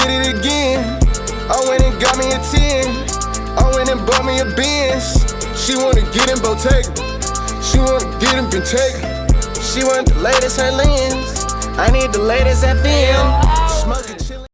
did it again. I went and got me a 10. I went and bought me a Benz. She wanna get in Bottega. She wanna get in Bentayga. She want the latest her lens. I need the latest FM. Smoking chillin'.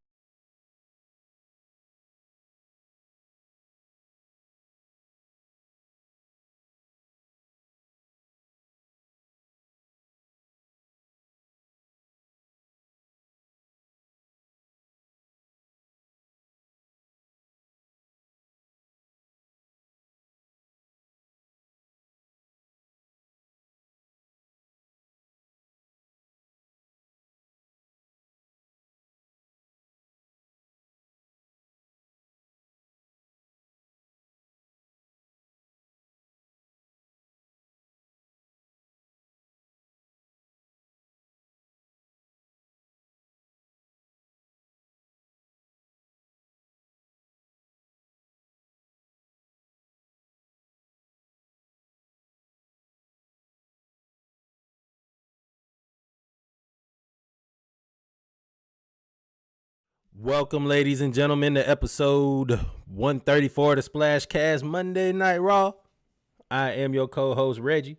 Welcome, ladies and gentlemen, to episode 134 of the Splashcast Monday Night Raw. I am your co-host, Reggie.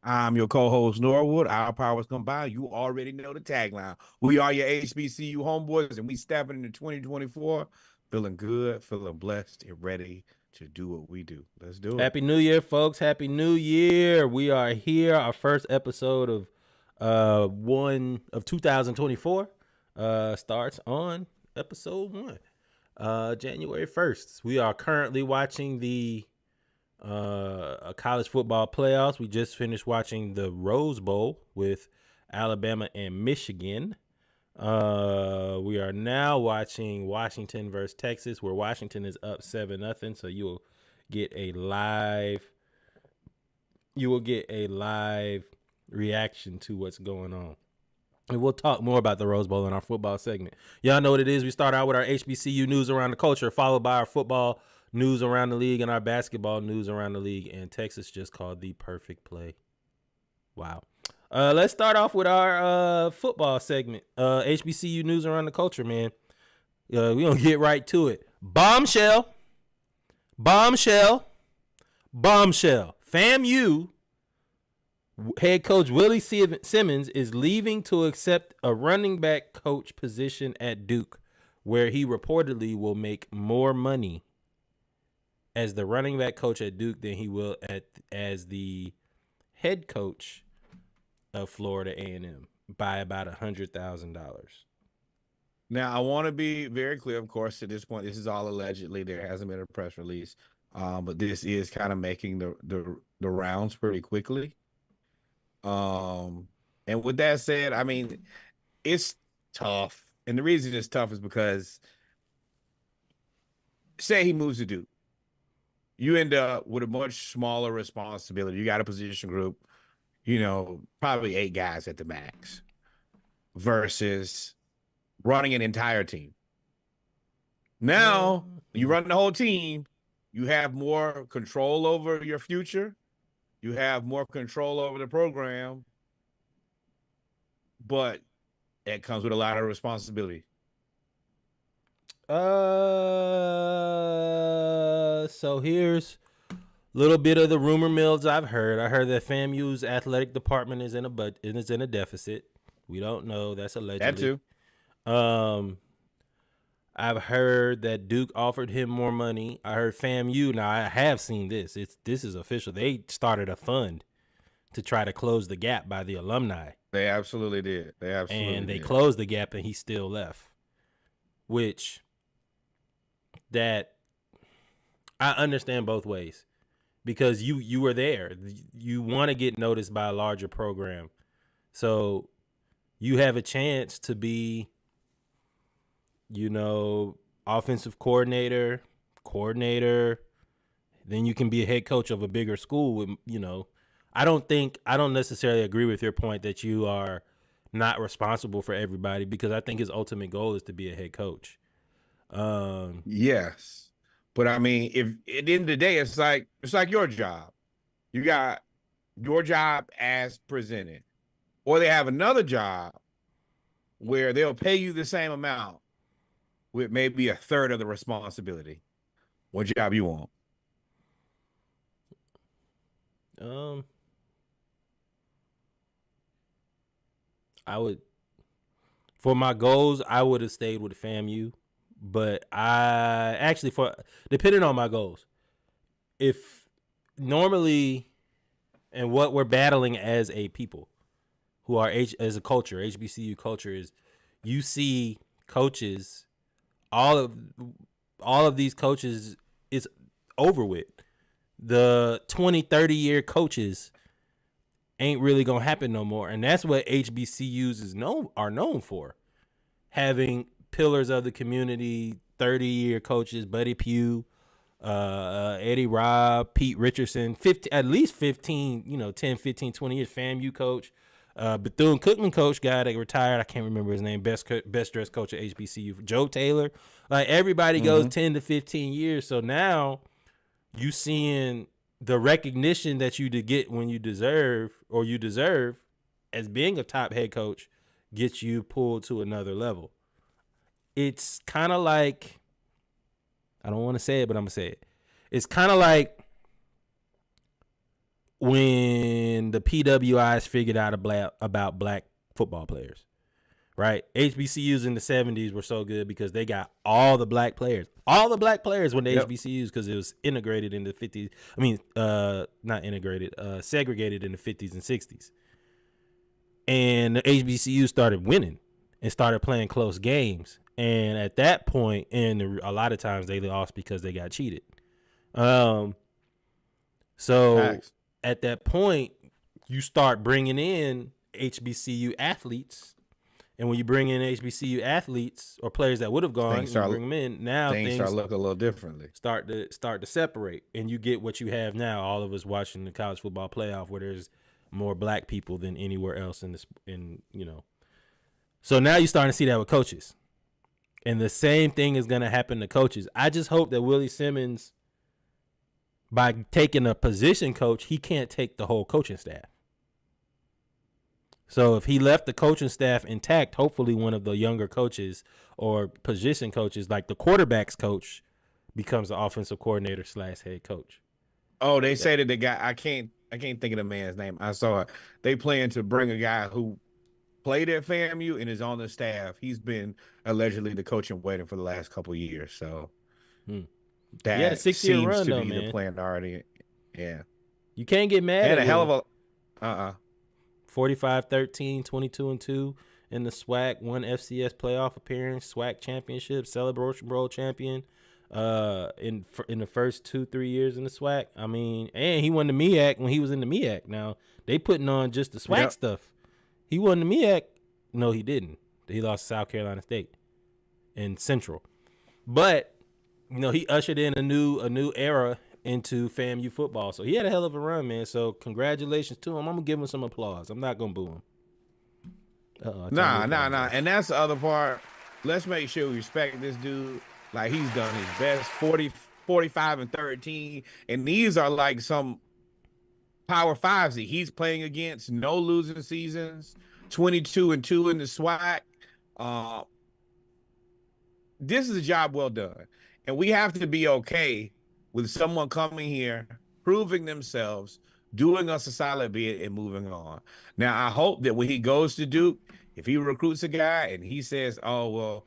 I'm your co-host, Norwood. Our powers combined. You already know the tagline. We are your HBCU homeboys, and we stepping into 2024 feeling good, feeling blessed, and ready to do what we do. Let's do it. Happy New Year, folks. Happy New Year. We are here. Our first episode of 2024 starts on episode 1, January 1st. We are currently watching the college football playoffs. We just finished watching the Rose Bowl with Alabama and Michigan. We are now watching Washington versus Texas, where Washington is up 7-0. So you will get a live reaction to what's going on. And we'll talk more about the Rose Bowl in our football segment. Y'all know what it is. We start out with our HBCU news around the culture, followed by our football news around the league and our basketball news around the league. And Texas just called the perfect play. Wow. Let's start off with our football segment. HBCU news around the culture, man. We're going to get right to it. Bombshell. FAMU head coach Willie Simmons is leaving to accept a running back coach position at Duke, where he reportedly will make more money as the running back coach at Duke than he will as the head coach of Florida A&M by about $100,000. Now, I want to be very clear, of course, at this point, this is all allegedly. There hasn't been a press release, but this is kind of making the rounds pretty quickly. And with that said, I mean, it's tough. And the reason it's tough is because say he moves to Duke, you end up with a much smaller responsibility. You got a position group, probably 8 guys at the max versus running an entire team. Now, you run the whole team, you have more control over your future. You have more control over the program, but it comes with a lot of responsibility. So here's a little bit of the rumor mills I've heard. I heard that FAMU's athletic department is in a deficit. We don't know. That's allegedly. That too. I've heard that Duke offered him more money. I heard FAMU. Now I have seen this. This is official. They started a fund to try to close the gap by the alumni. They absolutely did. They closed the gap, and he still left. Which that I understand both ways, because you were there. You want to get noticed by a larger program, so you have a chance to be, offensive coordinator, then you can be a head coach of a bigger school with, I don't necessarily agree with your point that you are not responsible for everybody, because I think his ultimate goal is to be a head coach. Yes. But I mean, if at the end of the day, it's like your job. You got your job as presented, or they have another job where they'll pay you the same amount, with maybe a third of the responsibility. What job you want? I would, for my goals, I would have stayed with FAMU, but I actually, for depending on my goals, if normally, and what we're battling as a people who are as a culture, HBCU culture, is you see coaches, all of these coaches is over with. The 20, 30-year coaches ain't really gonna happen no more, and that's what HBCUs are known for, having pillars of the community, 30-year coaches, Buddy Pugh, Eddie Robb, Pete Richardson, at least 15, 10, 15, 20 years. FAMU coach, Bethune-Cookman coach, guy that retired, I can't remember his name, best dressed coach at HBCU, Joe Taylor. Like, everybody goes 10 to 15 years. So now you seeing the recognition that you get when you deserve as being a top head coach gets you pulled to another level. It's kind of like, I don't want to say it, but I'm going to say it. It's kind of like when the PWIs figured out about black football players, right? HBCUs in the 70s were so good because they got all the black players. All the black players went to HBCUs because it was integrated in the 50s. I mean, not integrated, segregated in the 50s and 60s. And the HBCUs started winning and started playing close games. And at that point, and a lot of times they lost because they got cheated. So Facts. At that point, you start bringing in HBCU athletes. And when you bring in HBCU athletes or players that would have gone, you bring them in, now things start looking a little differently. Start to separate, and you get what you have now. All of us watching the college football playoff, where there's more black people than anywhere else So now you're starting to see that with coaches, and the same thing is going to happen to coaches. I just hope that Willie Simmons, by taking a position coach, he can't take the whole coaching staff. So if he left the coaching staff intact, hopefully one of the younger coaches or position coaches, like the quarterback's coach, becomes the offensive coordinator / head coach. Oh, they say that the guy, I can't think of the man's name. I saw it. They plan to bring a guy who played at FAMU and is on the staff. He's been allegedly the coach in waiting for the last couple of years. So that seems to run, be the man. plan already. Yeah. You can't get mad at a hell of 45-13, 22-2 in the SWAC, one FCS playoff appearance, SWAC championship, Celebration Bowl champion in the first 2-3 years in the SWAC. I mean, and he won the MEAC when he was in the MEAC. Now, they putting on just the SWAC stuff. He won the MEAC. No, he didn't. He lost to South Carolina State in Central. But, he ushered in a new era into FAMU football. So he had a hell of a run, man. So congratulations to him. I'm going to give him some applause. I'm not going to boo him. Nah. And that's the other part. Let's make sure we respect this dude. Like, he's done his best, 45-13. And these are like some Power Fives that he's playing against. No losing seasons, 22-2 in the SWAC. This is a job well done. And we have to be okay with someone coming here, proving themselves, doing us a solid bid, and moving on. Now, I hope that when he goes to Duke, if he recruits a guy and he says, oh, well,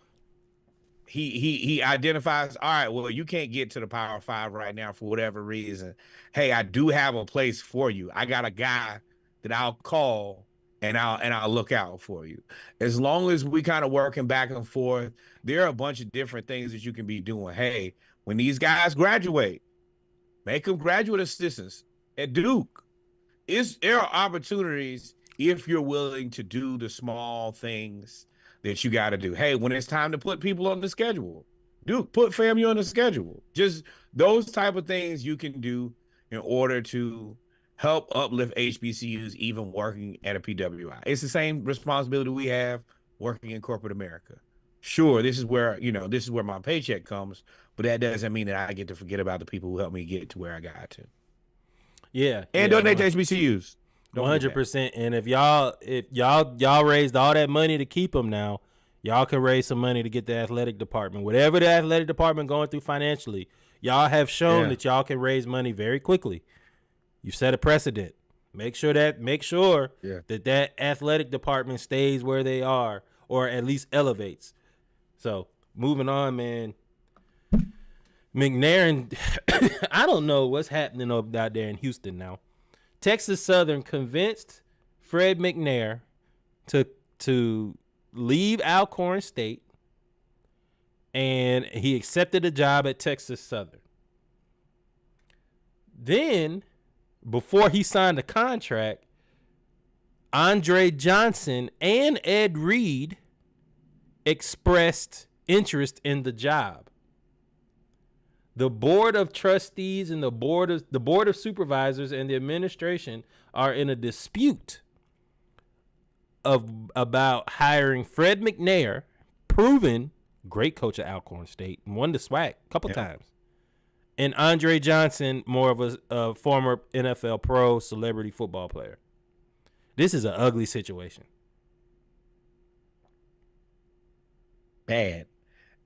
he identifies, all right, well, you can't get to the Power Five right now for whatever reason. Hey, I do have a place for you. I got a guy that I'll call and I'll look out for you. As long as we kind of working back and forth, there are a bunch of different things that you can be doing. Hey, when these guys graduate, make them graduate assistants at Duke. There are opportunities if you're willing to do the small things that you got to do. Hey, when it's time to put people on the schedule, Duke, put FAMU on the schedule. Just those type of things you can do in order to help uplift HBCUs, even working at a PWI. It's the same responsibility we have working in corporate America. Sure, this is where my paycheck comes, but that doesn't mean that I get to forget about the people who helped me get to where I got to. Yeah. And donate to HBCUs. 100%. And if y'all raised all that money to keep them now, Y'all can raise some money to get the athletic department. Whatever the athletic department going through financially, y'all have shown that y'all can raise money very quickly. You set a precedent. Make sure that that athletic department stays where they are, or at least elevates. So moving on, man. McNair and I don't know what's happening out there in Houston now. Texas Southern convinced Fred McNair to leave Alcorn State, and he accepted a job at Texas Southern. Then, before he signed a contract, Andre Johnson and Ed Reed expressed interest in the job. The board of trustees and the board of supervisors and the administration are in a dispute about hiring Fred McNair, proven great coach at Alcorn State, won the SWAC a couple times, and Andre Johnson, more of a former NFL pro celebrity football player. This is an ugly situation. Bad.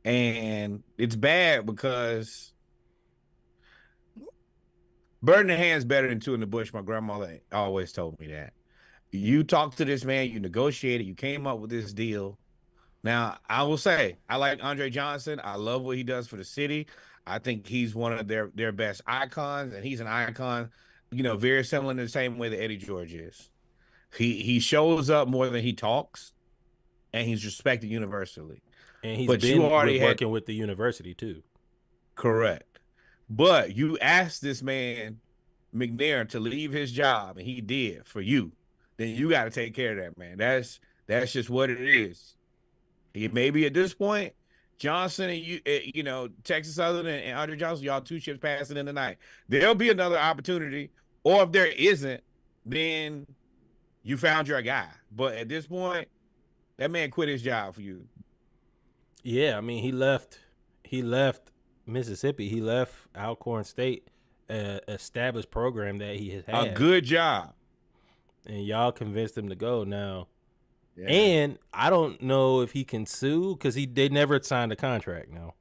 And it's bad because bird in the hand is better than two in the bush. My grandmother always told me that. You talked to this man, you negotiated, you came up with this deal. Now, I will say, I like Andre Johnson. I love what he does for the city. I think he's one of their best icons, and he's an icon, very similar in the same way that Eddie George is. He shows up more than he talks, and he's respected universally. And he's been working with the university, too. Correct. But you asked this man, McNair, to leave his job, and he did for you. Then you got to take care of that, man. That's just what it is. He maybe at this point, Johnson and you, Texas Southern and Andre Johnson, y'all two ships passing in the night. There'll be another opportunity, or if there isn't, then you found your guy. But at this point, that man quit his job for you. Yeah, I mean, he left Mississippi. He left Alcorn State, established program that he has had. A good job. And y'all convinced him to go now. Yeah. And I don't know if he can sue because they never signed a contract now.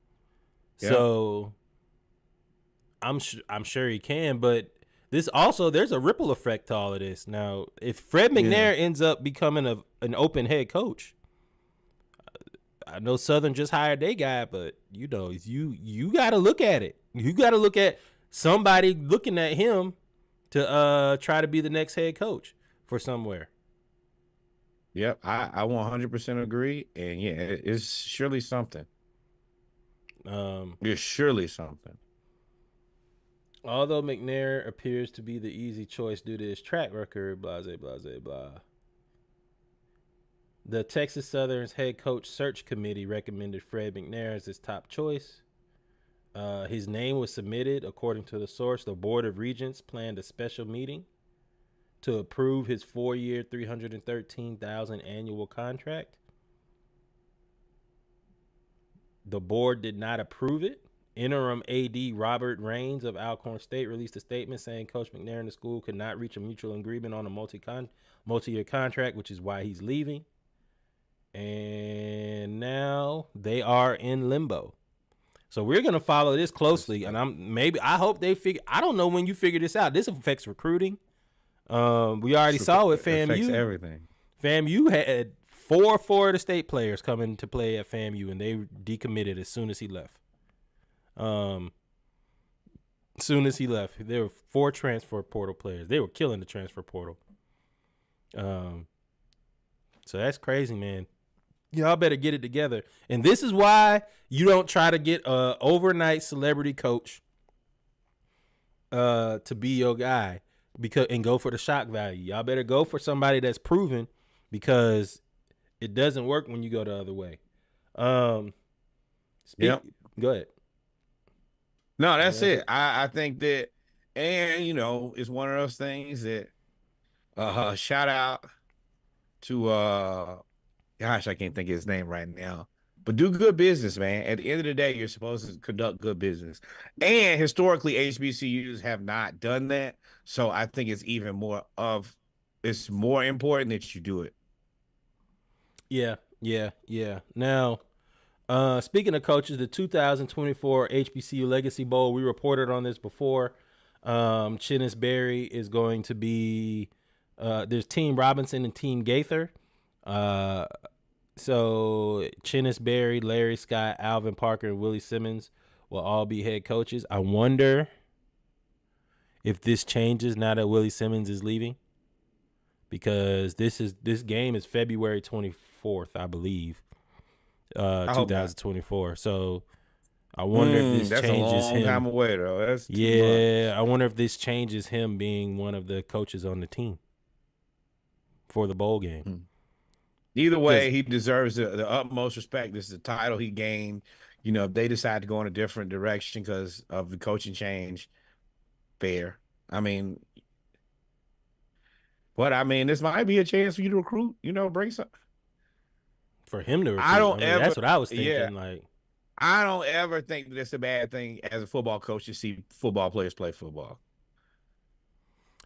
Yeah. So I'm sure he can, but there's a ripple effect to all of this. Now, if Fred McNair ends up becoming an open head coach, I know Southern just hired their guy, but you got to look at it. You got to look at somebody looking at him to try to be the next head coach for somewhere. Yep, I 100% agree, and it's surely something. It's surely something. Although McNair appears to be the easy choice due to his track record, blah, blah, blah, blah. The Texas Southern's head coach search committee recommended Fred McNair as his top choice. His name was submitted. According to the source, the Board of Regents planned a special meeting to approve his 4-year, $313,000 annual contract. The board did not approve it. Interim AD Robert Raines of Alcorn State released a statement saying Coach McNair and the school could not reach a mutual agreement on a multi-year contract, which is why he's leaving. And now they are in limbo. So we're going to follow this closely. And I hope they figure, I don't know when you figure this out. This affects recruiting. We already saw it. FAMU. Affects everything. FAMU had four Florida State players coming to play at FAMU, and they decommitted as soon as he left. There were 4 transfer portal players. They were killing the transfer portal. So that's crazy, man. Y'all better get it together. And this is why you don't try to get a overnight celebrity coach to be your guy and go for the shock value. Y'all better go for somebody that's proven, because it doesn't work when you go the other way. Go ahead. No, that's it. I think that, and it's one of those things that shout out to gosh, I can't think of his name right now. But do good business, man. At the end of the day, you're supposed to conduct good business. And historically, HBCUs have not done that. So I think it's even more important that you do it. Yeah. Yeah, yeah. Now, speaking of coaches, the 2024 HBCU Legacy Bowl, we reported on this before. Chinnis Berry is going to be there's Team Robinson and Team Gaither. So Chinnis Berry, Larry Scott, Alvin Parker, and Willie Simmons will all be head coaches. I wonder if this changes now that Willie Simmons is leaving, because this game is February 24th, I believe, I hope not. 2024. So I wonder if this That's changes a long him. time away, though. That's too Yeah, much. I wonder if this changes him being one of the coaches on the team for the bowl game. Either way, he deserves the utmost respect. This is the title he gained. You know, if they decide to go in a different direction because of the coaching change, fair. I mean, this might be a chance for you to recruit. You know, bring some. For him to recruit. I don't mean, ever. that's what I was thinking. Yeah, Like, I don't ever think that it's a bad thing as a football coach to see football players play football.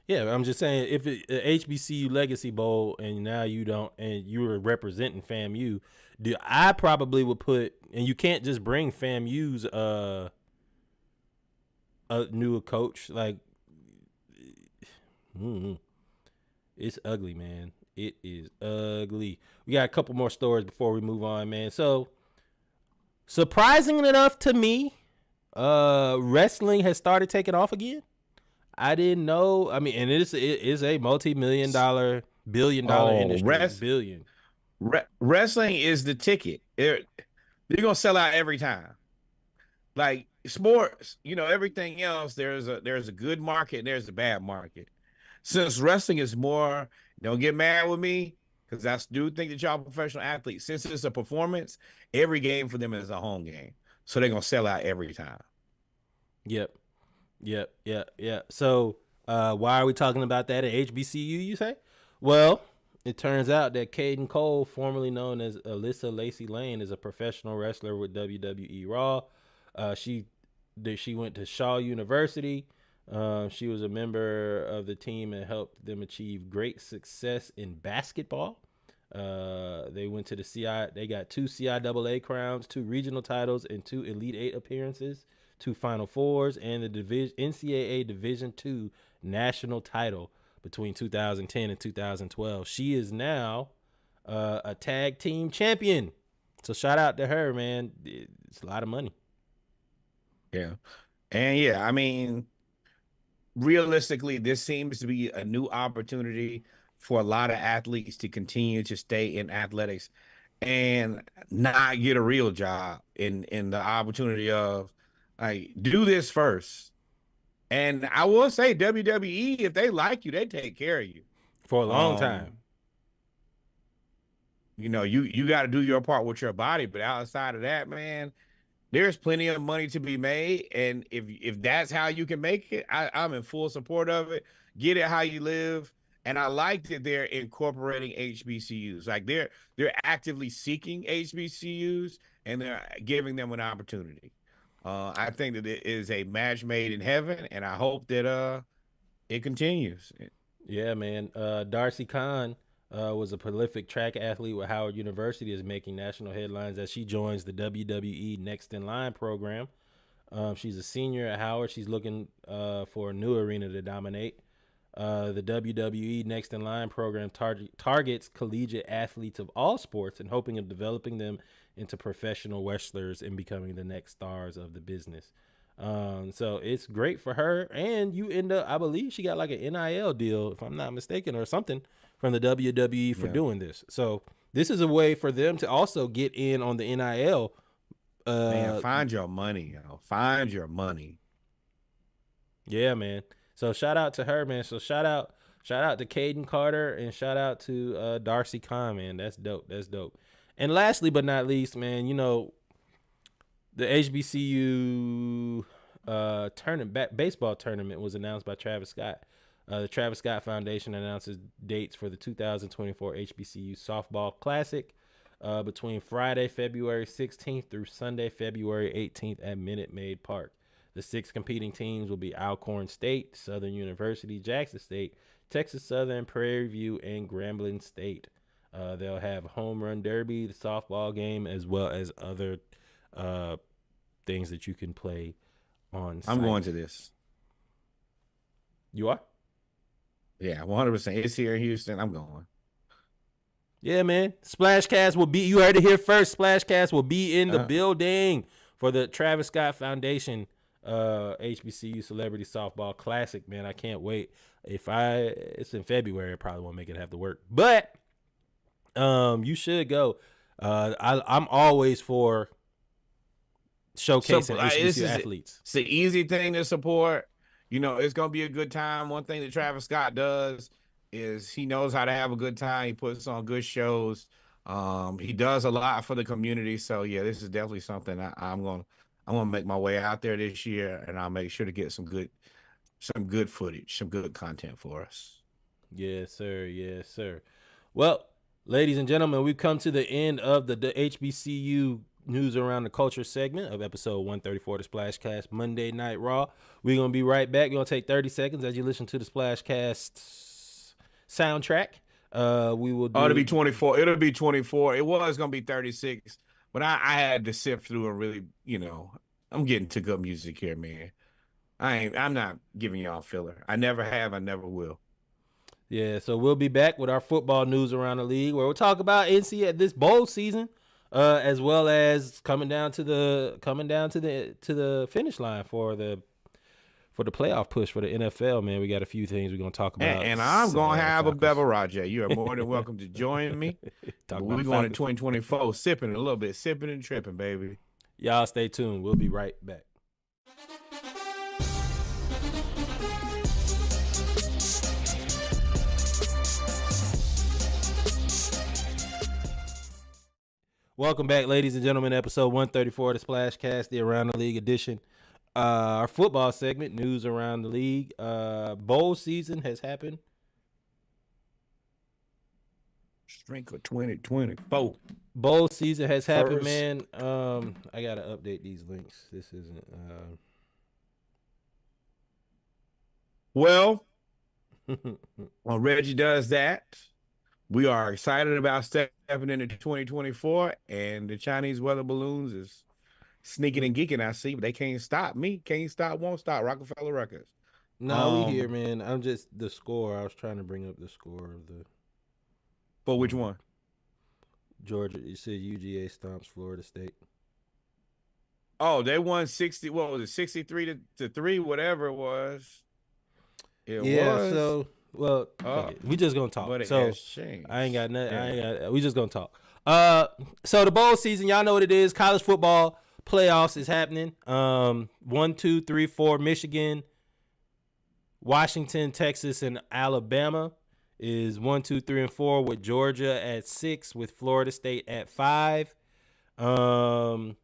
yeah, I'm just saying, if it HBCU Legacy Bowl and now you don't, and you were representing FAMU, I probably would put, and you can't just bring FAMU's a new coach. Like, it's ugly, man. It is ugly. We got a couple more stories before we move on, man. So, surprising enough to me, wrestling has started taking off again. I didn't know. I mean, and it is a multi-million-dollar, billion-dollar industry. Wrestling is the ticket. They're gonna sell out every time. Like sports, you know, everything else, there's a good market and there's a bad market. Since wrestling is more, don't get mad with me, because I do think that y'all professional athletes, since it's a performance, every game for them is a home game. So they're gonna sell out every time. Yep. So why are we talking about that at HBCU, you say? Well, it turns out that Kayden Cole, formerly known as Alyssa Lacey Lane, is a professional wrestler with WWE Raw. She went to Shaw University. She was a member of the team and helped them achieve great success in basketball. They went to the they got 2 CIAA crowns, 2 regional titles, and 2 Elite 8 appearances, 2 Final Fours, and the NCAA Division II national title between 2010 and 2012. She is now a tag team champion. So shout out to her, man. It's a lot of money. Yeah. And yeah, I mean, realistically, this seems to be a new opportunity for a lot of athletes to continue to stay in athletics and not get a real job in the opportunity of, like, do this first. And I will say, WWE, if they like you, they take care of you for a long time. You know, you got to do your part with your body, but outside of that, man, there's plenty of money to be made. And if that's how you can make it, I'm in full support of it. Get it how you live. And I like that they're incorporating HBCUs. Like they're actively seeking HBCUs and they're giving them an opportunity. I think that it is a match made in heaven, and I hope that it continues. Yeah, man. Darci Khan was a prolific track athlete with Howard University, is making national headlines as she joins the WWE Next in Line program. She's a senior at Howard. She's looking for a new arena to dominate. The WWE Next in Line program targets collegiate athletes of all sports and hoping of developing them into professional wrestlers and becoming the next stars of the business. So it's great for her. And you end up, I believe she got like an NIL deal, if I'm not mistaken, or something from the WWE for doing this. So this is a way for them to also get in on the NIL. Man, find your money, yo. Find your money. Yeah, man. So shout out to her, man. So shout out to Kayden Carter and shout out to Darci Khan, man. That's dope. And lastly but not least, man, you know, the HBCU baseball tournament was announced by Travis Scott. The Travis Scott Foundation announces dates for the 2024 HBCU Softball Classic between Friday, February 16th through Sunday, February 18th at Minute Maid Park. The 6 competing teams will be Alcorn State, Southern University, Jackson State, Texas Southern, Prairie View, and Grambling State. They'll have home run derby, the softball game, as well as other things that you can play on site. I'm going to this. You are? Yeah, 100%. It's here in Houston. I'm going. Yeah, man. Splashcast will be, you heard it here first. Splashcast will be in the building for the Travis Scott Foundation HBCU Celebrity Softball Classic, man. I can't wait. It's in February, I probably won't make it have to work. But you should go. I'm always for showcasing HBCU athletes. It's an easy thing to support. You know, it's going to be a good time. One thing that Travis Scott does is he knows how to have a good time. He puts on good shows. He does a lot for the community. So, yeah, this is definitely something I'm going to make my way out there this year, and I'll make sure to get some good footage, some good content for us. Yes, sir. Yes, sir. Well, ladies and gentlemen, we've come to the end of the HBCU News Around the Culture segment of episode 134 of the Splashcast Monday Night Raw. We're going to be right back. We're going to take 30 seconds as you listen to the Splashcast soundtrack. We will do... it'll be 24. It'll be 24. It was going to be 36, but I had to sift through and really, I'm getting to good music here, man. I'm not giving y'all filler. I never have. I never will. Yeah, so we'll be back with our football news around the league, where we'll talk about NCAA this bowl season, as well as coming down to the finish line for the playoff push for the NFL. Man, we got a few things we're gonna talk about, and I'm gonna have a beverage. You are more than welcome to join me. We're going to 2024, sipping a little bit, sipping and tripping, baby. Y'all stay tuned. We'll be right back. Welcome back, ladies and gentlemen, episode 134 of the Splashcast, the Around the League edition. Our football segment, news around the league. Bowl season has happened. Strength of 2024. Bowl season has happened, man. I got to update these links. This isn't... Well, while Reggie does that, we are excited about stepping into 2024, and the Chinese weather balloons is sneaking and geeking, I see, but they can't stop me. Can't stop, won't stop. Rockefeller Records. No, we here, man. I'm just the score. I was trying to bring up the score of the... For which one? Georgia. You said UGA stomps Florida State. Oh, they won 60. What was it? 63 to 3, whatever it was. It was. So... Well, we just gonna talk. But it so has changed. I ain't got nothing. We just gonna talk. So the bowl season, y'all know what it is. College football playoffs is happening. 1, 2, 3, 4. Michigan, Washington, Texas, and Alabama is 1, 2, 3, and 4. With Georgia at 6, with Florida State at 5. The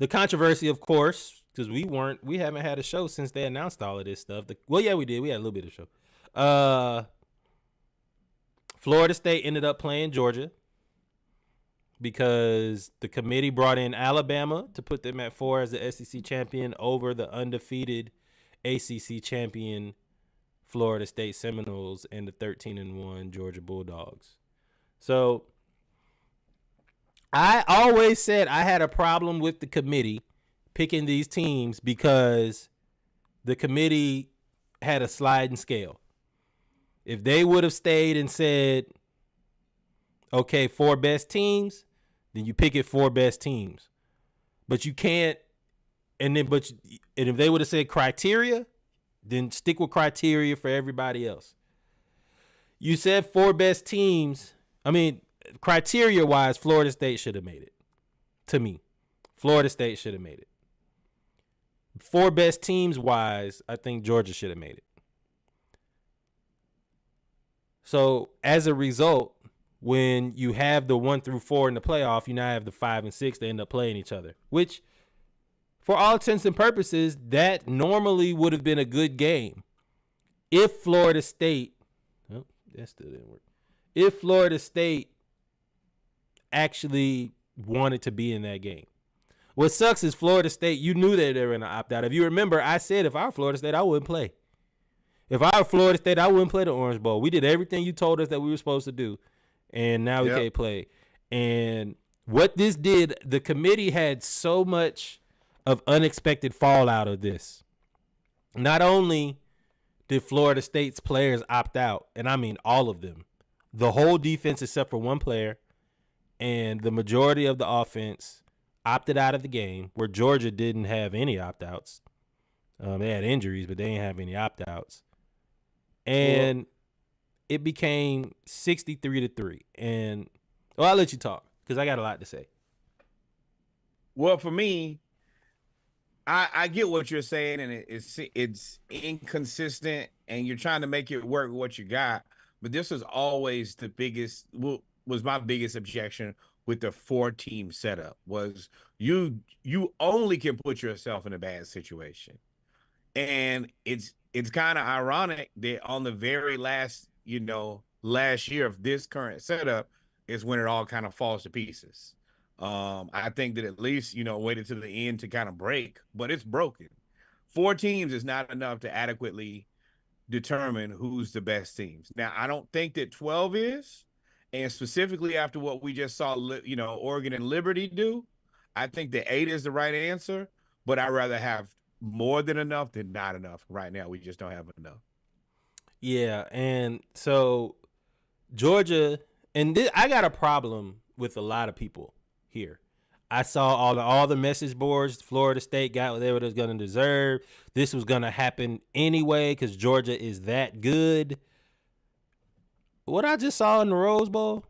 controversy, of course, because we haven't had a show since they announced all of this stuff. We did. We had a little bit of show. Florida State ended up playing Georgia because the committee brought in Alabama to put them at 4 as the SEC champion over the undefeated ACC champion Florida State Seminoles and the 13-1 Georgia Bulldogs. So I always said I had a problem with the committee picking these teams because the committee had a sliding scale. If they would have stayed and said, okay, 4 best teams, then you pick it 4 best teams. But you can't, and if they would have said criteria, then stick with criteria for everybody else. You said 4 best teams. I mean, criteria-wise, Florida State should have made it. To me, Florida State should have made it. 4 best teams wise, I think Georgia should have made it. So as a result, when you have the 1 through 4 in the playoff, you now have the 5 and 6 that end up playing each other, which for all intents and purposes, that normally would have been a good game. If Florida State, that still didn't work. If Florida State actually wanted to be in that game. What sucks is Florida State, you knew that they were going to opt out. If you remember, I said if I were Florida State, I wouldn't play. If I were Florida State, I wouldn't play the Orange Bowl. We did everything you told us that we were supposed to do, and now we can't play. And what this did, the committee had so much of unexpected fallout of this. Not only did Florida State's players opt out, and I mean all of them, the whole defense except for one player, and the majority of the offense opted out of the game, where Georgia didn't have any opt-outs. They had injuries, but they didn't have any opt-outs. And it became 63-3. And I'll let you talk because I got a lot to say. Well, for me, I get what you're saying, and it's inconsistent, and you're trying to make it work with what you got. But this was always was my biggest objection with the 4-team setup was you only can put yourself in a bad situation. And it's kind of ironic that on the very last year of this current setup is when it all kind of falls to pieces. I think that at least, waited to the end to kind of break, but it's broken. 4 teams is not enough to adequately determine who's the best teams. Now, I don't think that 12 is, and specifically after what we just saw, Oregon and Liberty do, I think that 8 is the right answer, but I'd rather have more than enough than not enough. Right now, we just don't have enough. Yeah, and so Georgia, and I got a problem with a lot of people here. I saw all the message boards. Florida State got what they were going to deserve. This was going to happen anyway because Georgia is that good. What I just saw in the Rose Bowl,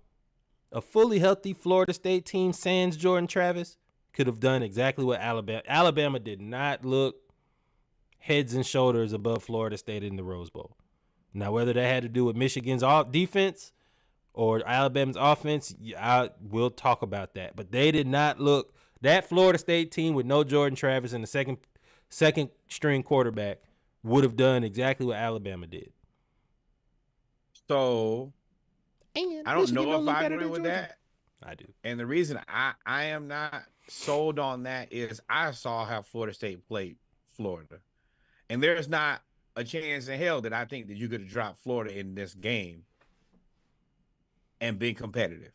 a fully healthy Florida State team, sans Jordan Travis, could have done exactly what Alabama. Alabama did not look heads and shoulders above Florida State in the Rose Bowl. Now, whether that had to do with Michigan's defense or Alabama's offense, we'll talk about that. But they did not look – that Florida State team with no Jordan Travis and the second string quarterback would have done exactly what Alabama did. So, I don't know if I agree with that. I do. And the reason I am not sold on that is I saw how Florida State played Florida. And there's not a chance in hell that I think that you could have dropped Florida in this game and been competitive.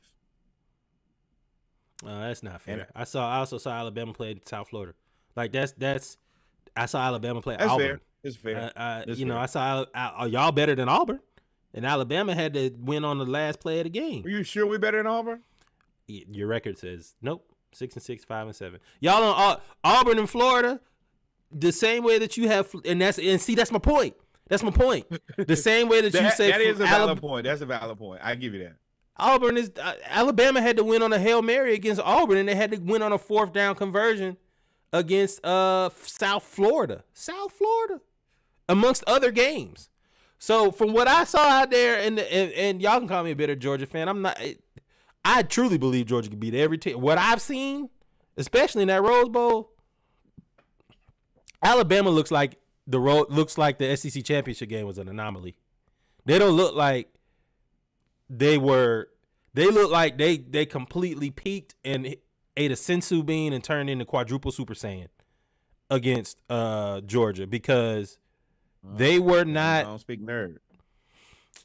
That's not fair. I also saw Alabama play South Florida. Like I saw Alabama play Auburn. It's fair. I saw y'all better than Auburn, and Alabama had to win on the last play of the game. Are you sure we better than Auburn? Your record says nope. 6-6, 5-7. Y'all on Auburn and Florida, the same way that you have, and see that's my point. That's my point. The same way that you say that is a valid point. That's a valid point. I give you that. Alabama had to win on a Hail Mary against Auburn, and they had to win on a 4th down conversion against South Florida, amongst other games. So from what I saw out there, and y'all can call me a bitter Georgia fan, I'm not. I truly believe Georgia could beat every team. What I've seen, especially in that Rose Bowl, Alabama looks like the SEC championship game was an anomaly. They don't look like they were. They look like they completely peaked and ate a sensu bean and turned into quadruple Super Saiyan against Georgia because they were not. I don't speak nerd.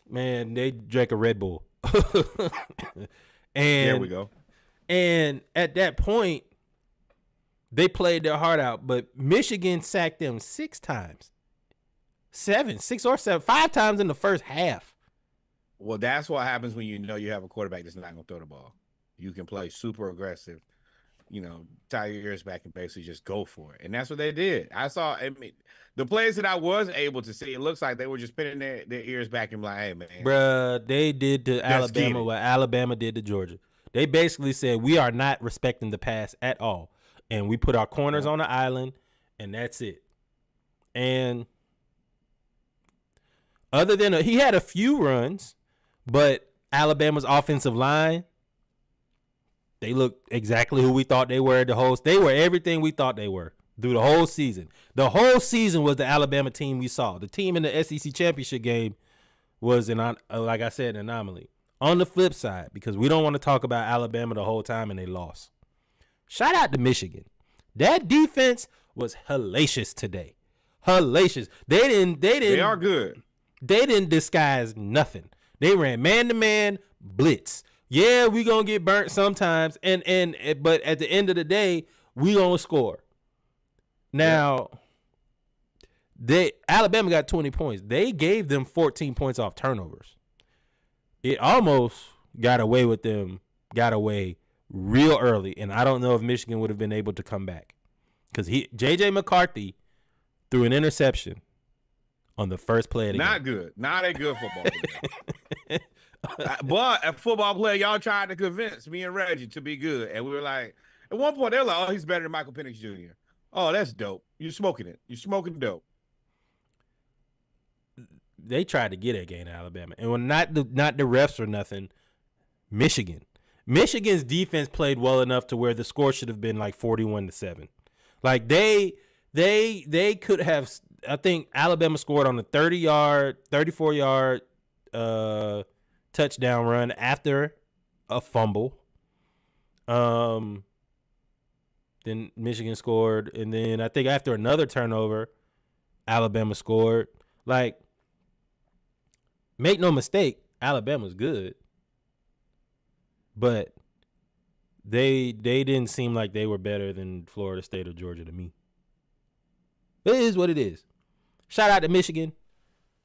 Man, they drank a Red Bull. And there we go. And at that point, they played their heart out, but Michigan sacked them 6 times. 6 or 7, 5 times in the first half. Well, that's what happens when you have a quarterback that's not going to throw the ball. You can play super aggressive, tie your ears back and basically just go for it. And that's what they did. The players that I was able to see, it looks like they were just pinning their ears back and like, hey, man. Bruh, they did to Alabama what Alabama did to Georgia. They basically said, we are not respecting the pass at all. And we put our corners on the island, and that's it. And other than he had a few runs, but Alabama's offensive line, they looked exactly who we thought they were. They were everything we thought they were through the whole season. The whole season was the Alabama team we saw. The team in the SEC championship game was, like I said, an anomaly. On the flip side, because we don't want to talk about Alabama the whole time and they lost. Shout out to Michigan. That defense was hellacious today. Hellacious. They are good. They didn't disguise nothing. They ran man-to-man blitz. Yeah, we gonna get burnt sometimes, but at the end of the day, we gonna score. Now, Alabama got 20 points. They gave them 14 points off turnovers. It almost got away with them. Got away real early, and I don't know if Michigan would have been able to come back because J.J. McCarthy threw an interception on the first play of the game. Not good. Not a good football player. But a football player, y'all tried to convince me and Reggie to be good. And we were like, at one point, they were like, oh, he's better than Michael Penix Jr. Oh, that's dope. You're smoking it. You're smoking dope. They tried to get that game to Alabama. And when not the refs or nothing, Michigan's defense played well enough to where the score should have been like 41-7. Like they could have. I think Alabama scored on a 34-yard touchdown run after a fumble. Then Michigan scored, and then I think after another turnover, Alabama scored. Like, make no mistake, Alabama's good, but they didn't seem like they were better than Florida State or Georgia to me. It is what it is. Shout out to Michigan.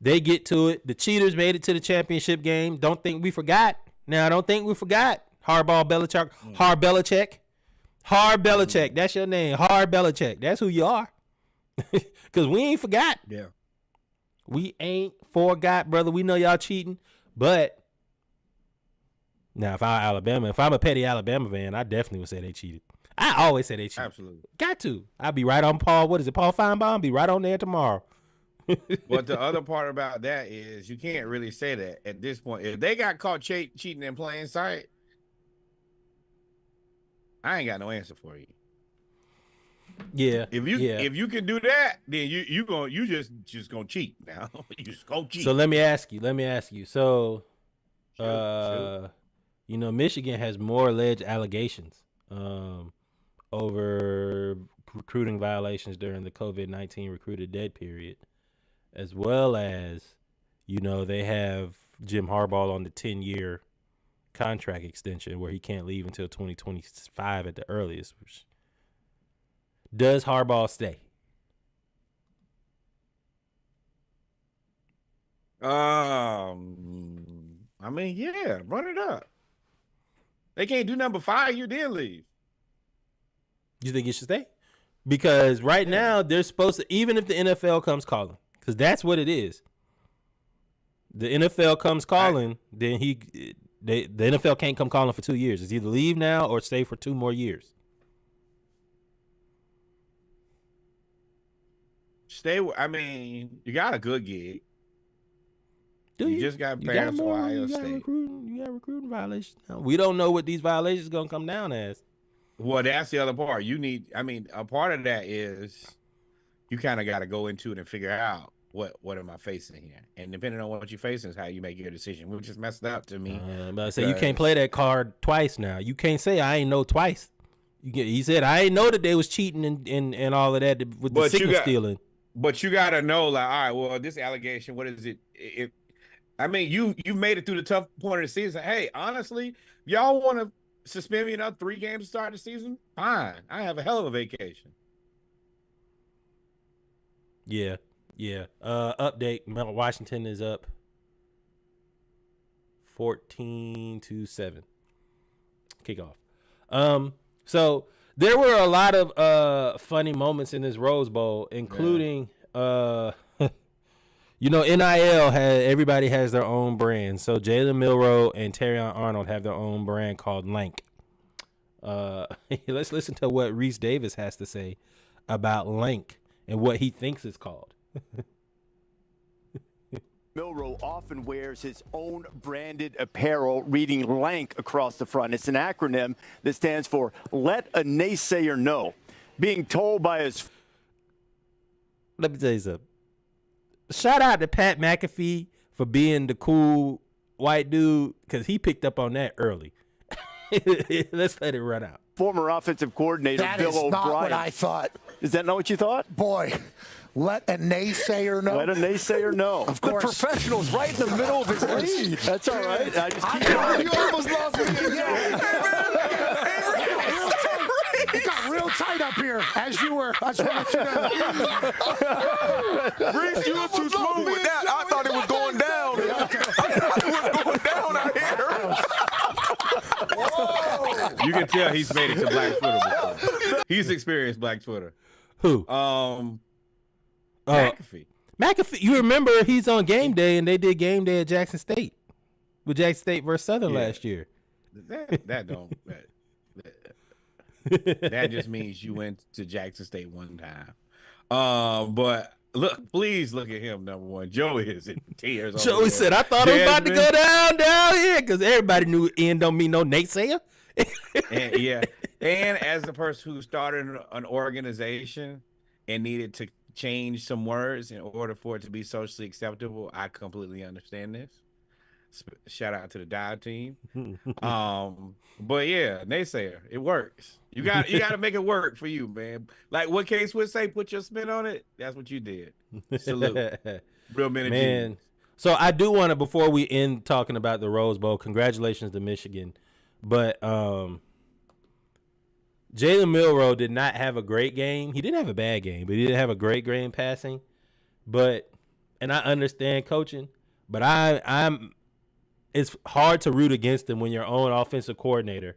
They get to it. The Cheaters made it to the championship game. Don't think we forgot. Now, don't think we forgot. Hard Belichick. That's your name. Hard Belichick. That's who you are. Because we ain't forgot. Yeah. We ain't forgot, brother. We know y'all cheating. But now, if I'm a petty Alabama fan, I definitely would say they cheated. I always say they cheated. Absolutely. Got to. I'll be right on Paul. What is it? Paul Feinbaum? Be right on there tomorrow. But the other part about that is you can't really say that at this point. If they got caught cheating in plain sight, I ain't got no answer for you. Yeah. If you can do that, then you just gonna cheat now. You just gonna cheat. So let me ask you. So Sure. Michigan has more alleged allegations over recruiting violations during the COVID-19 recruited dead period, as well as, they have Jim Harbaugh on the 10-year contract extension where he can't leave until 2025 at the earliest. Does Harbaugh stay? I mean, yeah, run it up. They can't do number 5 year, then leave. You think he should stay? Because right now they're supposed to, even if the NFL comes calling, because that's what it is. The NFL comes calling, then the NFL can't come calling for 2 years. It's either leave now or stay for 2 more years. I mean, you got a good gig. You just got passed Ohio State. You got recruiting violations. Now, we don't know what these violations going to come down as. Well, that's the other part. A part of that is you kind of got to go into it and figure out what am I facing here? And depending on what you're facing is how you make your decision, which is messed up to me. But I say you can't play that card twice now. You can't say I ain't know twice. He said I ain't know that they was cheating and all of that with the signal stealing. But you got to know, like, all right, well, this allegation, what is it? You made it through the tough point of the season. Hey, honestly, y'all want to suspend me another 3 games to start the season? Fine. I have a hell of a vacation. Yeah. Update. Washington is up 14-7. Kickoff. So there were a lot of funny moments in this Rose Bowl, including NIL everybody has their own brand. So Jalen Milroe and Terrion Arnold have their own brand called Lank. Let's listen to what Reese Davis has to say about Lank and what he thinks it's called. Milroe often wears his own branded apparel reading LANK across the front. It's an acronym that stands for Let a Naysayer Know. Being told by his... Let me tell you something. Shout out to Pat McAfee for being the cool white dude, because he picked up on that early. Let's let it run out. Former offensive coordinator Bill O'Brien. That is not what I thought. Is that not what you thought? Boy, Let a naysayer know. Let a naysayer know. Of course. The professional's right in the middle of his lead. That's all right. I just keep going. You almost lost me. It got real tight up here as you were. I just want to let you know. Reese, you were too smooth with that. I thought it was going down. It was going down out here. You can tell he's made it to Black Twitter before. He's experienced Black Twitter. Who? McAfee. McAfee. You remember he's on game day, and they did game day at Jackson State with Jackson State versus Southern last year. That don't. That just means you went to Jackson State one time. But look, please look at him. Number one, Joey is in tears. Joey said, "I thought it was about to go down here," because everybody knew Ian don't mean no naysayer. And as the person who started an organization and needed to change some words in order for it to be socially acceptable, I completely understand this. Shout out to the dive team. But yeah, naysayer, it works. You got to make it work for you, man. Like what Case would say, put your spin on it. That's what you did. Salute. Real men of genius. So I do want to, before we end talking about the Rose Bowl, congratulations to Michigan. But Jalen Milroe did not have a great game. He didn't have a bad game, but he didn't have a great game passing. And I understand coaching, but it's hard to root against him when your own offensive coordinator,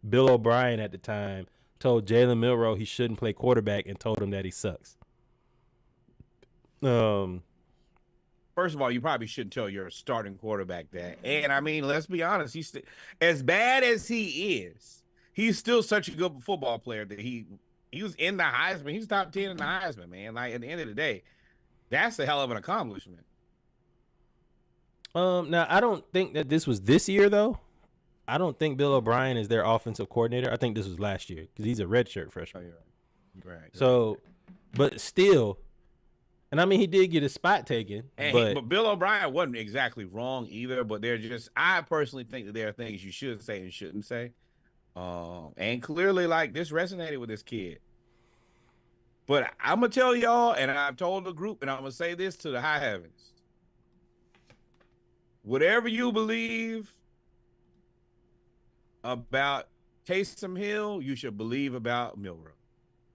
Bill O'Brien at the time, told Jalen Milroe he shouldn't play quarterback and told him that he sucks. First of all, you probably shouldn't tell your starting quarterback that. And I mean, let's be honest, he's as bad as he is, he's still such a good football player that he was in the Heisman. He's top 10 in the Heisman, man. Like at the end of the day, that's a hell of an accomplishment. Now I don't think that this was this year though. I don't think Bill O'Brien is their offensive coordinator. I think this was last year because he's a redshirt freshman. Right. So, but still, and I mean he did get his spot taken. But Bill O'Brien wasn't exactly wrong either. But I personally think that there are things you should say and shouldn't say. And clearly, like this resonated with this kid. But I'm gonna tell y'all, and I've told the group, and I'm gonna say this to the high heavens. Whatever you believe about Taysom Hill, you should believe about Milroe.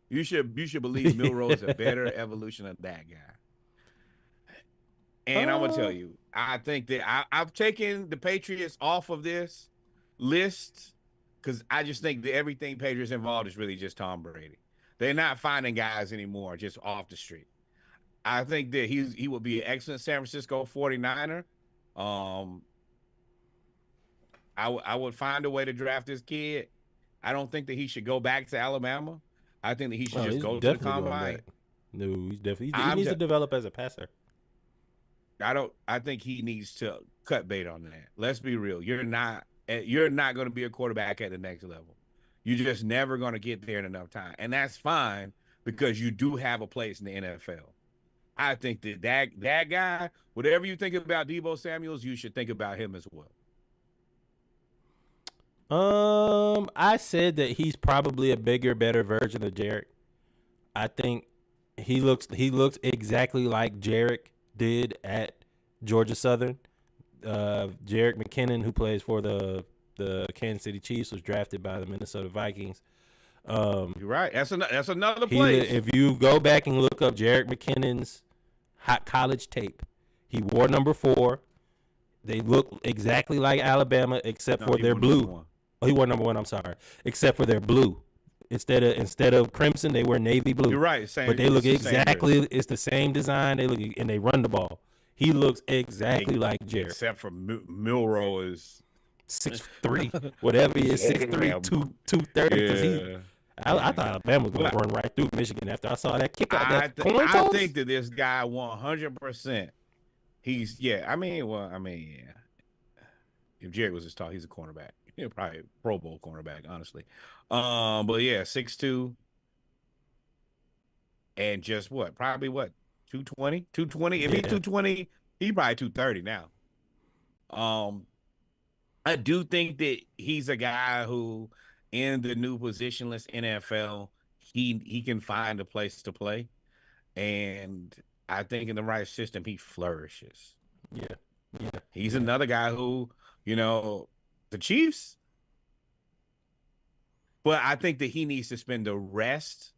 You should believe Milroe is a better evolution of that guy. And I'm gonna tell you, I think that I've taken the Patriots off of this list because I just think that everything Patriots involved is really just Tom Brady. They're not finding guys anymore just off the street. I think that he would be an excellent San Francisco 49er. I would find a way to draft this kid. I don't think that he should go back to Alabama. I think that he should just go to the combine. No, he's definitely he needs to develop as a passer. I think he needs to cut bait on that. Let's be real. You're not going to be a quarterback at the next level. You're just never going to get there in enough time. And that's fine because you do have a place in the NFL. I think that guy, whatever you think about Deebo Samuels, you should think about him as well. I said that he's probably a bigger, better version of Jarek. I think he looks exactly like Jarek did at Georgia Southern. Jarek McKinnon, who plays for the Kansas City Chiefs, was drafted by the Minnesota Vikings. You're right. That's another place. If you go back and look up Jarek McKinnon's hot college tape, he wore number 4. They look exactly like Alabama except for their blue. Oh, he wore number 1. I'm sorry. Except for their blue. Instead of crimson, they wear navy blue. You're right. But they look exactly. It's the same design. They look and they run the ball. He looks exactly like Jarek. Except for Milroe is 6'3", whatever he is, 6'3", 230. I thought Alabama was going to run right through Michigan after I saw that kick out. I think that this guy 100%. If Jarek was his tall, he's a cornerback. He's probably a Pro Bowl cornerback, honestly. But yeah, 6'2", and just probably 220. If he's 220, he's probably 230 now. I do think that he's a guy who, in the new positionless NFL, he can find a place to play. And I think in the right system, he flourishes. Yeah. He's another guy who, the Chiefs. But I think that he needs to spend the rest,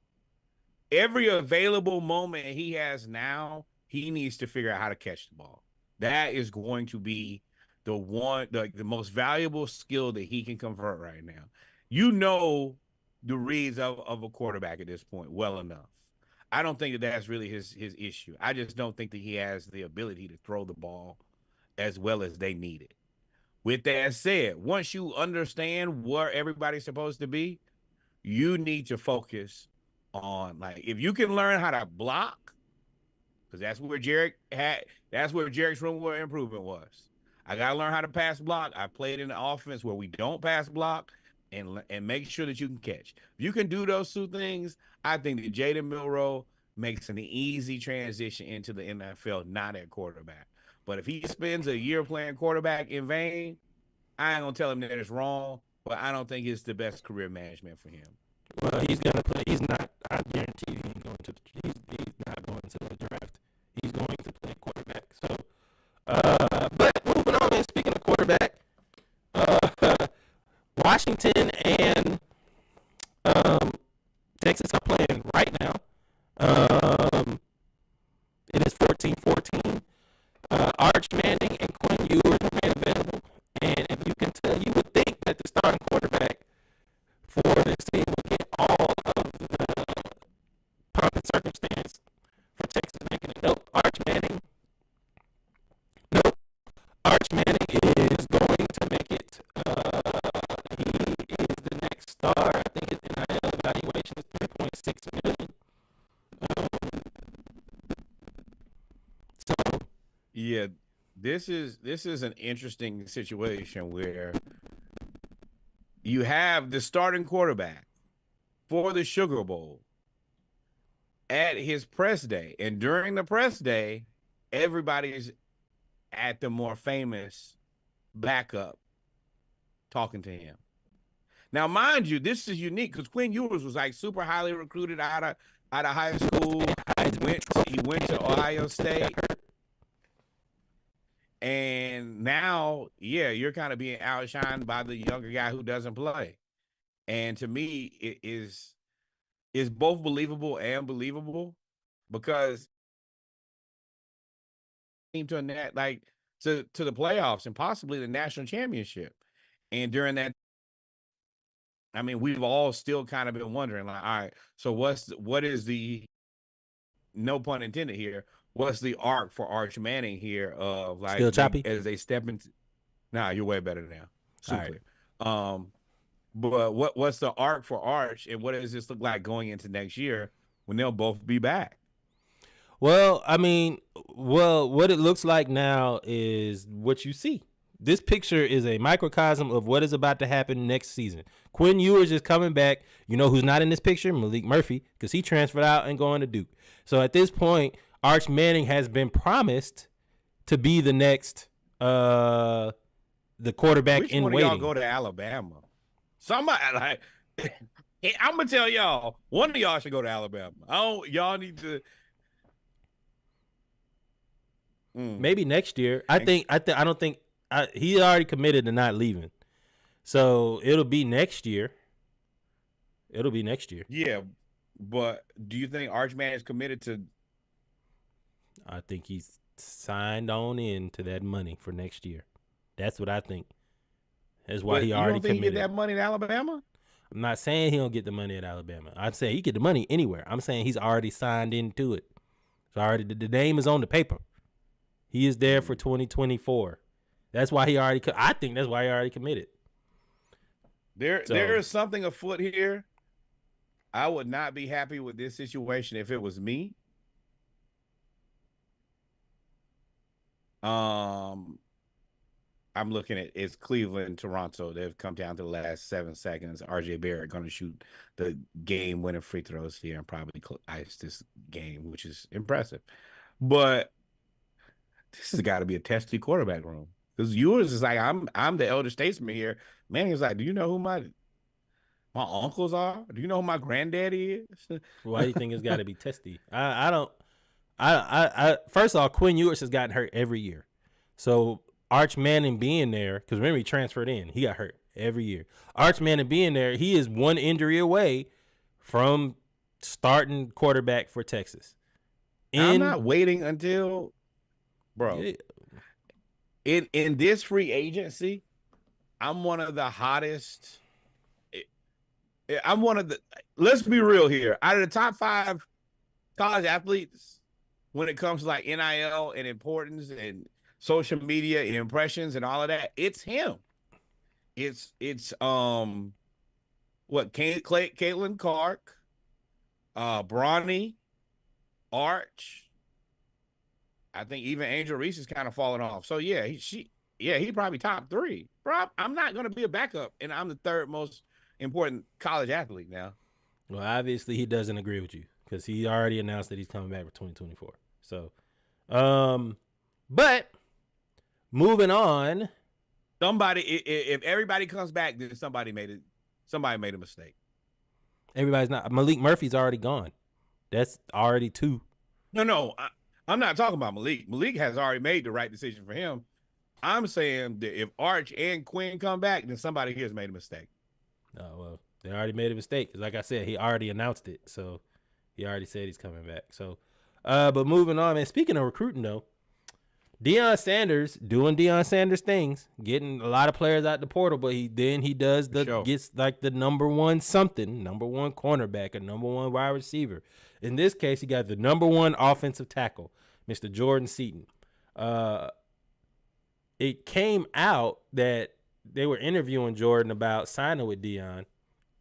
every available moment he has now, he needs to figure out how to catch the ball. That is going to be the most valuable skill that he can convert right now. The reads of a quarterback at this point well enough. I don't think that that's really his issue. I just don't think that he has the ability to throw the ball as well as they need it. With that said, once you understand where everybody's supposed to be, you need to focus on, like, if you can learn how to block, because that's where Jarek's room for improvement was. I gotta learn how to pass block. I played in the offense where we don't pass block and make sure that you can catch. If you can do those two things, I think that Jaden Milroe makes an easy transition into the NFL, not at quarterback. But if he spends a year playing quarterback in vain, I ain't gonna tell him that it's wrong, but I don't think it's the best career management for him. Well, he's gonna play. He's not. I guarantee he ain't going to. He's not going to the draft. He's going to play quarterback. So, but moving on. And speaking of quarterback, Washington and Texas are playing right now. It is 14-14. Arch Manning and Quinn Ewers remain available. And if you can tell, you would think that the starting quarterback for this team would get all of the pomp and circumstance for Texas making it. Nope. Arch Manning is going to make it. He is the next star. I think his NIL evaluation is $3.6 million. So yeah, this is an interesting situation where you have the starting quarterback for the Sugar Bowl at his press day. And during the press day, everybody's at the more famous backup talking to him. Now, mind you, this is unique because Quinn Ewers was like super highly recruited out of high school. He went to Ohio State. And now, you're kind of being outshined by the younger guy who doesn't play. And to me, it is both believable and believable because team to the playoffs and possibly the national championship. And during that, I mean, we've all still kind of been wondering, like, all right, so what is the, no pun intended here, what's the arc for Arch Manning here of, like, still choppy as they step into? Nah, you're way better now. Super. Right. But what's the arc for Arch, and what does this look like going into next year when they'll both be back? Well, I mean, what it looks like now is what you see. This picture is a microcosm of what is about to happen next season. Quinn Ewers is coming back. You know who's not in this picture? Malik Murphy, because he transferred out and going to Duke. So at this point, Arch Manning has been promised to be the next the quarterback in waiting. Which one of y'all go to Alabama? Somebody, like, I'm gonna tell y'all, one of y'all should go to Alabama. Y'all need to. Maybe next year. I don't think he already committed to not leaving, so it'll be next year. Yeah, but do you think Arch Manning is committed to? I think he's signed on into that money for next year. That's what I think. That's why he already committed. You don't think he get that money in Alabama? I'm not saying he don't get the money at Alabama. I'm saying he get the money anywhere. I'm saying he's already signed into it. So already the name is on the paper. He is there for 2024. That's why he already. I think that's why he already committed. There is something afoot here. I would not be happy with this situation if it was me. I'm looking at it's Cleveland, Toronto. They've come down to the last 7 seconds. RJ Barrett going to shoot the game-winning free throws here and probably ice this game, which is impressive. But this has got to be a testy quarterback room because yours is like I'm the elder statesman here. Man, he's like, do you know who my uncles are? Do you know who my granddaddy is? Why do you think it's got to be testy? I don't. I first of all, Quinn Ewers has gotten hurt every year. So Arch Manning being there, because remember he transferred in, he got hurt every year. Arch Manning being there, he is one injury away from starting quarterback for Texas. I'm not waiting until, bro. Yeah. In this free agency, I'm one of the hottest. I'm one of the. Let's be real here. Out of the top 5 college athletes, when it comes to like NIL and importance and social media and impressions and all of that, it's him. It's what Caitlin Clark, Bronny, Arch. I think even Angel Reese is kind of falling off. So yeah, he probably top 3. Bro, I'm not going to be a backup, and I'm the 3rd most important college athlete now. Well, obviously he doesn't agree with you because he already announced that he's coming back for 2024. So, but moving on. Somebody, if everybody comes back, then somebody made a mistake. Everybody's not. Malik Murphy's already gone. That's already 2. No, I'm not talking about Malik. Malik has already made the right decision for him. I'm saying that if Arch and Quinn come back, then somebody here has made a mistake. Oh, well, they already made a mistake. Like I said, he already announced it. So he already said he's coming back. So, but moving on, man. Speaking of recruiting, though, Deion Sanders doing Deion Sanders things, getting a lot of players out the portal, but gets like the number one cornerback, a number 1 wide receiver. In this case, he got the number 1 offensive tackle, Mr. Jordan Seaton. It came out that they were interviewing Jordan about signing with Deion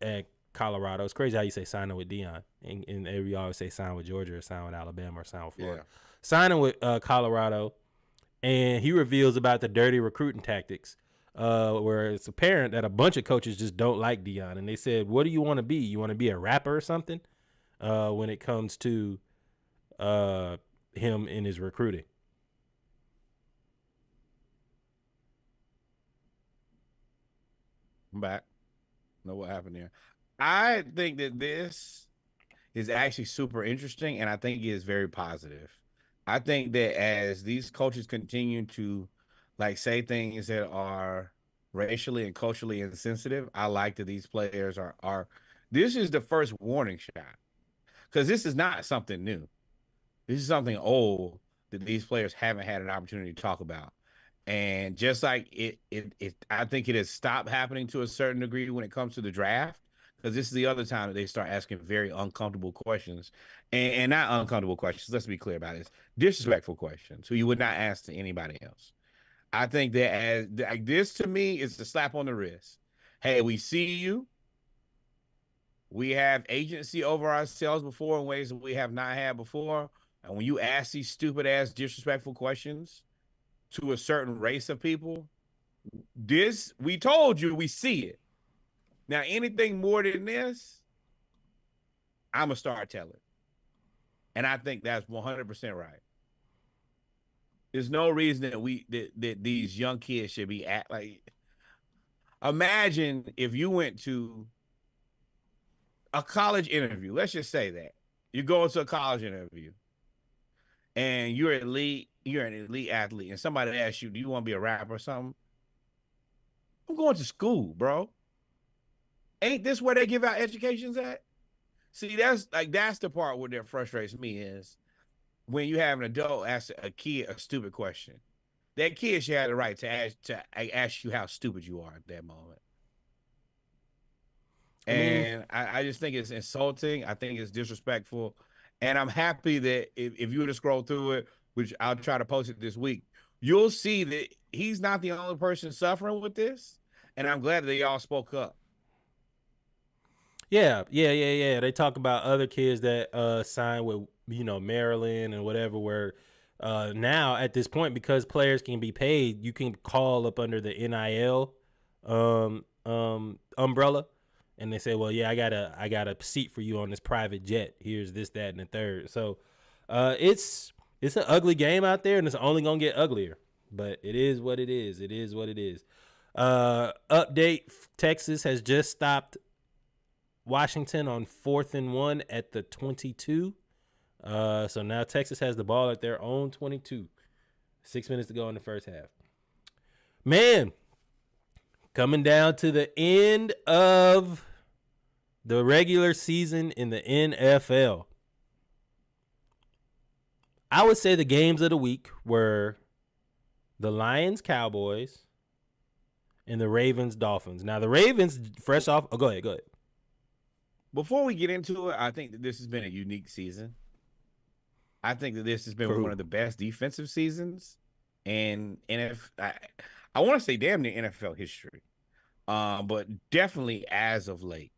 at Colorado. It's crazy how you say signing with Deion, and we always say sign with Georgia or sign with Alabama or sign with Florida. Yeah. Signing with Colorado. And he reveals about the dirty recruiting tactics, where it's apparent that a bunch of coaches just don't like Deion. And they said, what do you want to be? You want to be a rapper or something when it comes to him in his recruiting? I'm back. Know what happened there. I think that this is actually super interesting, and I think it is very positive. I think that as these coaches continue to like say things that are racially and culturally insensitive, I like that these players are this is the first warning shot, because this is not something new. This is something old that these players haven't had an opportunity to talk about. And just like it I think it has stopped happening to a certain degree when it comes to the draft, because this is the other time that they start asking very uncomfortable questions, and not uncomfortable questions. Let's be clear about it. It's disrespectful questions who you would not ask to anybody else. I think that as like this to me is the slap on the wrist. Hey, we see you. We have agency over ourselves before in ways that we have not had before. And when you ask these stupid ass disrespectful questions to a certain race of people, we told you, we see it. Now, anything more than this, I'm going to start telling. And I think that's 100% right. There's no reason that these young kids should be like. Imagine if you went to a college interview. Let's just say that you go into a college interview and you're an elite athlete, and somebody asks you, do you want to be a rapper or something? I'm going to school, bro. Ain't this where they give out educations at? See, that's the part where that frustrates me is when you have an adult ask a kid a stupid question. That kid should have the right to ask you how stupid you are at that moment. And I just think it's insulting. I think it's disrespectful. And I'm happy that if you were to scroll through it, which I'll try to post it this week, you'll see that he's not the only person suffering with this. And I'm glad that they all spoke up. Yeah. They talk about other kids that signed with, Maryland and whatever, where now at this point, because players can be paid, you can call up under the NIL umbrella. And they say, well, yeah, I got a seat for you on this private jet. Here's this, that, and the third. So it's an ugly game out there, and it's only going to get uglier. But it is what it is. It is what it is. Update, Texas has just stopped Washington on 4th and 1 at the 22. So now Texas has the ball at their own 22. 6 minutes to go in the first half. Man, coming down to the end of the regular season in the NFL. I would say the games of the week were the Lions, Cowboys, and the Ravens, Dolphins. Now, the Ravens, fresh off. Oh, go ahead. Before we get into it, I think that this has been a unique season. I think that this has been one of the best defensive seasons in I want to say damn near NFL history, but definitely as of late.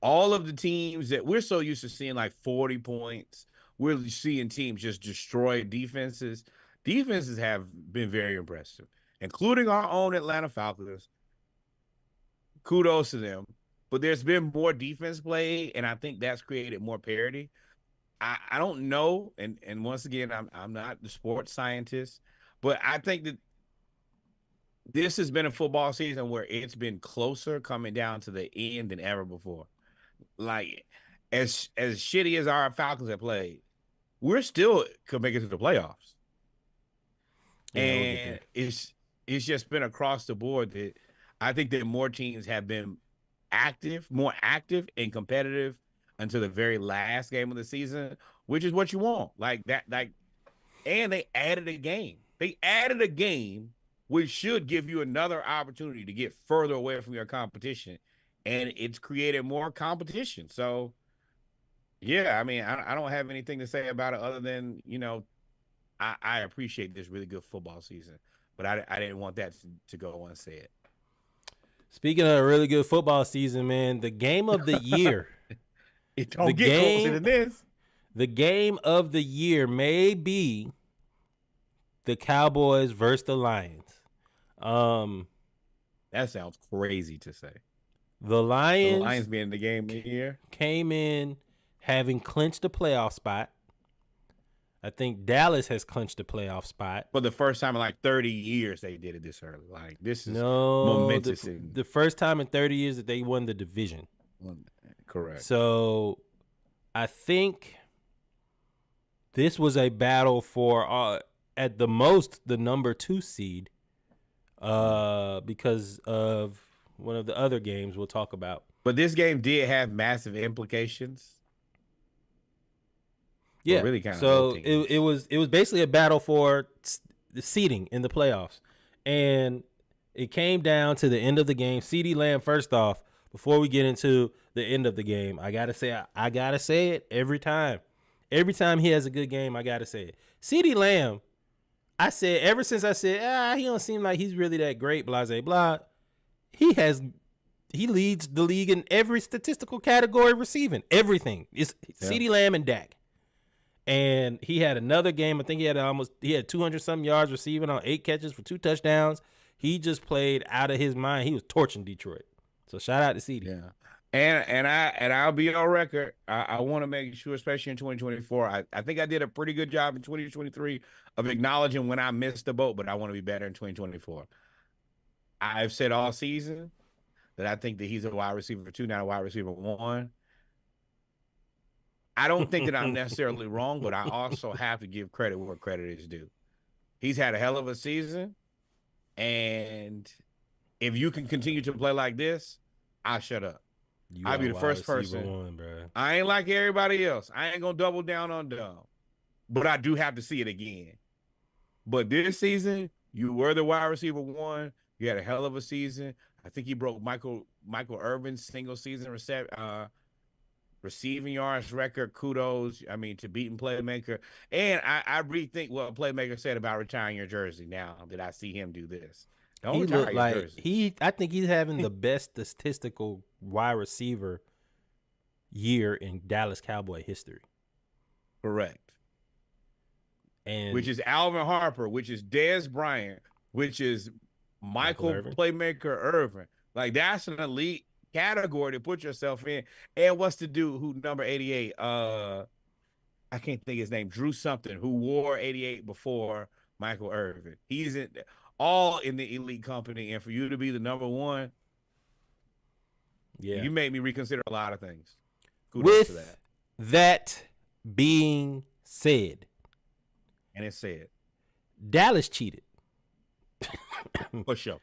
All of the teams that we're so used to seeing like 40 points, we're seeing teams just destroy defenses. Defenses have been very impressive, including our own Atlanta Falcons. Kudos to them. But there's been more defense played, and I think that's created more parity. I don't know, and once again, I'm not the sports scientist, but I think that this has been a football season where it's been closer coming down to the end than ever before. Like, as shitty as our Falcons have played, we're still could make it to the playoffs. Yeah, and it's just been across the board that I think that more teams have been more active and competitive until the very last game of the season, which is what you want. Like that, and they added a game. They added a game which should give you another opportunity to get further away from your competition, and it's created more competition. So, yeah, I mean, I don't have anything to say about it other than, I appreciate this really good football season, but I didn't want that to go unsaid. Speaking of a really good football season, man, the game of the year. It don't get closer than this. The game of the year may be the Cowboys versus the Lions. That sounds crazy to say. The Lions being the game of the year came in having clinched a playoff spot. I think Dallas has clinched a playoff spot. For the first time in like 30 years, they did it this early. Like, this is momentous. The first time in 30 years that they won the division. Correct. So I think this was a battle for, at the most, the number 2 seed because of one of the other games we'll talk about. But this game did have massive implications. Yeah, really kind so it was basically a battle for the seeding in the playoffs, and it came down to the end of the game. CeeDee Lamb, first off, before we get into the end of the game, I gotta say it every time. Every time he has a good game, I gotta say it. CeeDee Lamb, I said ever since I said he don't seem like he's really that great, blah blah blah. He leads the league in every statistical category receiving everything. It's CeeDee Lamb and Dak. And he had another game. I think he had 200 some yards receiving on 8 catches for 2 touchdowns. He just played out of his mind. He was torching Detroit. So shout out to CeeDee. Yeah. And I'll be on record. I want to make sure, especially in 2024, I think I did a pretty good job in 2023 of acknowledging when I missed the boat, but I want to be better in 2024. I've said all season that I think that he's a wide receiver 2, not a wide receiver 1. I don't think that I'm necessarily wrong, but I also have to give credit where credit is due. He's had a hell of a season, and if you can continue to play like this, I'll shut up. I'll be the first person. I ain't like everybody else. I ain't going to double down on dumb, but I do have to see it again. But this season, you were the wide receiver 1. You had a hell of a season. I think he broke Michael Irvin's single season receiving yards record. Kudos, to beating Playmaker. And I rethink what Playmaker said about retiring your jersey now that I see him do this. Don't retire your jersey. I think he's having the best statistical wide receiver year in Dallas Cowboy history. Correct. And which is Alvin Harper, which is Dez Bryant, which is Michael Playmaker Irvin. Like, that's an elite category to put yourself in. And what's the dude who number 88? I can't think his name. Drew something, who wore 88 before Michael Irvin. He's all in the elite company, and for you to be the number 1, you made me reconsider a lot of things. Kudos to that. being said, And it said, Dallas cheated. for sure.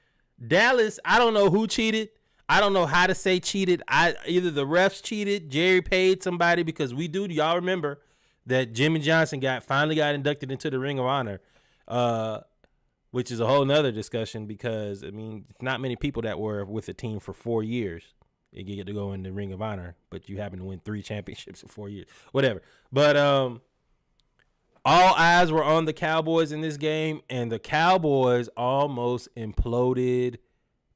Dallas, I don't know who cheated. I don't know how to say cheated. Either the refs cheated, Jerry paid somebody, because y'all remember that Jimmy Johnson finally got inducted into the Ring of Honor, which is a whole nother discussion, because, I mean, not many people that were with the team for 4 years, you get to go in the Ring of Honor, but you happen to win 3 championships in 4 years, whatever. But all eyes were on the Cowboys in this game, and the Cowboys almost imploded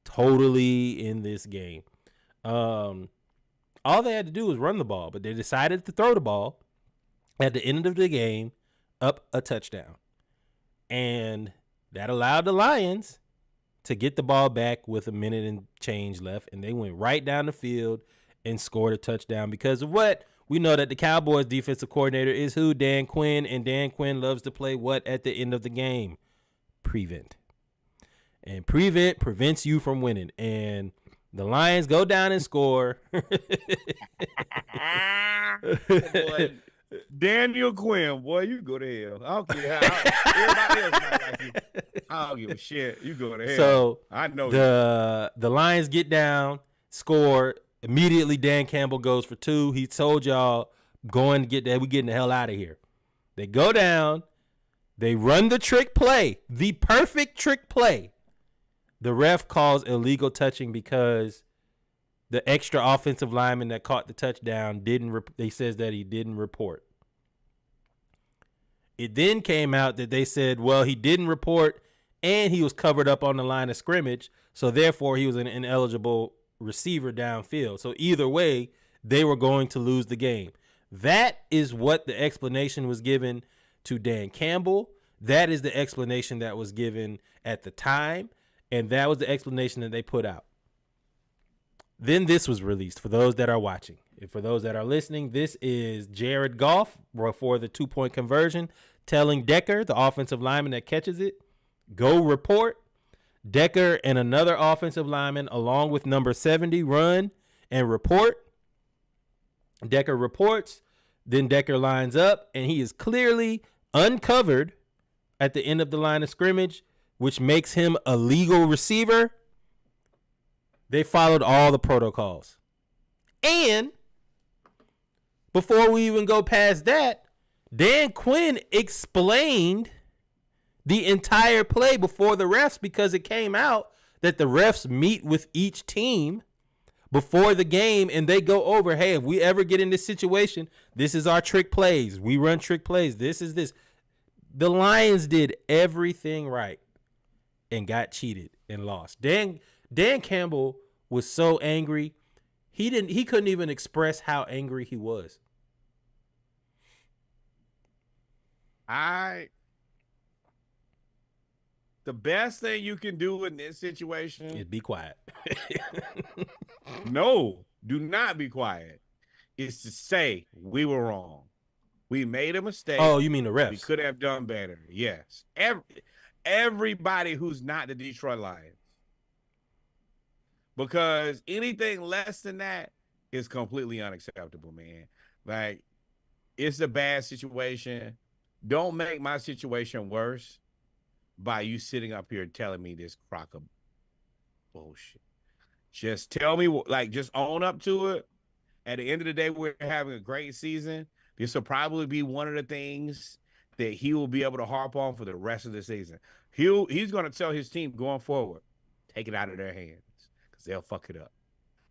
totally in this game. All they had to do was run the ball, but they decided to throw the ball at the end of the game up a touchdown. And that allowed the Lions to get the ball back with a minute and change left, and they went right down the field and scored a touchdown because of what? We know that the Cowboys defensive coordinator is who? Dan Quinn, and Dan Quinn loves to play what at the end of the game? Prevent. And prevent prevents you from winning. And the Lions go down and score. Boy, Daniel Quinn, boy, you go to hell. I don't care how everybody else might like you. I don't give a shit. You go to hell. So I know the Lions get down, score. Immediately, Dan Campbell goes for 2. He told y'all, going to get that. We getting the hell out of here. They go down. They run the trick play, the perfect trick play. The ref calls illegal touching because the extra offensive lineman that caught the touchdown he says that he didn't report. It then came out that they said, well, he didn't report and he was covered up on the line of scrimmage, so therefore he was an ineligible receiver downfield. So either way, they were going to lose the game. That is what the explanation was given to Dan Campbell. That is the explanation that was given at the time, and that was the explanation that they put out. Then this was released for those that are watching. And for those that are listening, this is Jared Goff for the 2-point conversion, telling Decker, the offensive lineman that catches it, go report. Decker and another offensive lineman, along with number 70, run and report. Decker reports. Then Decker lines up, and he is clearly uncovered at the end of the line of scrimmage, which makes him a legal receiver. They followed all the protocols. And before we even go past that, Dan Quinn explained the entire play before the refs, because it came out that the refs meet with each team before the game and they go over, hey, if we ever get in this situation, this is our trick plays. We run trick plays. This is this. The Lions did everything right and got cheated and lost. Dan Campbell was so angry. He couldn't even express how angry he was. The best thing you can do in this situation is be quiet. No, do not be quiet. Is to say we were wrong. We made a mistake. Oh, you mean the refs? We could have done better. Yes. Everybody who's not the Detroit Lions. Because anything less than that is completely unacceptable, man. Like, it's a bad situation. Don't make my situation worse by you sitting up here telling me this crock of bullshit. Just tell me, just own up to it. At the end of the day, we're having a great season. This will probably be one of the things that he will be able to harp on for the rest of the season. He's going to tell his team going forward, take it out of their hands, because they'll fuck it up.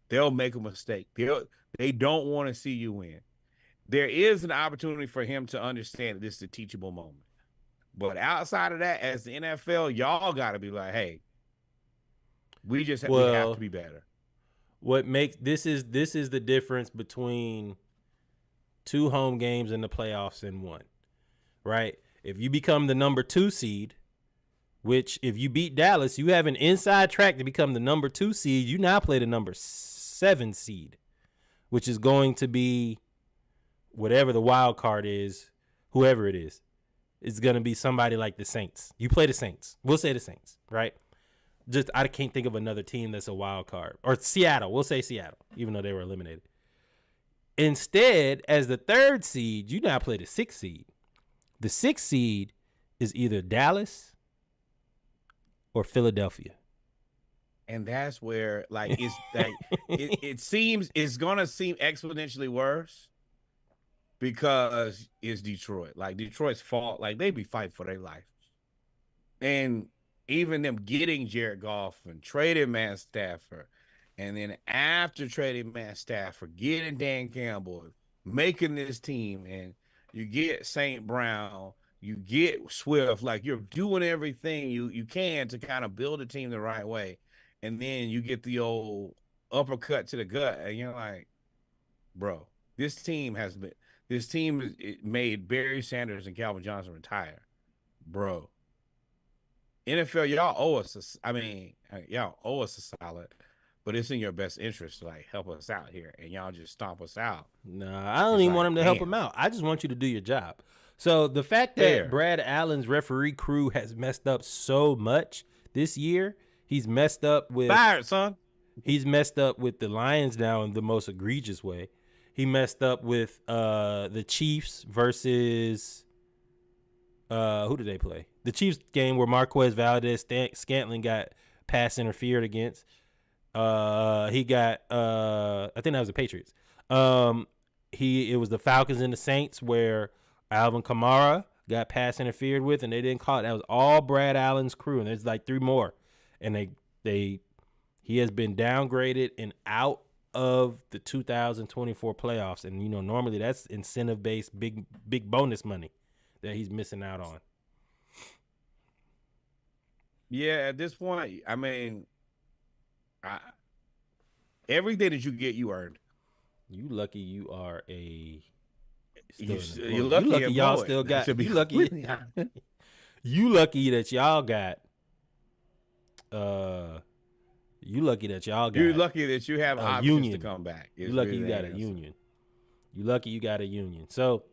They'll make a mistake. They don't want to see you win. There is an opportunity for him to understand that this is a teachable moment. But outside of that, as the NFL, y'all got to be like, hey, we have to be better. What makes this is the difference between 2 home games in the playoffs and 1, right? If you become the number 2 seed, which if you beat Dallas, you have an inside track to become the number 2 seed. You now play the number 7 seed, which is going to be whatever the wild card is, whoever it is. It's going to be somebody like the Saints. You play the Saints. We'll say the Saints, right? I can't think of another team that's a wild card. Or Seattle. We'll say Seattle, even though they were eliminated. Instead, as the 3rd seed, you now play the 6th seed. The 6th seed is either Dallas or Philadelphia. And that's where, like, it's like it seems it's gonna seem exponentially worse because it's Detroit. Like, Detroit's fault. Like, they be fighting for their life. And even them getting Jared Goff and trading Matt Stafford, and then after trading Matt Stafford, getting Dan Campbell, making this team, and you get St. Brown, you get Swift, like, you're doing everything you can to kind of build a team the right way. And then you get the old uppercut to the gut, and you're like, bro, this team made Barry Sanders and Calvin Johnson retire. Bro. NFL, y'all owe us a solid, but it's in your best interest to, like, help us out here, and y'all just stomp us out. Nah, I don't even want him to help him out. I just want you to do your job. So the fact that Brad Allen's referee crew has messed up so much this year, he's messed up with fired, son. He's messed up with the Lions now in the most egregious way. He messed up with the Chiefs versus who did they play? The Chiefs game where Marquez Valdez-Scantling got pass interfered against. He got I think that was the Patriots. It was the Falcons and the Saints where Alvin Kamara got pass interfered with and they didn't call it. That was all Brad Allen's crew, and there's like 3 more. And he has been downgraded and out of the 2024 playoffs. And you know, normally that's incentive based big bonus money that he's missing out on. Yeah, at this point, I mean, everything that you get, you earned. You lucky you are a. You're lucky y'all still got. You lucky. You lucky that y'all got. You lucky that y'all got. You're lucky that you have options union to come back. You lucky you got a union. You lucky you got a union. So,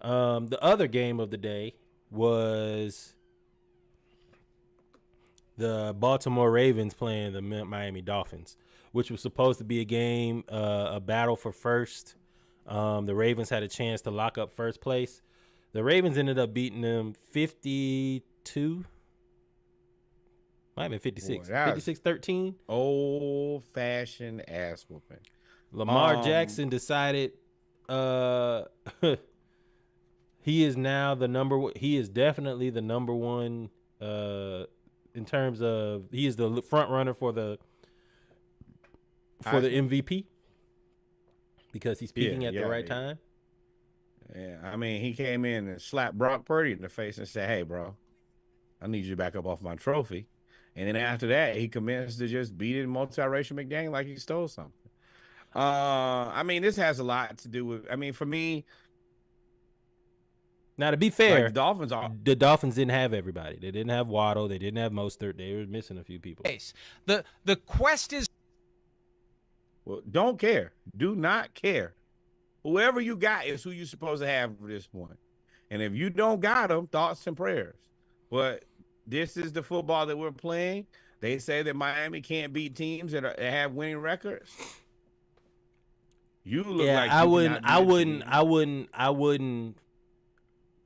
the other game of the day was the Baltimore Ravens playing the Miami Dolphins, which was supposed to be a game, a battle for first. The Ravens had a chance to lock up first place. The Ravens ended up beating them 52. Might have been 56. 56-13. Old-fashioned ass whooping. Lamar Jackson decided he is now the number one. He is definitely the number one in terms of he is the front runner for the MVP because he's peaking at the right time. Yeah, I mean, he came in and slapped Brock Purdy in the face and said, "Hey, bro, I need you to back up off my trophy." And then after that, he commenced to just beat it multiracial McDaniel like he stole something. I mean, this has a lot to do with. I mean, for me. Now, to be fair, like the Dolphins didn't have everybody. They didn't have Waddle. They didn't have Mostert. They were missing a few people. The quest is. Well, don't care. Do not care. Whoever you got is who you're supposed to have at this point. And if you don't got them, thoughts and prayers. But this is the football that we're playing. They say that Miami can't beat teams that have winning records. You look like I wouldn't.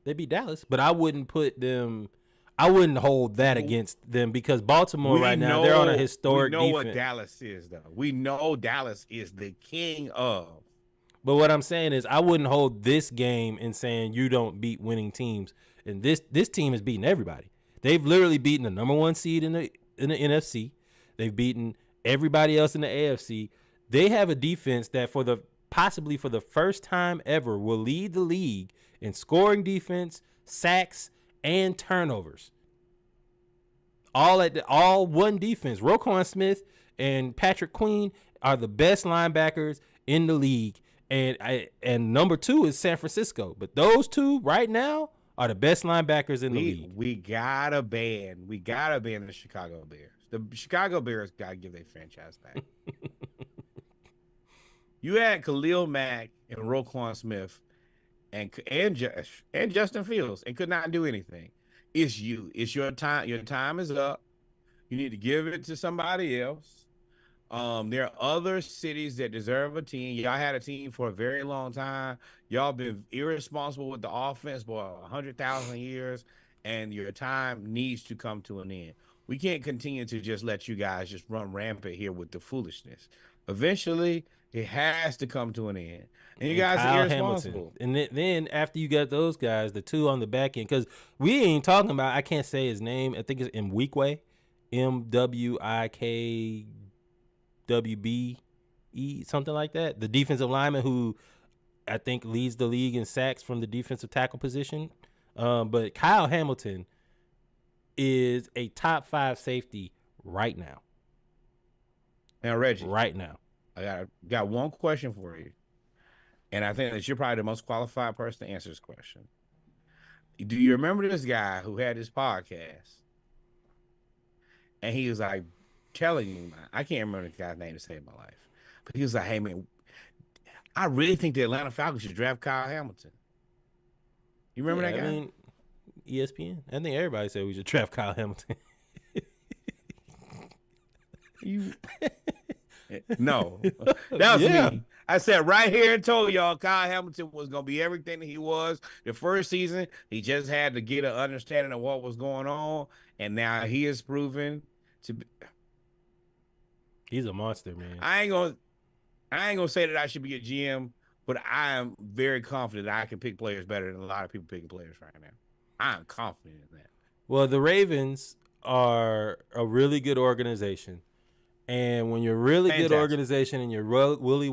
They beat Dallas, but I wouldn't put them. I wouldn't hold that against them because Baltimore now they're on a historic defense. We know what Dallas is, though. We know Dallas is the king of. But what I'm saying is I wouldn't hold this game in saying you don't beat winning teams. And this team has beaten everybody. They've literally beaten the number 1 seed in the NFC. They've beaten everybody else in the AFC. They have a defense that possibly for the first time ever will lead the league in scoring defense, sacks, and turnovers. All one defense. Roquan Smith and Patrick Queen are the best linebackers in the league. And number 2 is San Francisco. But those two right now are the best linebackers in the league. We gotta ban the Chicago Bears. The Chicago Bears gotta give their franchise back. You had Khalil Mack and Roquan Smith and Justin Fields and could not do anything. It's you. It's your time. Your time is up. You need to give it to somebody else. There are other cities that deserve a team. Y'all had a team for a very long time. Y'all been irresponsible with the offense for 100,000 years, and your time needs to come to an end. We can't continue to just let you guys just run rampant here with the foolishness. Eventually, it has to come to an end. And you guys Kyle are irresponsible. Hamilton. And then after you got those guys, the two on the back end, because we ain't talking about, I can't say his name. I think it's Mwikwe, MWIKWBE, something like that. The defensive lineman who I think leads the league in sacks from the defensive tackle position. But Kyle Hamilton is a top 5 safety right now. Now, Reggie. Right now. I got one question for you. And I think that you're probably the most qualified person to answer this question. Do you remember this guy who had this podcast? And he was like telling you, I can't remember the guy's name to save my life. But he was like, hey, man, I really think the Atlanta Falcons should draft Kyle Hamilton. You remember that guy? I mean, ESPN. I think everybody said we should draft Kyle Hamilton. No, that was Yeah. me. I said right here and told y'all Kyle Hamilton was going to be everything that he was the first season. He just had to get an understanding of what was going on, and now he is proven to be. He's a monster, man. I ain't gonna say that I should be a GM, but I am very confident that I can pick players better than a lot of people picking players right now. I'm confident in that. Well, the Ravens are a really good organization. And when you're a really good organization and you're really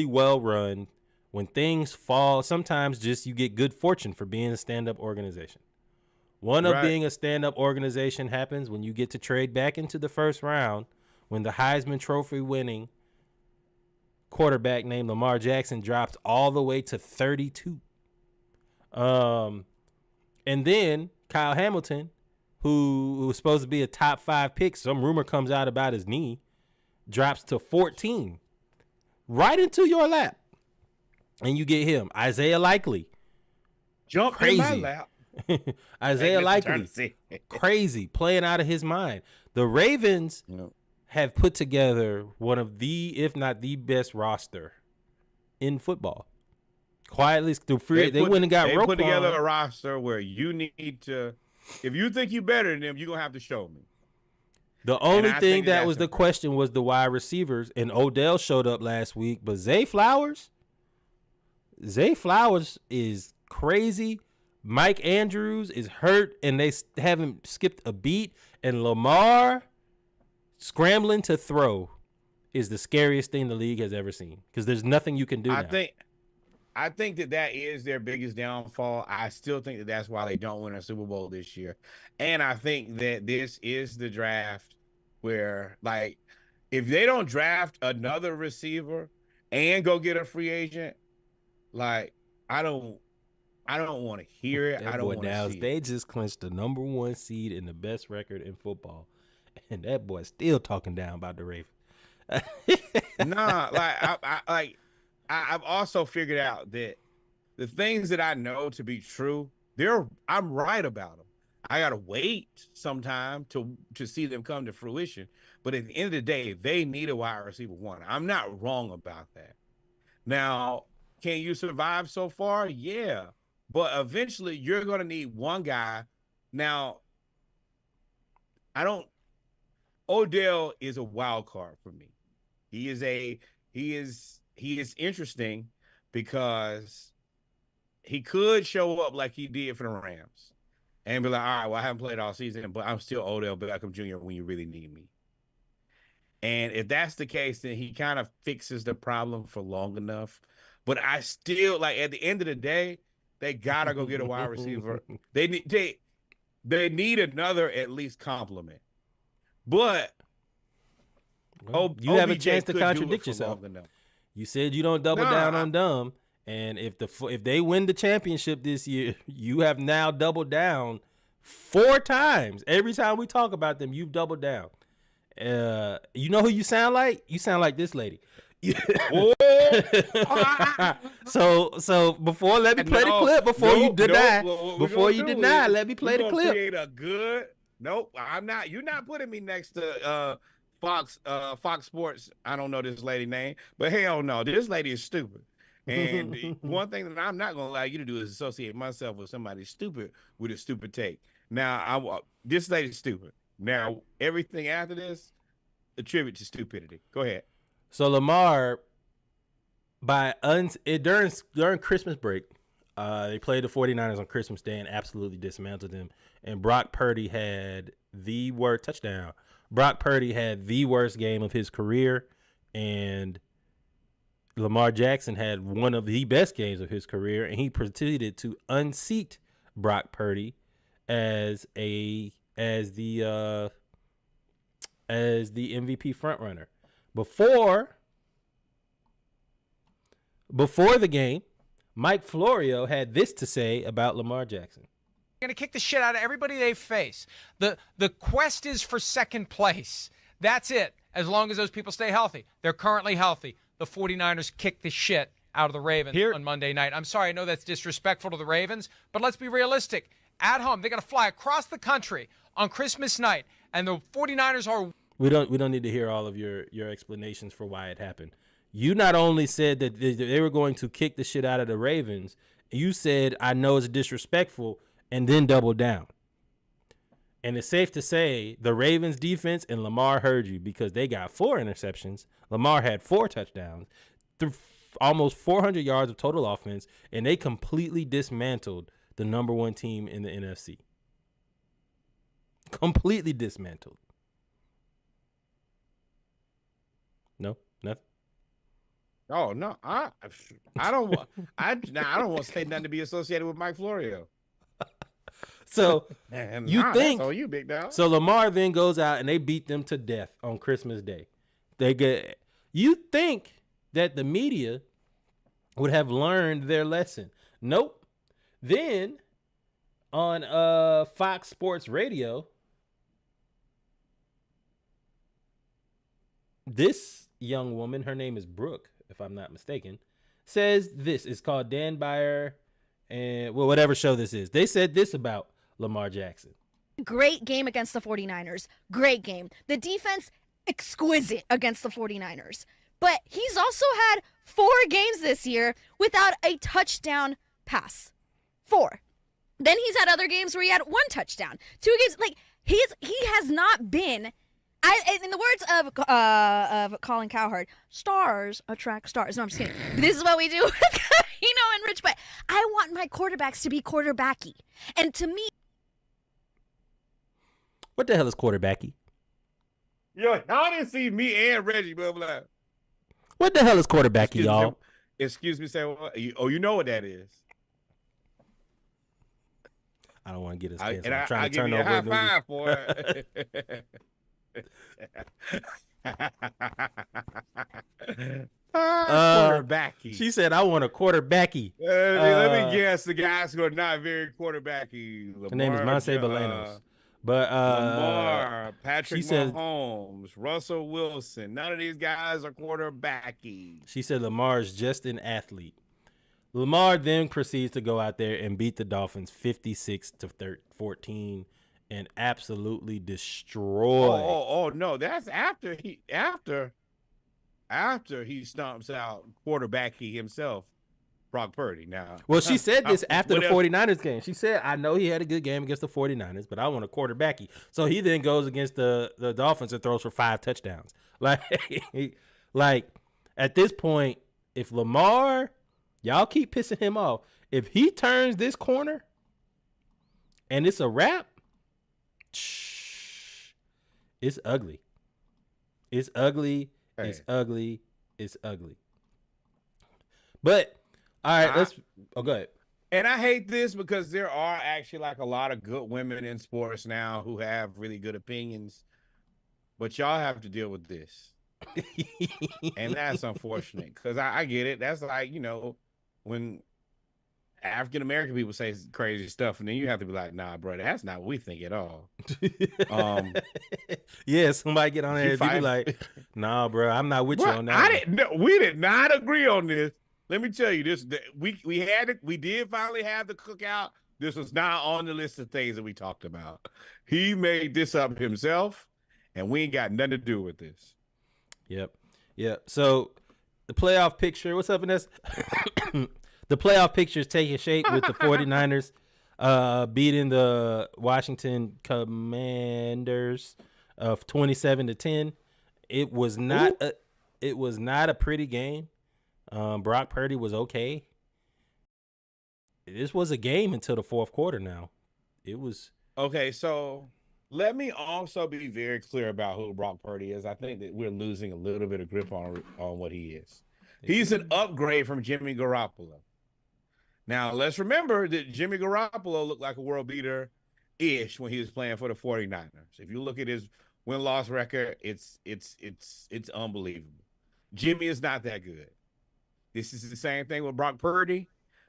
well run, when things fall, sometimes just you get good fortune for being a stand-up organization. One of being a stand-up organization happens when you get to trade back into the first round, when the Heisman Trophy winning quarterback named Lamar Jackson drops all the way to 32. And then Kyle Hamilton, who was supposed to be a top 5 pick, some rumor comes out about his knee, drops to 14, right into your lap, and you get him. Isaiah Likely, jump in my lap. Isaiah Likely, crazy, playing out of his mind. The Ravens have put together one of the, if not the best roster in football. Quietly through free, they went and got Roquan. They put together a roster where you need to, if you think you're better than them, you're gonna have to show me. The only thing that was the question was the wide receivers, and Odell showed up last week, but Zay Flowers is crazy. Mike Andrews is hurt, and they haven't skipped a beat, and Lamar scrambling to throw is the scariest thing the league has ever seen, because there's nothing you can do now. I think that is their biggest downfall. I still think that that's why they don't win a Super Bowl this year. And I think that this is the draft where, like, if they don't draft another receiver and go get a free agent, like, I don't want to hear it. I don't want to see it. They just clinched the number 1 seed and the best record in football, and that boy's still talking down about the Ravens. Nah, I've also figured out that the things that I know to be true, I'm right about them. I gotta wait some time to see them come to fruition. But at the end of the day, they need a wide receiver 1. I'm not wrong about that. Now, can you survive so far? Yeah. But eventually you're gonna need one guy. Now, Odell is a wild card for me. He is interesting because he could show up like he did for the Rams and be like, all right, well, I haven't played all season, but I'm still Odell Beckham Jr. when you really need me. And if that's the case, then he kind of fixes the problem for long enough. But I still, like, at the end of the day, they gotta go get a wide receiver. They need another at least compliment. But you have a chance to contradict yourself. You said you don't double down on dumb, and if they win the championship this year, you have now doubled down 4 times. Every time we talk about them, you've doubled down. You know who you sound like? You sound like this lady. So before, let me play the clip before you deny. Let me play the clip. Create a good. Nope, I'm not. You're not putting me next to Fox Sports. I don't know this lady name, but hell no, this lady is stupid. And one thing that I'm not going to allow you to do is associate myself with somebody stupid with a stupid take. Now, this lady's stupid. Now, everything after this, attribute to stupidity. Go ahead. So Lamar, during Christmas break, they played the 49ers on Christmas Day and absolutely dismantled them. And Brock Purdy had the worst touchdown. Brock Purdy had the worst game of his career, and Lamar Jackson had one of the best games of his career, and he proceeded to unseat Brock Purdy as the MVP frontrunner. Before the game, Mike Florio had this to say about Lamar Jackson. Going to kick the shit out of everybody they face. The quest is for second place. That's it. As long as those people stay healthy. They're currently healthy. The 49ers kick the shit out of the Ravens on Monday night. I'm sorry, I know that's disrespectful to the Ravens, but let's be realistic. At home, they got to fly across the country on Christmas night, and the 49ers are... We don't need to hear all of your explanations for why it happened. You not only said that they were going to kick the shit out of the Ravens, you said, I know it's disrespectful, and then doubled down. And it's safe to say the Ravens defense and Lamar heard you, because they got 4 interceptions. Lamar had 4 touchdowns, almost 400 yards of total offense, and they completely dismantled the number 1 team in the NFC. Completely dismantled. No, nothing. Oh no, I don't want I don't want to say nothing to be associated with Mike Florio. So that's all you, big dog. So Lamar then goes out and they beat them to death on Christmas Day. You think that the media would have learned their lesson? Nope. Then on Fox Sports Radio, this young woman, her name is Brooke, if I'm not mistaken, says this. It's called Dan Byer and whatever show this is. They said this about Lamar Jackson. Great game against the 49ers. Great game. The defense, exquisite against the 49ers. But he's also had 4 games this year without a touchdown pass. 4. Then he's had other games where he had 1 touchdown. 2 games, like, he has not been... in the words of Colin Cowherd, stars attract stars. No, I'm just kidding. This is what we do, and Rich. But I want my quarterbacks to be quarterbacky. And to me... What the hell is quarterbacky? Yo, y'all didn't see me and Reggie, but like, what the hell is quarterbacky, y'all? Excuse me, say what? You know what that is. I don't want to get his hands. I'm trying to turn over a high five for it. Quarterbacky. She said, "I want a quarterbacky." Let me guess. The guys who are not very quarterbacky. Her name is Monse Bolanos. But Lamar, Patrick Mahomes, Russell Wilson. None of these guys are quarterbacky. She said Lamar is just an athlete. Lamar then proceeds to go out there and beat the Dolphins 56-14 and absolutely destroy. Oh no, that's after he stomps out quarterbacky himself, Brock Purdy. Now, well, she said this after the 49ers game. She said, I know he had a good game against the 49ers, but I want a quarterbacky. So he then goes against the Dolphins and throws for 5 touchdowns. Like at this point, if Lamar, y'all keep pissing him off, if he turns this corner and it's a wrap, it's ugly. It's ugly. Hey. It's ugly. It's ugly. But all right, go ahead. And I hate this because there are actually like a lot of good women in sports now who have really good opinions, but y'all have to deal with this. And that's unfortunate because I get it. That's like, when African-American people say crazy stuff and then you have to be like, nah, bro, that's not what we think at all. Yeah, somebody get on there and be like, nah, bro, I'm not with you on that. We did not agree on this. Let me tell you this. We did finally have the cookout. This was not on the list of things that we talked about. He made this up himself, and we ain't got nothing to do with this. Yep. So the playoff picture, what's up, Vanessa? The playoff picture is taking shape with the 49ers beating the Washington Commanders of 27-10. It was not a pretty game. Brock Purdy was okay. This was a game until the fourth quarter. Now it was okay. So let me also be very clear about who Brock Purdy is. I think that we're losing a little bit of grip on what he is. He's an upgrade from Jimmy Garoppolo. Now let's remember that Jimmy Garoppolo looked like a world beater ish when he was playing for the 49ers. If you look at his win-loss record, it's unbelievable. Jimmy is not that good. This is the same thing with Brock Purdy.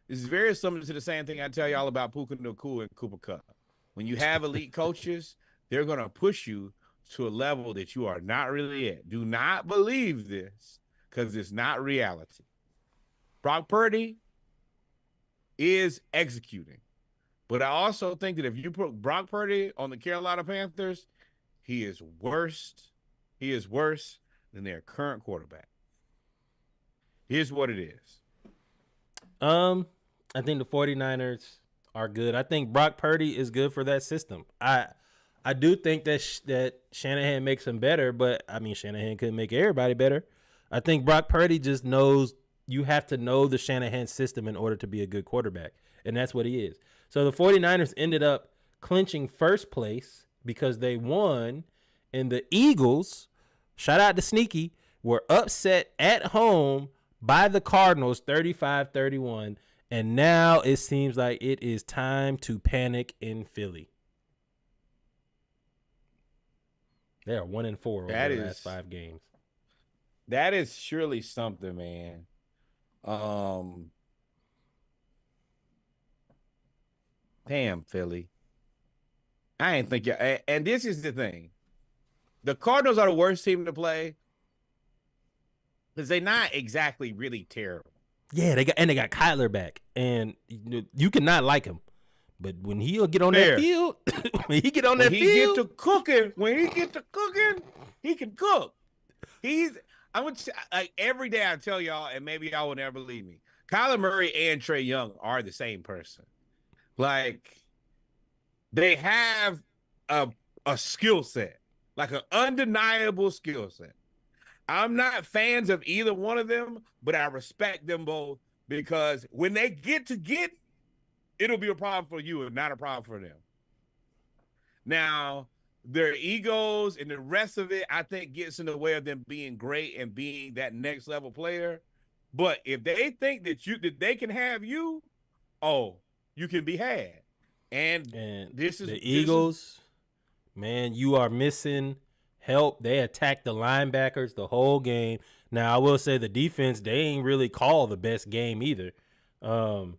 This is very similar to the same thing I tell y'all about Puka Nacua and Cooper Kupp. When you have elite coaches, they're going to push you to a level that you are not really at. Do not believe this because it's not reality. Brock Purdy is executing. But I also think that if you put Brock Purdy on the Carolina Panthers, he is worse than their current quarterback. Here's what it is. I think the 49ers are good. I think Brock Purdy is good for that system. I do think that Shanahan makes him better, but I mean Shanahan couldn't make everybody better. I think Brock Purdy just knows you have to know the Shanahan system in order to be a good quarterback, and that's what he is. So the 49ers ended up clinching first place because they won, and the Eagles, shout out to Sneaky, were upset at home by the Cardinals 35-31, and now it seems like it is time to panic in Philly. They are 1-4 over the last 5 games. That is surely something, man. Damn, Philly. I ain't think and this is the thing. The Cardinals are the worst team to play because they're not exactly really terrible. Yeah, they got Kyler back, and you cannot like him, but when he'll get on that field, when he get to cooking, he can cook. Like every day I tell y'all, and maybe y'all will never believe me. Kyler Murray and Trey Young are the same person. Like they have a skill set, like an undeniable skill set. I'm not fans of either one of them, but I respect them both because when they get, it'll be a problem for you and not a problem for them. Now, their egos and the rest of it, I think, gets in the way of them being great and being that next level player. But if they think that they can have you, you can be had. And this is the Eagles. Man, you are missing help. They attacked the linebackers the whole game. Now, I will say the defense, they ain't really called the best game either. And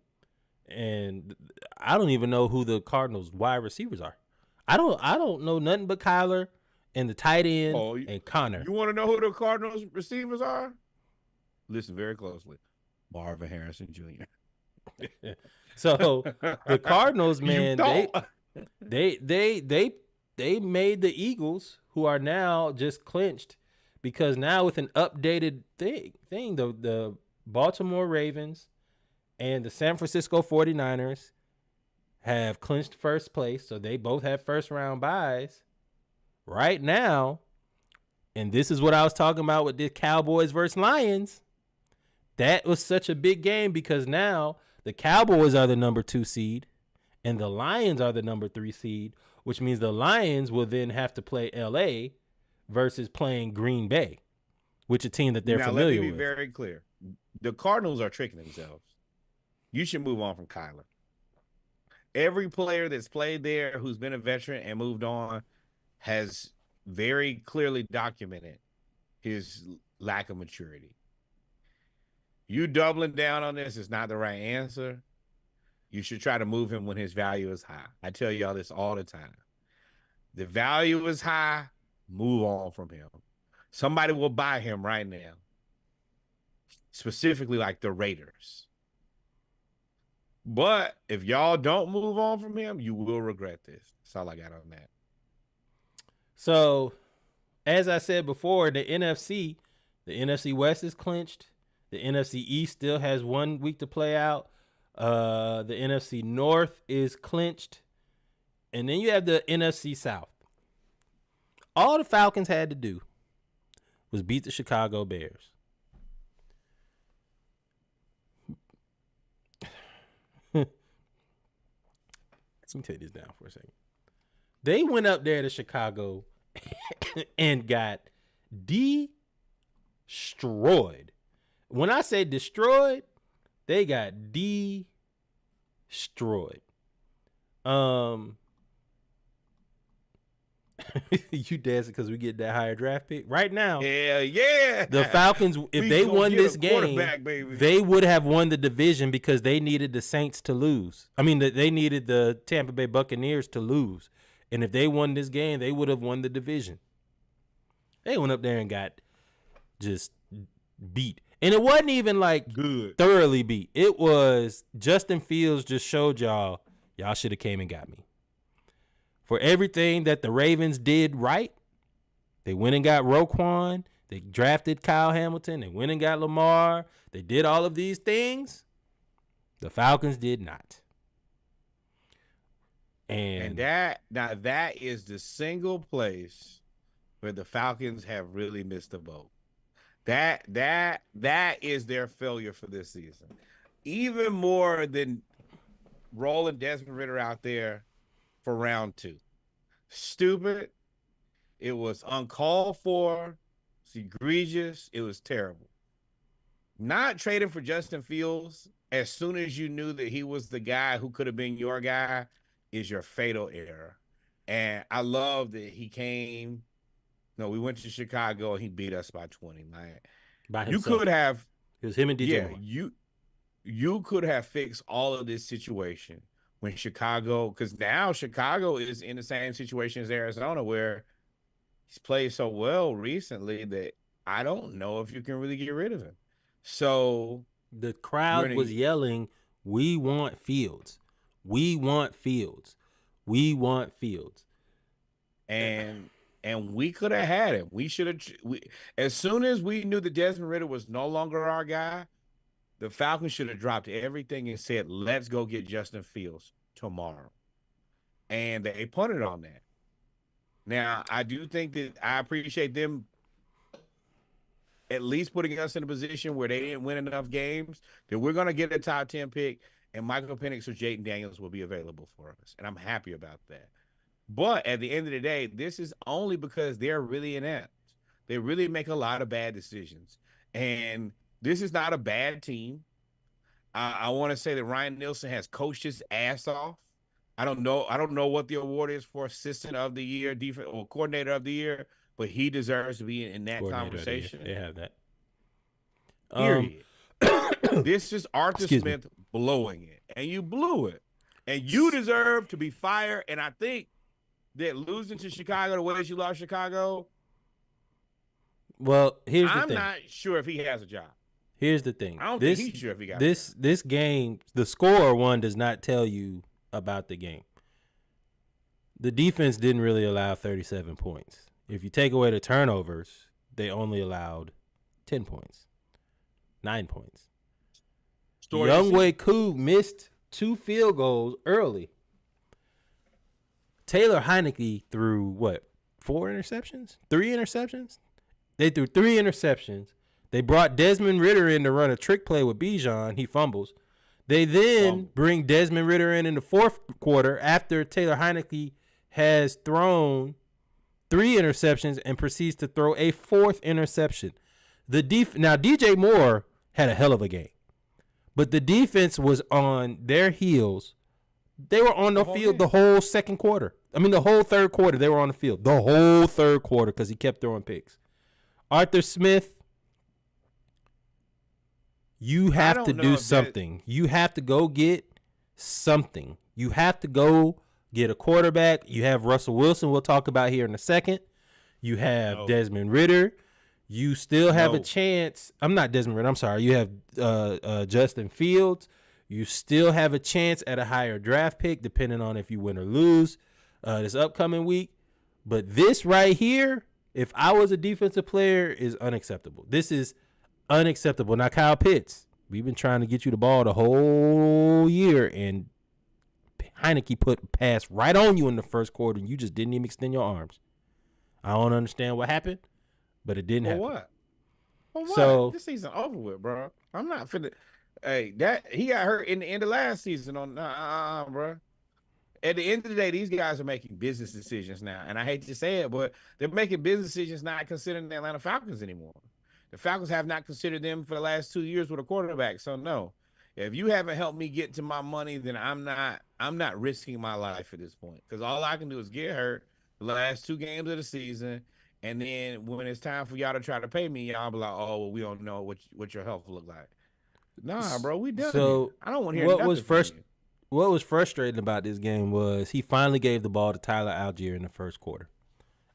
I don't even know who the Cardinals wide receivers are. I don't know nothing but Kyler and the tight end and Connor. You want to know who the Cardinals receivers are? Listen very closely. Marvin Harrison Jr. So the Cardinals, man, they made the Eagles, who are now just clinched, because now with an updated thing, the Baltimore Ravens and the San Francisco 49ers have clinched first place, so they both have first round byes right now. And this is what I was talking about with the Cowboys versus Lions. That was such a big game because now the Cowboys are the number 2 seed and the Lions are the number 3 seed, which means the Lions will then have to play LA versus playing Green Bay, which is a team that they're familiar with. Let me be very clear. The Cardinals are tricking themselves. You should move on from Kyler. Every player that's played there who's been a veteran and moved on has very clearly documented his lack of maturity. You doubling down on this is not the right answer. You should try to move him when his value is high. I tell y'all this all the time. The value is high, move on from him. Somebody will buy him right now. Specifically like the Raiders. But if y'all don't move on from him, you will regret this. That's all I got on that. So as I said before, the NFC West is clinched. The NFC East still has 1 week to play out. The NFC North is clinched. And then you have the NFC South. All the Falcons had to do was beat the Chicago Bears. Let me take this down for a second. They went up there to Chicago and got destroyed. When I say destroyed, they got destroyed. You dancing because we get that higher draft pick right now. Yeah. The Falcons, if they won this game, they would have won the division because they needed the Saints to lose. I mean, they needed the Tampa Bay Buccaneers to lose. And if they won this game, they would have won the division. They went up there and got just beat. And it wasn't even like good, thoroughly beat. It was Justin Fields just showed y'all should have came and got me. For everything that the Ravens did right, they went and got Roquan. They drafted Kyle Hamilton. They went and got Lamar. They did all of these things. The Falcons did not. And that is the single place where the Falcons have really missed the boat. That is their failure for this season. Even more than rolling Desmond Ridder out there for round 2. Stupid. It was uncalled for. It's egregious. It was terrible. Not trading for Justin Fields as soon as you knew that he was the guy who could have been your guy is your fatal error. And I love that he came. No, we went to Chicago and he beat us by 20. By himself. You could have. It was him and DJ. Yeah, you could have fixed all of this situation when Chicago, because now Chicago is in the same situation as Arizona where he's played so well recently that I don't know if you can really get rid of him. So the crowd was yelling, "We want Fields. We want Fields. We want Fields." And we could have had him. We should have. As soon as we knew that Desmond Ridder was no longer our guy, the Falcons should have dropped everything and said, "Let's go get Justin Fields tomorrow." And they punted on that. Now, I do think that I appreciate them at least putting us in a position where they didn't win enough games that we're going to get a top 10 pick and Michael Penix or Jaden Daniels will be available for us. And I'm happy about that. But at the end of the day, this is only because they're really inept. They really make a lot of bad decisions. And this is not a bad team. I want to say that Ryan Nielsen has coached his ass off. I don't know what the award is for assistant of the year, defense or coordinator of the year, but he deserves to be in that conversation. They have that. Period. This is Arthur Smith blowing it, and you blew it, and you deserve to be fired. And I think that losing to Chicago the way you lost Chicago. Well, here's the thing. I'm not sure if he has a job. Here's the thing. I don't think he's sure if he got this game. The score one does not tell you about the game. The defense didn't really allow 37 points. If you take away the turnovers, they only allowed 10 points, 9 points. Younghoe Koo missed 2 field goals early. Taylor Heineke threw 4 interceptions? 3 interceptions? They threw 3 interceptions. They brought Desmond Ridder in to run a trick play with Bijan. He fumbles. They then bring Desmond Ridder in the fourth quarter after Taylor Heineke has thrown 3 interceptions and proceeds to throw a 4th interception. Now, DJ Moore had a hell of a game, but the defense was on their heels. They were on the field the whole second quarter. I mean, the whole third quarter, they were on the field. The whole third quarter because he kept throwing picks. Arthur Smith, you have to do something. You have to go get something. You have to go get a quarterback. You have Russell Wilson we'll talk about here in a second. You have Desmond Ridder. You still have a chance. I'm not Desmond Ridder. I'm sorry. You have Justin Fields. You still have a chance at a higher draft pick depending on if you win or lose this upcoming week. But this right here if I was a defensive player, is unacceptable. This is unacceptable. Now, Kyle Pitts, we've been trying to get you the ball the whole year, and Heineke put a pass right on you in the first quarter, and you just didn't even extend your arms. I don't understand what happened, but it didn't happen. What? For what? So This season over with, bro. I'm not finna. Hey, he got hurt in the end of last season bro. At the end of the day, these guys are making business decisions now. And I hate to say it, but they're making business decisions not considering the Atlanta Falcons anymore. The Falcons have not considered them for the last 2 years with a quarterback. So no, if you haven't helped me get to my money, then I'm not risking my life at this point. Because all I can do is get hurt the last 2 games of the season. And then when it's time for y'all to try to pay me, y'all be like, oh, well, we don't know what your health look like. Nah, bro, we done. So I don't want to hear nothing from you. What was frustrating about this game was he finally gave the ball to Tyler Algier in the first quarter.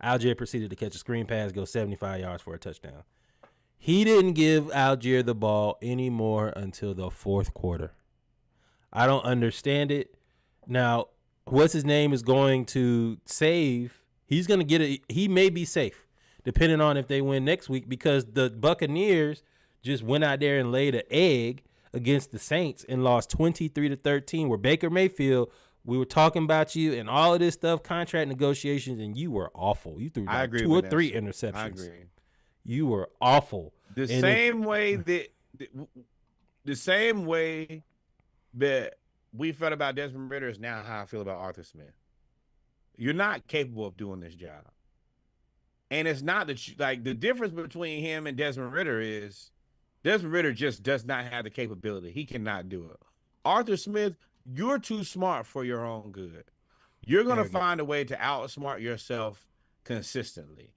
Algier proceeded to catch a screen pass, go 75 yards for a touchdown. He didn't give Algier the ball anymore until the fourth quarter. I don't understand it. Now, what's his name is going to save. He's going to get it. He may be safe, depending on if they win next week, because the Buccaneers just went out there and laid an egg against the Saints and lost 23-13, where Baker Mayfield, we were talking about you and all of this stuff, contract negotiations, and you were awful. You threw like 2 or 3 interceptions. I agree. You were awful. The same way that we felt about Desmond Ridder is now how I feel about Arthur Smith. You're not capable of doing this job. And it's not that like the difference between him and Desmond Ridder is Desmond Ridder just does not have the capability. He cannot do it. Arthur Smith, you're too smart for your own good. You're going to find a way to outsmart yourself consistently.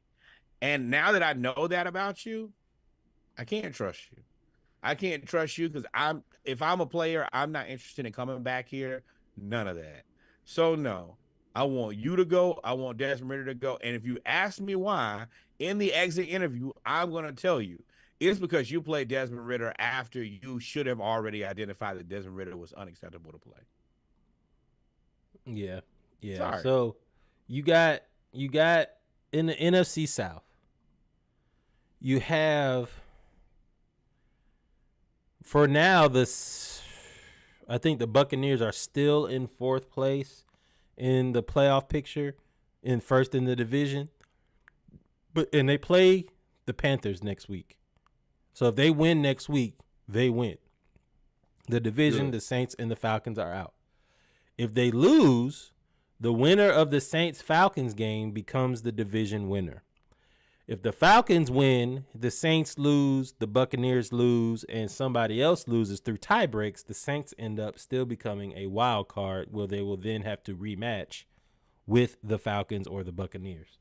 And now that I know that about you, I can't trust you. I can't trust you because if I'm a player, I'm not interested in coming back here. None of that. So no, I want you to go. I want Desmond Ridder to go. And if you ask me why, in the exit interview, I'm going to tell you. It's because you played Desmond Ridder after you should have already identified that Desmond Ridder was unacceptable to play. Yeah. Sorry. So you got in the NFC South, you have for now I think the Buccaneers are still in 4th place in the playoff picture, in first in the division. And they play the Panthers next week. So if they win next week, they win. The division, the Saints and the Falcons are out. If they lose, the winner of the Saints-Falcons game becomes the division winner. If the Falcons win, the Saints lose, the Buccaneers lose, and somebody else loses through tie breaks, the Saints end up still becoming a wild card where they will then have to rematch with the Falcons or the Buccaneers.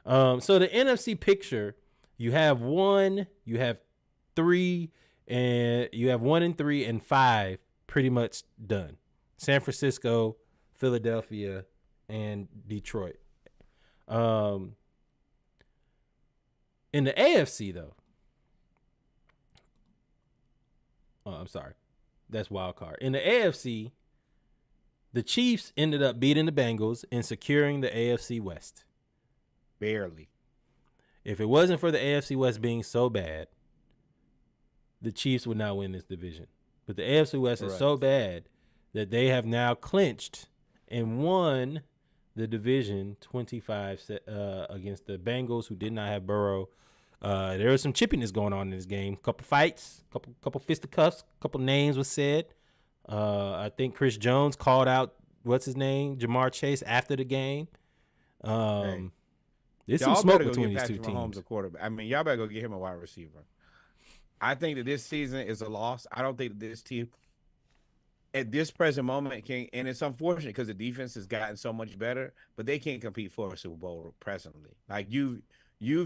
So the NFC picture, you have 1, you have 3, and you have 1 and 3 and 5 pretty much done. San Francisco, Philadelphia, and Detroit. In the AFC, though, I'm sorry, that's wild card. In the AFC, the Chiefs ended up beating the Bengals and securing the AFC West. Barely. If it wasn't for the AFC West being so bad, the Chiefs would not win this division. But the AFC West is so bad that they have now clinched and won the division 25 against the Bengals, who did not have Burrow. There was some chippiness going on in this game. Couple fights, couple fisticuffs, couple names was said. I think Chris Jones called out what's his name, Jamar Chase, after the game. There's some smoke between these two teams. A quarterback. I mean, y'all better go get him a wide receiver. I think that this season is a loss. I don't think that this team at this present moment can, and it's unfortunate because the defense has gotten so much better, but they can't compete for a Super Bowl presently. Like you've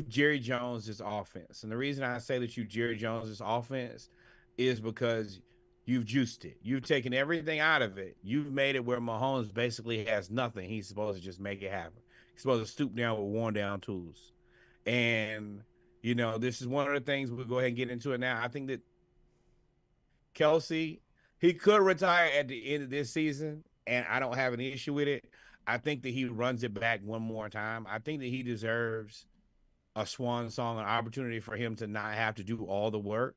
Jerry Jones' offense. And the reason I say that you Jerry Jones' offense is because you've juiced it. You've taken everything out of it. You've made it where Mahomes basically has nothing. He's supposed to just make it happen. He's supposed to stoop down with worn down tools. And, you know, this is one of the things we'll go ahead and get into it now. I think that Kelsey, he could retire at the end of this season, and I don't have an issue with it. I think that he runs it back one more time. I think that he deserves a swan song, an opportunity for him to not have to do all the work.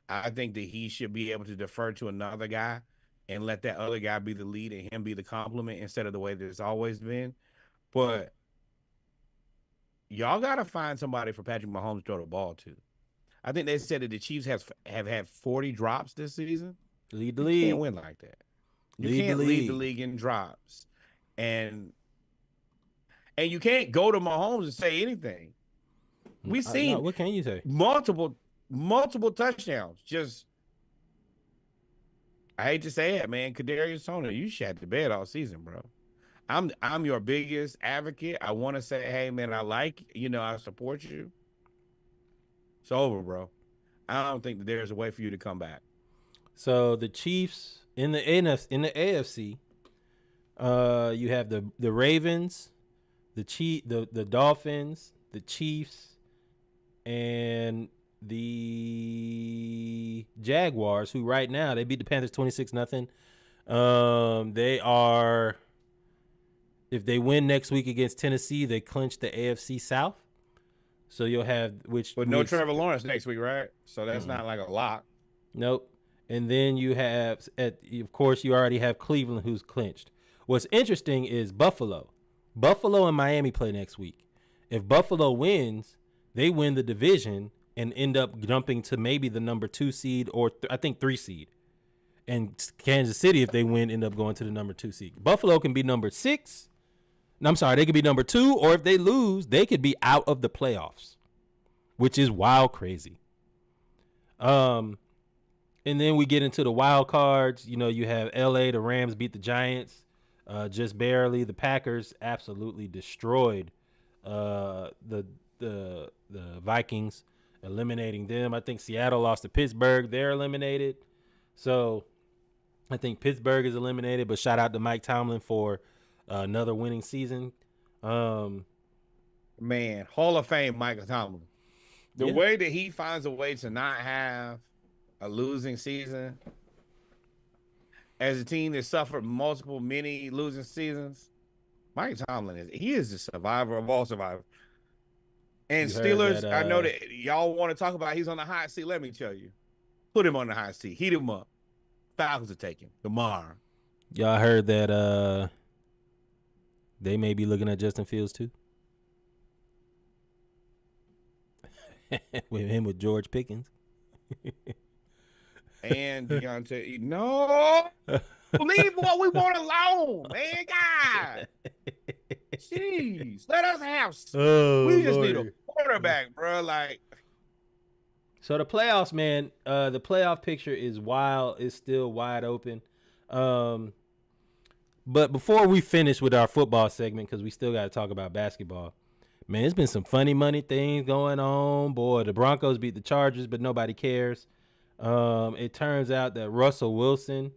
I think that he should be able to defer to another guy and let that other guy be the lead and him be the complement instead of the way that it's always been. But y'all got to find somebody for Patrick Mahomes to throw the ball to. I think they said that the Chiefs have had 40 drops this season. Lead the You league. can't win like that. You Lead the can't lead the league. league in drops. And you can't go to Mahomes and say anything. We've seen what can you say? multiple touchdowns. Just, I hate to say it, man. Kadarius Toney, you shat the bed all season, bro. I'm your biggest advocate. I want to say, hey, man, I support you. It's over, bro. I don't think that there's a way for you to come back. So the Chiefs in the AFC, you have the Ravens, the Dolphins, the Chiefs, and the Jaguars, who right now they beat the Panthers 26-0. They are, if they win next week against Tennessee, they clinch the AFC South. So you'll have But no Trevor Lawrence next week, right? So that's not like a lock. Nope. And then you have, of course, you already have Cleveland, who's clinched. What's interesting is Buffalo. Buffalo and Miami play next week. If Buffalo wins, they win the division and end up jumping to maybe the number 2 seed or I think 3 seed. And Kansas City, if they win, end up going to the number 2 seed. Buffalo can be number 6. No, I'm sorry, they could be number 2, or if they lose, they could be out of the playoffs, which is wild crazy. And then we get into the wild cards. You know, you have LA, the Rams beat the Giants just barely. The Packers absolutely destroyed the Vikings, eliminating them. I think Seattle lost to Pittsburgh. They're eliminated. So I think Pittsburgh is eliminated, but shout out to Mike Tomlin for another winning season. Man, Hall of Fame Michael Tomlin. The way that he finds a way to not have a losing season as a team that suffered many losing seasons, Mike Tomlin is the survivor of all survivors. And You heard Steelers, that, I know that y'all want to talk about he's on the hot seat. Let me tell you. Put him on the hot seat. Heat him up. Falcons are taking tomorrow. Y'all heard that they may be looking at Justin Fields too? with George Pickens. And Deontay, no. Leave what we want alone, man. God. Jeez. Let us have we just need a quarterback, bro. Like, so the playoffs, man, the playoff picture is wild. It's still wide open. But before we finish with our football segment, because we still got to talk about basketball, man, it's been some funny money things going on. Boy, the Broncos beat the Chargers, but nobody cares. It turns out that Russell Wilson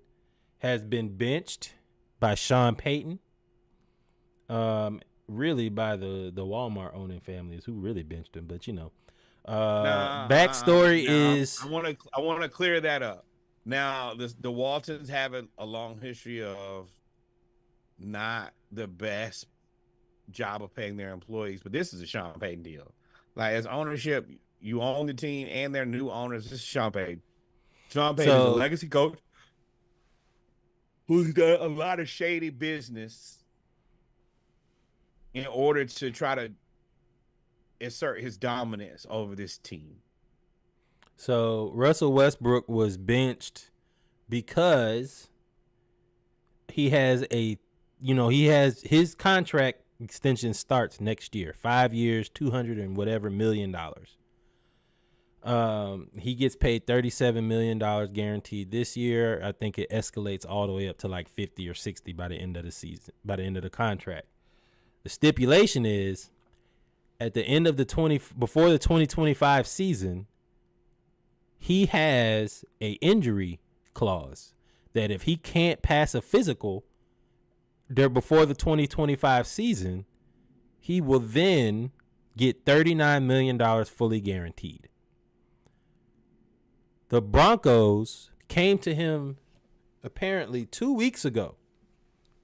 has been benched by Sean Payton. Really by the Walmart owning families who really benched him, but you know. Backstory is I want to clear that up. Now, the Waltons have a long history of not the best job of paying their employees, but this is a Sean Payton deal. Like, as ownership, you own the team and their new owners. This is Sean Payton. Sean Payton is a legacy coach who's done a lot of shady business in order to try to assert his dominance over this team. So Russell Westbrook was benched because he has his contract extension starts next year, 5 years, $200 and whatever $million. He gets paid $37 million guaranteed this year. I think it escalates all the way up to like 50 or 60 by the end of the season, by the end of the contract. The stipulation is at the end of before the 2025 season, he has a injury clause that if he can't pass a physical there before the 2025 season, he will then get $39 million fully guaranteed. The Broncos came to him apparently 2 weeks ago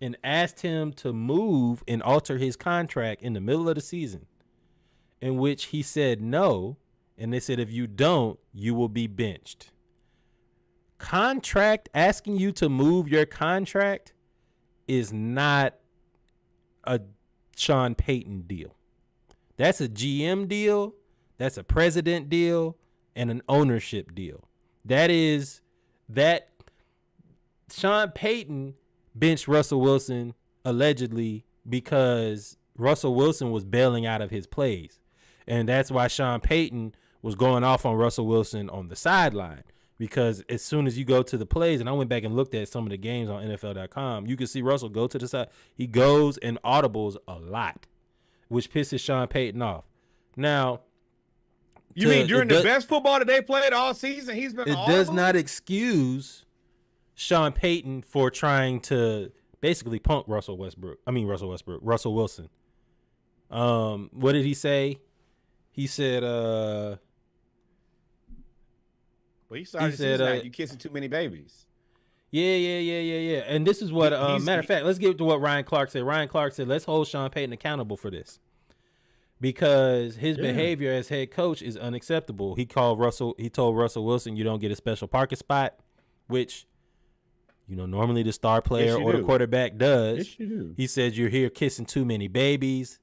and asked him to move and alter his contract in the middle of the season. in which he said no, and they said if you don't, you will be benched. Asking you to move your contract is not a Sean Payton deal. That's a GM deal, that's a president deal, and an ownership deal. That Sean Payton benched Russell Wilson allegedly because Russell Wilson was bailing out of his plays. And that's why Sean Payton was going off on Russell Wilson on the sideline. Because as soon as you go to the plays, and I went back and looked at some of the games on NFL.com, you can see Russell go to the side. He goes and audibles a lot, which pisses Sean Payton off. Now, you mean during the best football that they played all season, he's been audible? It does not excuse Sean Payton for trying to basically punk Russell Wilson. What did he say? He said, well, he said, you kissing too many babies. Yeah. And this is what, matter of fact, let's get to what Ryan Clark said. Ryan Clark said, let's hold Sean Payton accountable for this because his behavior as head coach is unacceptable. He told Russell Wilson, you don't get a special parking spot, which, normally the star player or the quarterback does. Yes, you do. He says you're here kissing too many babies,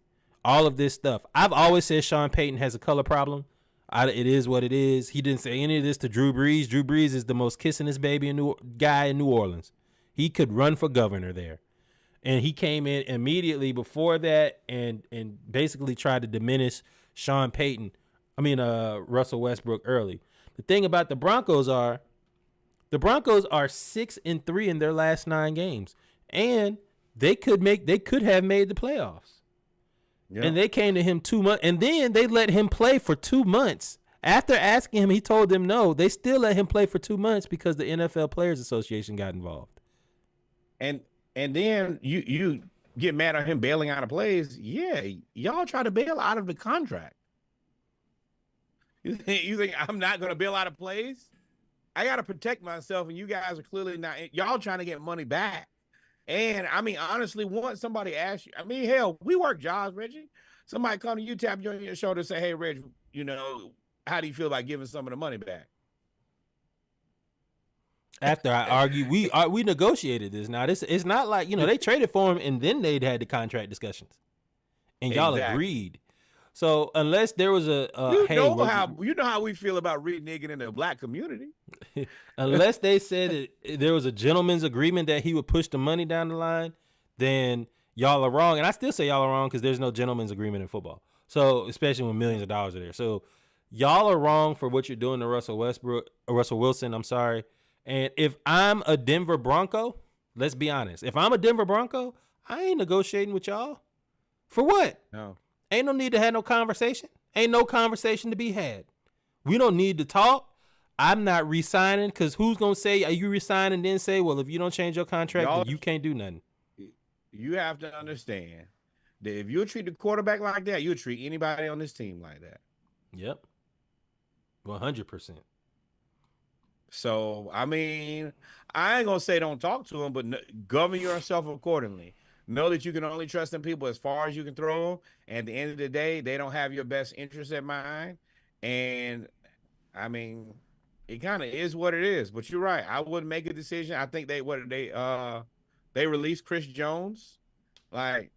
all of this stuff. I've always said Sean Payton has a color problem. It is what it is. He didn't say any of this to Drew Brees. Drew Brees is the most kissing his baby guy in New Orleans. He could run for governor there. And he came in immediately before that and basically tried to diminish Russell Westbrook early. The thing about the Broncos are 6-3 in their last 9 games. And they could have made the playoffs. Yep. And they came to him 2 months, and then they let him play for 2 months. After asking him, he told them no. They still let him play for 2 months because the NFL Players Association got involved. And then you get mad at him bailing out of plays. Yeah, y'all try to bail out of the contract. You think I'm not going to bail out of plays? I got to protect myself, and you guys are clearly not. Y'all trying to get money back. And, honestly, once somebody asks you, hell, we work jobs, Reggie. Somebody come to you, tap you on your shoulder and say, hey, Reggie, how do you feel about giving some of the money back? After I argue, we negotiated this. Now, it's not like, they traded for him and then they'd had the contract discussions. And y'all agreed. So unless there was you know how we feel about reneging in the black community. Unless they said that there was a gentleman's agreement that he would push the money down the line, then y'all are wrong. And I still say y'all are wrong because there's no gentleman's agreement in football. So especially when millions of dollars are there. So y'all are wrong for what you're doing to Russell Wilson. I'm sorry. And if I'm a Denver Bronco, let's be honest. If I'm a Denver Bronco, I ain't negotiating with y'all. For what? No. Ain't no need to have no conversation. Ain't no conversation to be had. We don't need to talk. I'm not re-signing because who's going to say, are you re-signing and then say, well, if you don't change your contract, then you can't do nothing. You have to understand that if you treat the quarterback like that, you'll treat anybody on this team like that. Yep. 100%. So, I ain't going to say don't talk to him, but govern yourself accordingly. Know that you can only trust them people as far as you can throw them. And at the end of the day, they don't have your best interest in mind. And, it kind of is what it is. But you're right. I wouldn't make a decision. I think they released Chris Jones. Like,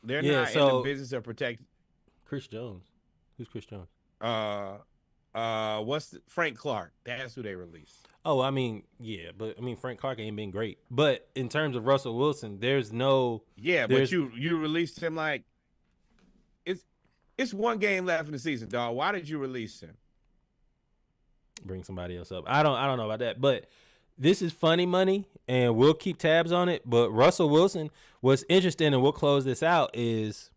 they're not in the business of protecting. Chris Jones? Who's Chris Jones? Frank Clark? That's who they released. Oh, but Frank Clark ain't been great. But in terms of Russell Wilson, there's no. Yeah, but you released him like it's one game left in the season, dog. Why did you release him? Bring somebody else up. I don't know about that, but this is funny money, and we'll keep tabs on it. But Russell Wilson, what's interesting, and we'll close this out, is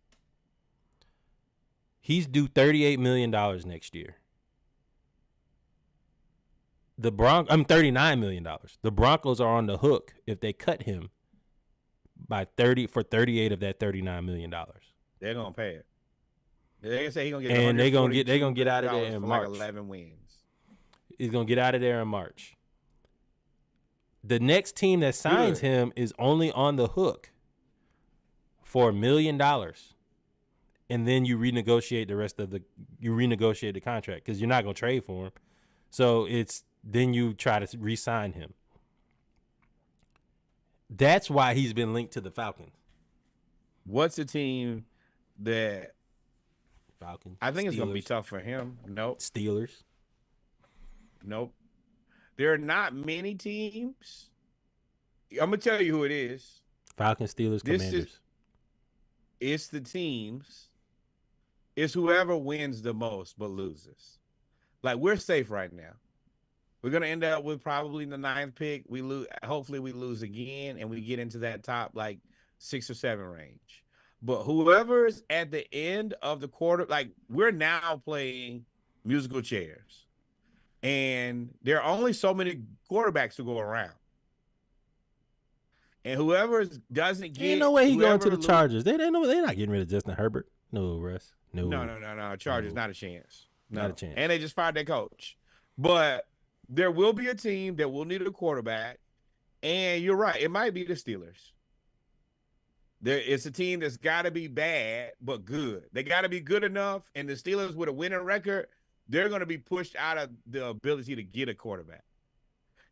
he's due $38 million next year. $39 million. The Broncos are on the hook if they cut him for 38 of that $39 million. They're gonna pay it. They say he's gonna get, and they're gonna get out of there in March. Like 11 wins. He's gonna get out of there in March. The next team that signs him is only on the hook for $1 million, and then you renegotiate the contract because you're not gonna trade for him. So then you try to re-sign him. That's why he's been linked to the Falcons. What's a team that Falcons? I think Steelers. it's going to be tough for him? Nope. Steelers. Nope. There are not many teams. I'm going to tell you who it is. Falcons, Steelers, Commanders. It's the teams. It's whoever wins the most but loses. Like, we're safe right now. We're going to end up with probably the 9th pick. We lose. Hopefully we lose again and we get into that top like 6 or 7 range. But whoever's at the end of the quarter, like we're now playing musical chairs. And there are only so many quarterbacks to go around. And whoever doesn't get, ain't no way he going to the Chargers. They're not getting rid of Justin Herbert. No, Russ. No. Chargers, not a chance. Not a chance. And they just fired their coach. But there will be a team that will need a quarterback. And you're right. It might be the Steelers. It's a team that's got to be bad, but good. They got to be good enough. And the Steelers with a winning record, they're going to be pushed out of the ability to get a quarterback.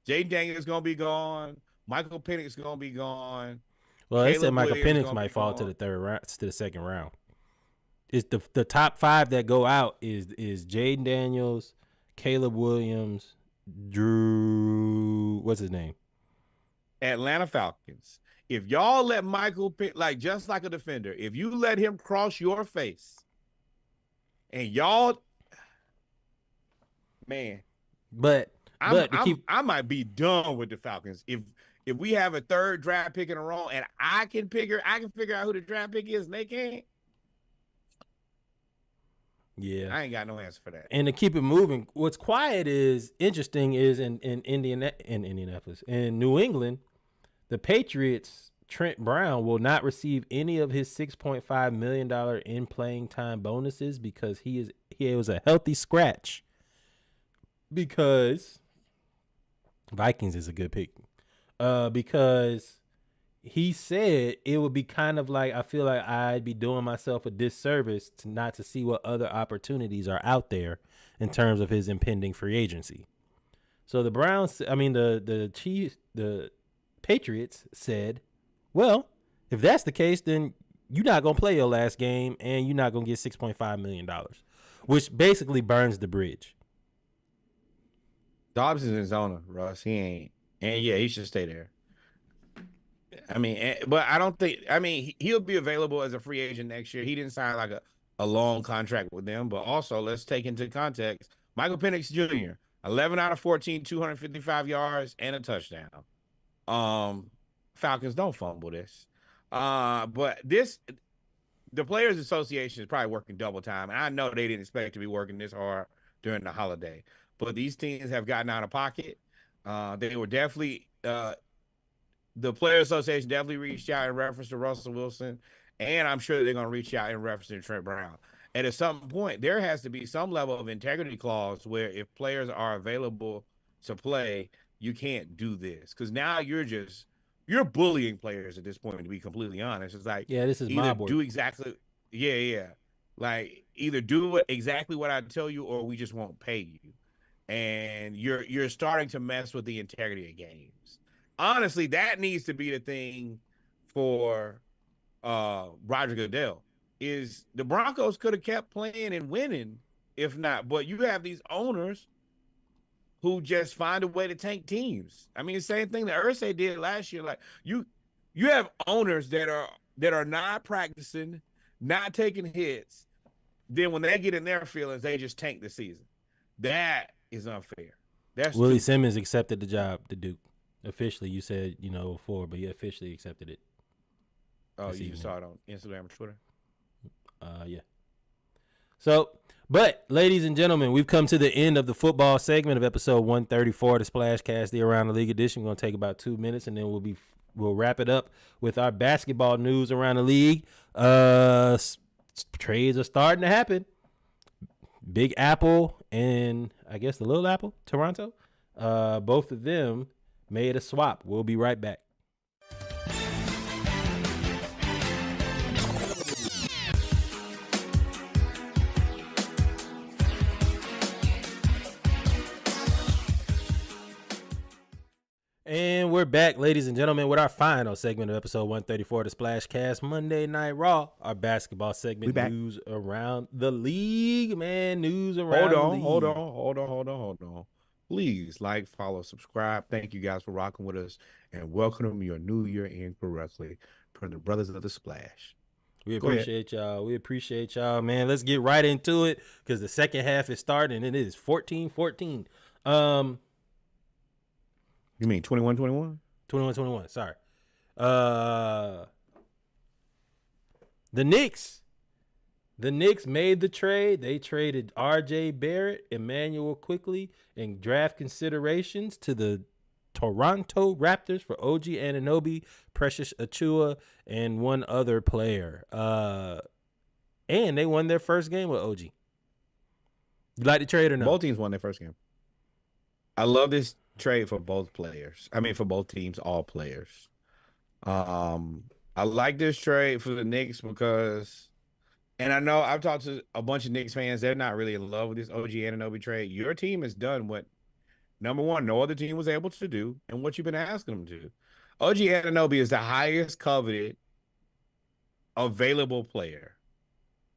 Jay Daniels is going to be gone. Michael Penix is going to be gone. Well, they said Michael Williams Penix might fall to the second round. It's the top 5 that go out is Jaden Daniels, Caleb Williams, Drew. What's his name? Atlanta Falcons. If y'all let Michael Penix, like just like a defender, if you let him cross your face, and y'all, man, I might be done with the Falcons if we have a 3rd draft pick in a row and I can figure out who the draft pick is and they can't. Yeah, I ain't got no answer for that. And to keep it moving, what's interesting is in Indianapolis, in New England, the Patriots, Trent Brown will not receive any of his $6.5 million in playing time bonuses because he was a healthy scratch. Because Vikings is a good pick. Because he said it would be kind of like, I feel like I'd be doing myself a disservice not to see what other opportunities are out there in terms of his impending free agency. So the Patriots said, well, if that's the case, then you're not going to play your last game and you're not going to get $6.5 million, which basically burns the bridge. Dobbs is in his owner, Russ. He ain't. And yeah, he should stay there. But I don't think, he'll be available as a free agent next year. He didn't sign like a long contract with them, but also let's take into context, Michael Penix Jr., 11 out of 14, 255 yards and a touchdown. Falcons don't fumble this. But the Players Association is probably working double time. And I know they didn't expect to be working this hard during the holiday, but these teams have gotten out of pocket. They were definitely, the Players Association definitely reached out in reference to Russell Wilson, and I'm sure they're going to reach out in reference to Trent Brown. And at some point, there has to be some level of integrity clause where if players are available to play, you can't do this. Because now you're bullying players at this point, to be completely honest. It's like, yeah, this is my board. Do exactly, yeah. Like, either do exactly what I tell you or we just won't pay you. And you're starting to mess with the integrity of games. Honestly, that needs to be the thing for Roger Goodell. Is the Broncos could have kept playing and winning if not, but you have these owners who just find a way to tank teams. I mean, the same thing that Irsay did last year. Like you have owners that are not practicing, not taking hits. Then when they get in their feelings, they just tank the season. That is unfair. That's Willie Simmons accepted the job to Duke. Officially, you said, before, but he officially accepted it. Oh, you saw it on Instagram or Twitter? Yeah. So, but ladies and gentlemen, we've come to the end of the football segment of episode 134 of the Splashcast, the Around the League edition. We're going to take about 2 minutes, and then we'll wrap it up with our basketball news around the league. Trades are starting to happen. Big Apple and I guess the Little Apple, Toronto, both of them made a swap. We'll be right back. we're back, ladies and gentlemen, with our final segment of episode 134 of the Splashcast, Monday Night Raw, our basketball segment, news around the league, man, news around the league. Hold on. Please like, follow, subscribe. Thank you guys for rocking with us, and welcome your new year in correctly from the Brothers of the Splash. We appreciate y'all. We appreciate y'all, man. Let's get right into it because the second half is starting, and it is 14-14. You mean 21-21? 21-21, sorry. The Knicks made the trade. They traded R.J. Barrett, Emmanuel Quickley, and draft considerations to the Toronto Raptors for OG Anunoby, Precious Achiuwa, and one other player. And they won their first game with OG. You like the trade or no? Both teams won their first game. I love this trade for both players. I mean, for both teams, all players. I like this trade for the Knicks because, and I know I've talked to a bunch of Knicks fans. They're not really in love with this OG Anunoby trade. Your team has done what, number one, no other team was able to do, and what you've been asking them to do. OG Anunoby is the highest coveted available player.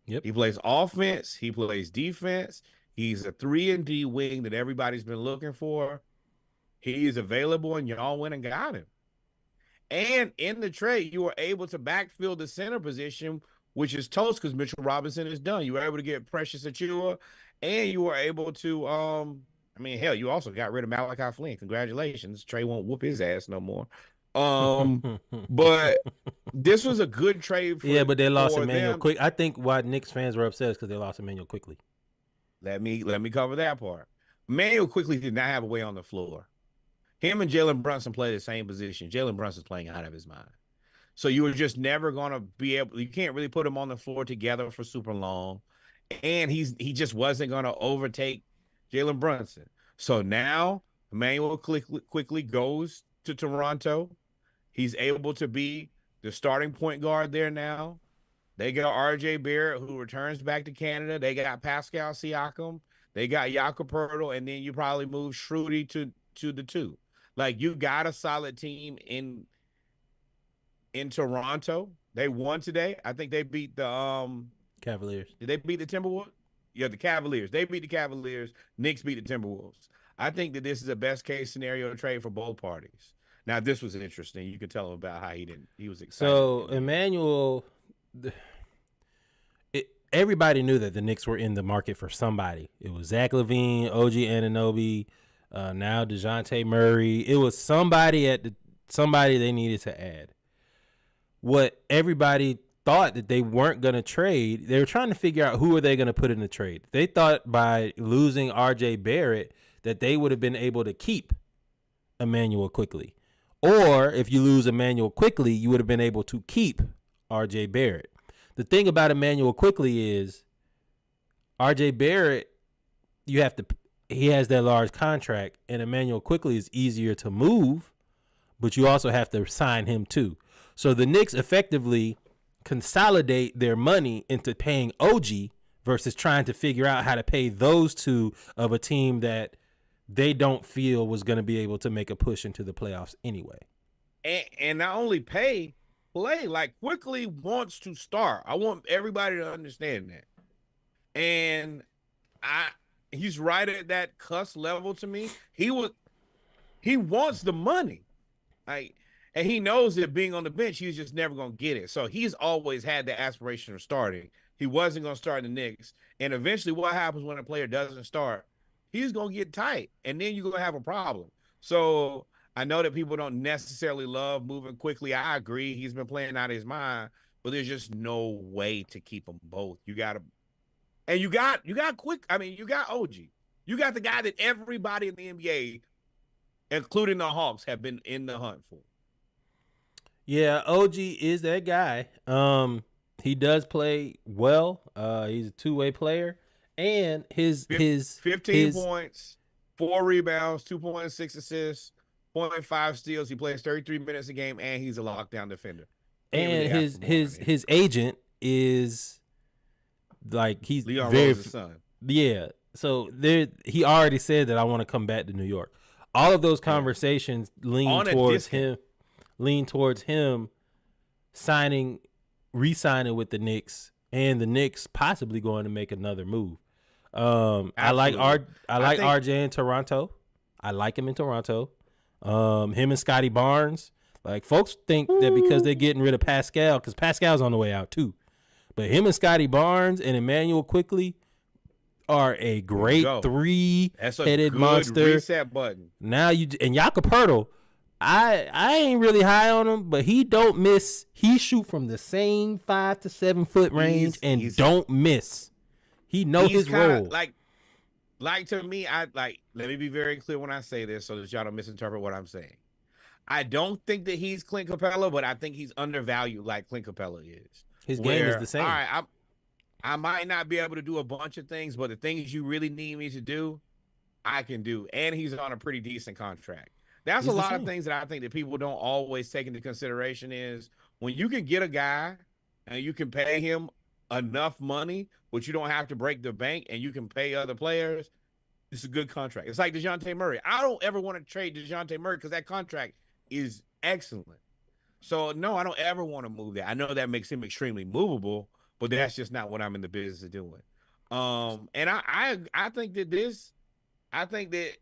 Yep. He plays offense. He plays defense. He's a 3-and-D wing that everybody's been looking for. He is available, and y'all went and got him. And in the trade, you were able to backfill the center position, which is toast because Mitchell Robinson is done. You were able to get Precious Achiuwa, and you were able to, you also got rid of Malachi Flynn. Congratulations. Trey won't whoop his ass no more. But this was a good trade for but they lost for Emmanuel them. Quick. I think why Knicks fans were upset is because they lost Emmanuel Quickly. Let me cover that part. Emmanuel Quickly did not have a way on the floor. Him and Jalen Brunson play the same position. Jalen Brunson's playing out of his mind. So you were just never going to be able – you can't really put them on the floor together for super long. And he just wasn't going to overtake Jalen Brunson. So now Emmanuel Quickly goes to Toronto. He's able to be the starting point guard there now. They got R.J. Barrett, who returns back to Canada. They got Pascal Siakam. They got Jakob Poeltl, and then you probably move Schroeder to the 2. Like, you got a solid team in Toronto. They won today. I think they beat the Cavaliers. Did they beat the Timberwolves? Yeah, the Cavaliers. They beat the Cavaliers. Knicks beat the Timberwolves. I think that this is a best case scenario trade for both parties. Now, this was interesting. You could tell him about how he was excited. So Emmanuel, everybody knew that the Knicks were in the market for somebody. It was Zach LaVine, OG Anunoby, now DeJounte Murray. It was somebody they needed to add. What everybody thought that they weren't going to trade, they were trying to figure out who are they going to put in the trade. They thought by losing R.J. Barrett that they would have been able to keep Emmanuel Quickly. Or if you lose Emmanuel Quickly, you would have been able to keep R.J. Barrett. The thing about Emmanuel Quickly is R.J. Barrett, he has that large contract, and Emmanuel Quickly is easier to move, but you also have to sign him too. So the Knicks effectively consolidate their money into paying OG versus trying to figure out how to pay those two of a team that they don't feel was going to be able to make a push into the playoffs anyway. And not only play, like Quickly wants to start. I want everybody to understand that. And he's right at that cuss level to me. He wants the money. And he knows that being on the bench, he's just never going to get it. So he's always had the aspiration of starting. He wasn't going to start in the Knicks. And eventually what happens when a player doesn't start? He's going to get tight, and then you're going to have a problem. So I know that people don't necessarily love moving Quickly. I agree. He's been playing out of his mind, but there's just no way to keep them both. You got to – and you got Quick – I mean, you got OG. You got the guy that everybody in the NBA, including the Hawks, have been in the hunt for. Yeah, OG is that guy. He does play well. He's a two-way player. And his 15 points, 4 rebounds, 2.6 assists, 0.5 steals. He plays 33 minutes a game, and he's a lockdown defender. And his agent is like he's Leon very Rose's son. Yeah. So he already said that I want to come back to New York. all of those conversations lean On a towards discount. him re-signing with the Knicks, and the Knicks possibly going to make another move. I like RJ in Toronto. I like him in Toronto. Him and Scotty Barnes. Like, folks think that because they're getting rid of Pascal, because Pascal's on the way out too. But him and Scotty Barnes and Emmanuel Quickly are a great three-headed monster. Reset button. Now and Jakob Poeltl, I ain't really high on him, but he don't miss. He shoot from the same 5 to 7 foot range and don't miss. He knows his role. Like to me, let me be very clear when I say this so that y'all don't misinterpret what I'm saying. I don't think that he's Clint Capella, but I think he's undervalued like Clint Capella is. His game is the same. All right, I might not be able to do a bunch of things, but the things you really need me to do, I can do. And he's on a pretty decent contract. That's a lot of things that I think that people don't always take into consideration is when you can get a guy and you can pay him enough money, but you don't have to break the bank and you can pay other players, it's a good contract. It's like DeJounte Murray. I don't ever want to trade DeJounte Murray because that contract is excellent. So, no, I don't ever want to move that. I know that makes him extremely movable, but that's just not what I'm in the business of doing. And I think that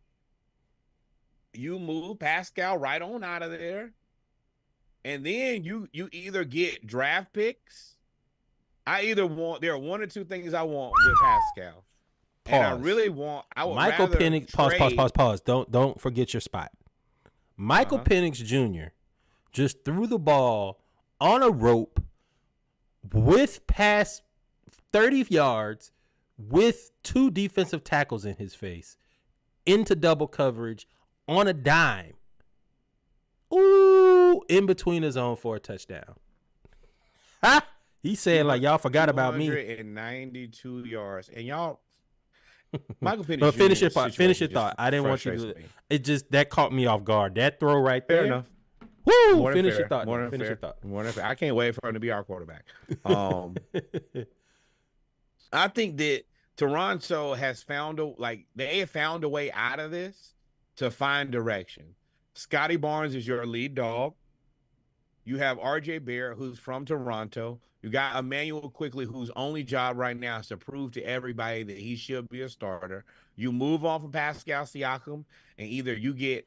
you move Pascal right on out of there, and then you either get draft picks. There are one or two things I want with Pascal. Pause. And I really want Michael Penix. Pause. Don't forget your spot. Michael Penix Jr. just threw the ball on a rope with past 30 yards with 2 defensive tackles in his face into double coverage on a dime. Ooh, in between his own for a touchdown. Ha! He said, like, y'all forgot about me. 292 yards. And y'all, Michael Penix. No, finish your thought. I didn't want you to. It just, that caught me off guard. That throw right there. Fair enough. Woo! Finish your thought. Finish your thought. I can't wait for him to be our quarterback. I think that Toronto has they have found a way out of this to find direction. Scotty Barnes is your lead dog. You have RJ Barrett, who's from Toronto. You got Emmanuel Quickly, whose only job right now is to prove to everybody that he should be a starter. You move on from Pascal Siakam, and either you get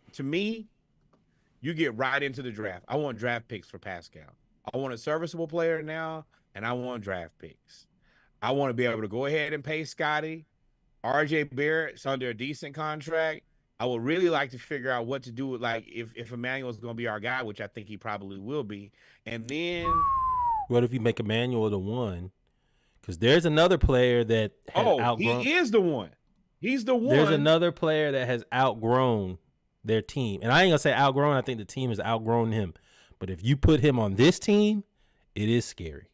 right into the draft. I want draft picks for Pascal. I want a serviceable player now, and I want draft picks. I want to be able to go ahead and pay Scotty. RJ Barrett's under a decent contract. I would really like to figure out what to do with, like, if Emmanuel's going to be our guy, which I think he probably will be. And then what if you make Emmanuel the 1? Because there's another player that has outgrown. He is the one. He's the one. There's another player that has outgrown their team. And I ain't going to say outgrown. I think the team has outgrown him. But if you put him on this team, it is scary.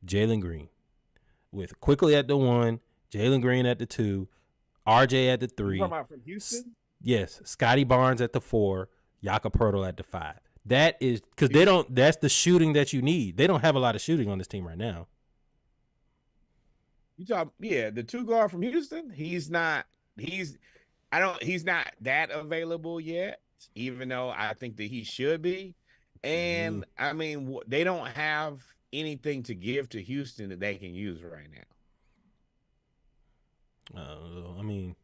Jalen Green. With Quickly at the 1, Jalen Green at the 2, RJ at the 3. You talking about from Houston? Yes. Scotty Barnes at the 4, Jakob Poeltl at the 5. That is because that's the shooting that you need. They don't have a lot of shooting on this team right now. The 2 guard from Houston, he's not that available yet, even though I think that he should be. And I mean, they don't have anything to give to Houston that they can use right now. I mean,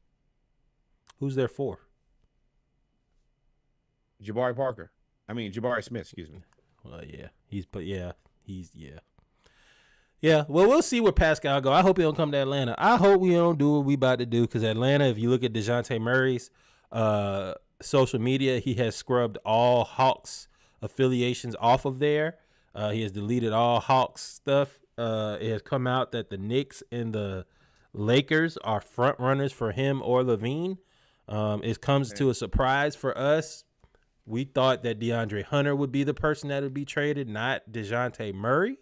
who's there for? Jabari Smith, excuse me. Well, yeah. Well, we'll see where Pascal go. I hope he don't come to Atlanta. I hope we don't do what we about to do, because Atlanta, if you look at DeJounte Murray's social media, he has scrubbed all Hawks affiliations off of there. He has deleted all Hawks stuff. It has come out that the Knicks and the Lakers are front runners for him or Levine. It comes to a surprise for us. We thought that DeAndre Hunter would be the person that would be traded, not DeJounte Murray.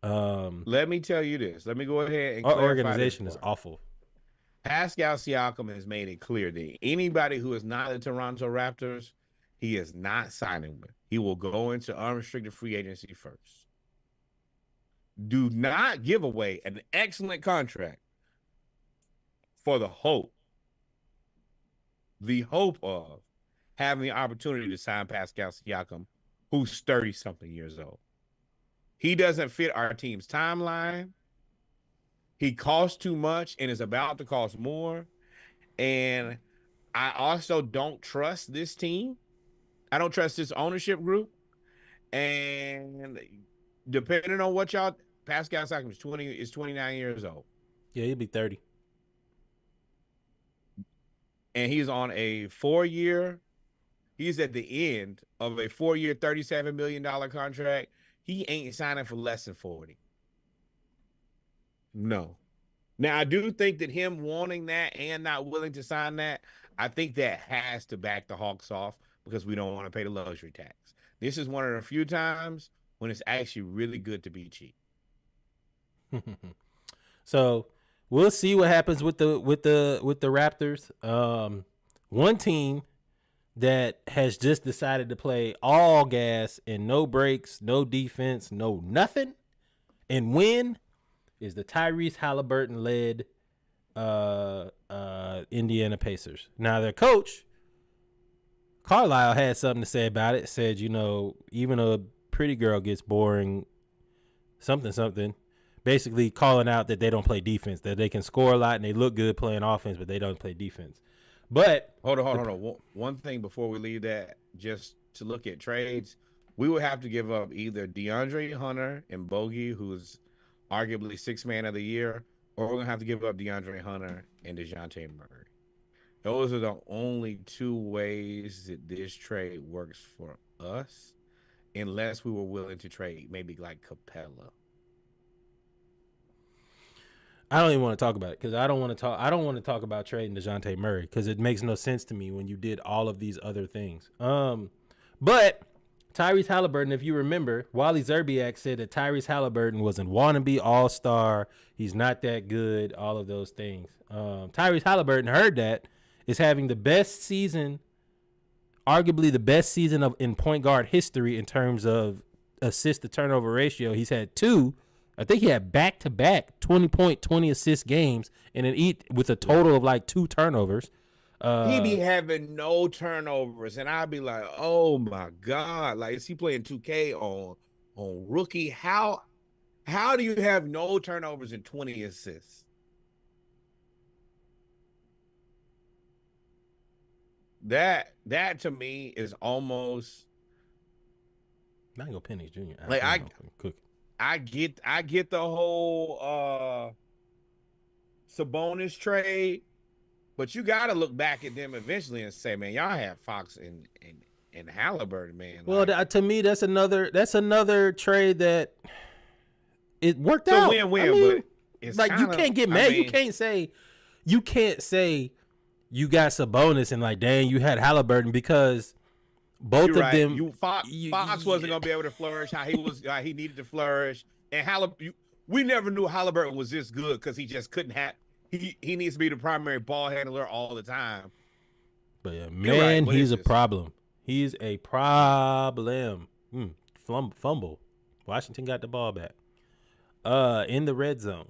Let me tell you this. Let me go ahead and our organization is awful. Pascal Siakam has made it clear that anybody who is not the Toronto Raptors, he is not signing with. He will go into unrestricted free agency first. Do not give away an excellent contract for the hope the hope of having the opportunity to sign Pascal Siakam, who's 30-something years old. He doesn't fit our team's timeline. He costs too much and is about to cost more. And I also don't trust this team. I don't trust this ownership group. And depending on what y'all, Pascal Siakam is 29 years old. Yeah, he'll be 30. And he's on a 4-year. He's at the end of a 4-year, $37 million contract. He ain't signing for less than 40. No. Now, I do think that him wanting that and not willing to sign that, I think that has to back the Hawks off because we don't want to pay the luxury tax. This is one of the few times when it's actually really good to be cheap. So we'll see what happens with the Raptors. One team that has just decided to play all gas and no breaks, no defense, no nothing, and win is the Tyrese Halliburton-led Indiana Pacers. Now, their coach, Carlisle, had something to say about it. Said, even a pretty girl gets boring, something. Basically calling out that they don't play defense, that they can score a lot and they look good playing offense, but they don't play defense. But hold on. One thing before we leave that, just to look at trades, we would have to give up either DeAndre Hunter and Bogey, who's arguably sixth man of the year, or we're going to have to give up DeAndre Hunter and DeJounte Murray. Those are the only two ways that this trade works for us, unless we were willing to trade maybe like Capella. I don't even want to talk about it because I don't want to talk about trading DeJounte Murray because it makes no sense to me when you did all of these other things. But Tyrese Halliburton, if you remember, Wally Zerbiak said that Tyrese Halliburton was a wannabe all-star. He's not that good, all of those things. Tyrese Halliburton heard that, is having the best season, arguably the best season in point guard history in terms of assist to turnover ratio. He's had 2. I think he had back-to-back 20-point, 20-assist games and with a total of like 2 turnovers. He be having no turnovers, and I'd be like, oh, my God. Like, is he playing 2K on rookie? How do you have no turnovers and 20 assists? That to me is almost Mango Pennies Jr. Like I get the whole Sabonis trade, but you got to look back at them eventually and say, man, y'all have Fox and Halliburton, man. Well, to me, that's another trade that it worked out. Win-win, but it's like you can't get mad. You can't say you got Sabonis and like, dang, you had Halliburton because both of them. Fox wasn't gonna be able to flourish how he needed to flourish, and we never knew Halliburton was this good because he just couldn't have. He needs to be the primary ball handler all the time. But yeah, man, he's a problem. He's a problem. Fumble. Washington got the ball back. In the red zone,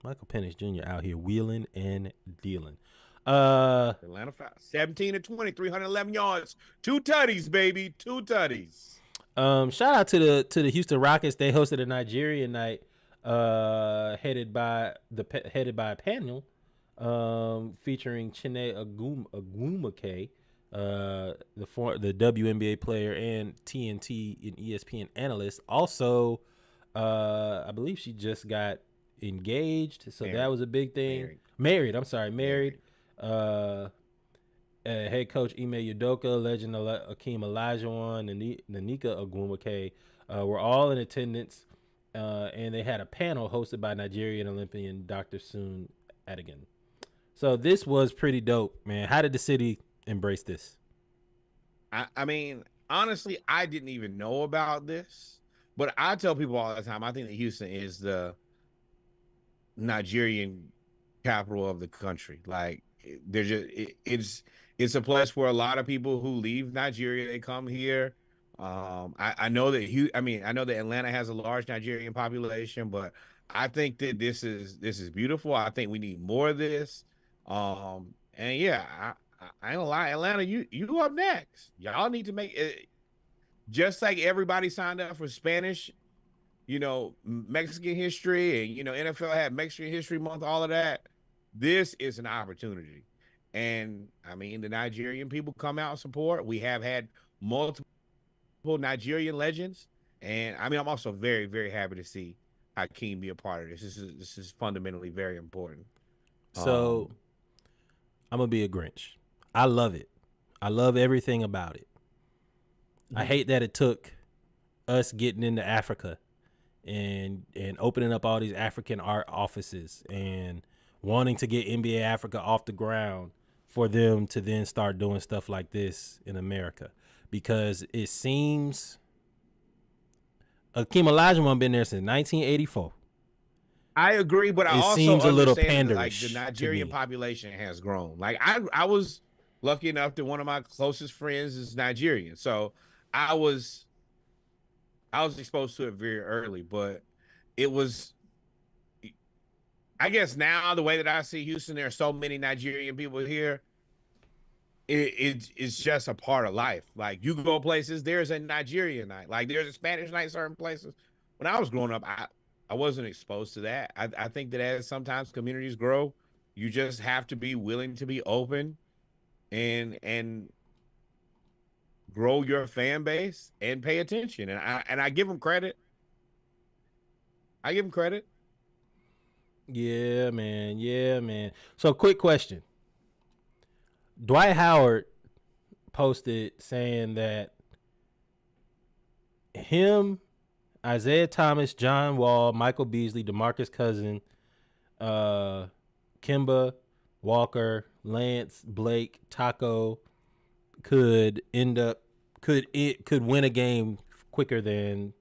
Michael Penix Jr. out here wheeling and dealing. Atlanta 17 to 20, 311 yards, 2 tutties, baby, 2 tutties. Shout out to the Houston Rockets. They hosted a Nigerian night, headed by a panel, featuring Chine Agumake, the WNBA player and TNT and ESPN analyst. Also, I believe she just got engaged, so that was a big thing. Married. Head coach Ime Udoka, legend Akeem Olajuwon, and Nanika Agumake were all in attendance, and they had a panel hosted by Nigerian Olympian Dr. Soon Adigan. So this was pretty dope, man. How did the city embrace this? I mean, honestly, I didn't even know about this, but I tell people all the time, I think that Houston is the Nigerian capital of the country. Like, it's a place where a lot of people who leave Nigeria, they come here. I know that Atlanta has a large Nigerian population, but I think that this is beautiful. I think we need more of this. And yeah, I ain't gonna lie, Atlanta, you up next. Y'all need to make it just like everybody signed up for Spanish, Mexican history, and NFL had Mexican History Month, all of that. This is an opportunity. And I mean, the Nigerian people come out and support. We have had multiple Nigerian legends. And I mean, I'm also very, very happy to see Hakeem be a part of this. This is fundamentally very important. So I'm gonna be a Grinch. I love it. I love everything about it. I hate that it took us getting into Africa and opening up all these African art offices and wanting to get NBA Africa off the ground for them to then start doing stuff like this in America, because it seems Akeem Olajuwon been there since 1984. I agree, but I It also seems a little understand that, like, panderish the to Nigerian me. population has grown. Like I was lucky enough that one of my closest friends is Nigerian, so I was exposed to it very early. But it was, I guess now the way that I see Houston, there are so many Nigerian people here. It's just a part of life. Like, you go places, there's a Nigerian night, like there's a Spanish night certain places. When I was growing up, I wasn't exposed to that. I think that as sometimes communities grow, you just have to be willing to be open and grow your fan base and pay attention. And I give them credit. I give them credit. Yeah, man. Yeah, man. So, quick question. Dwight Howard posted saying that him, Isaiah Thomas, John Wall, Michael Beasley, DeMarcus Cousins, Kemba Walker, Lance, Blake, Taco could win a game quicker than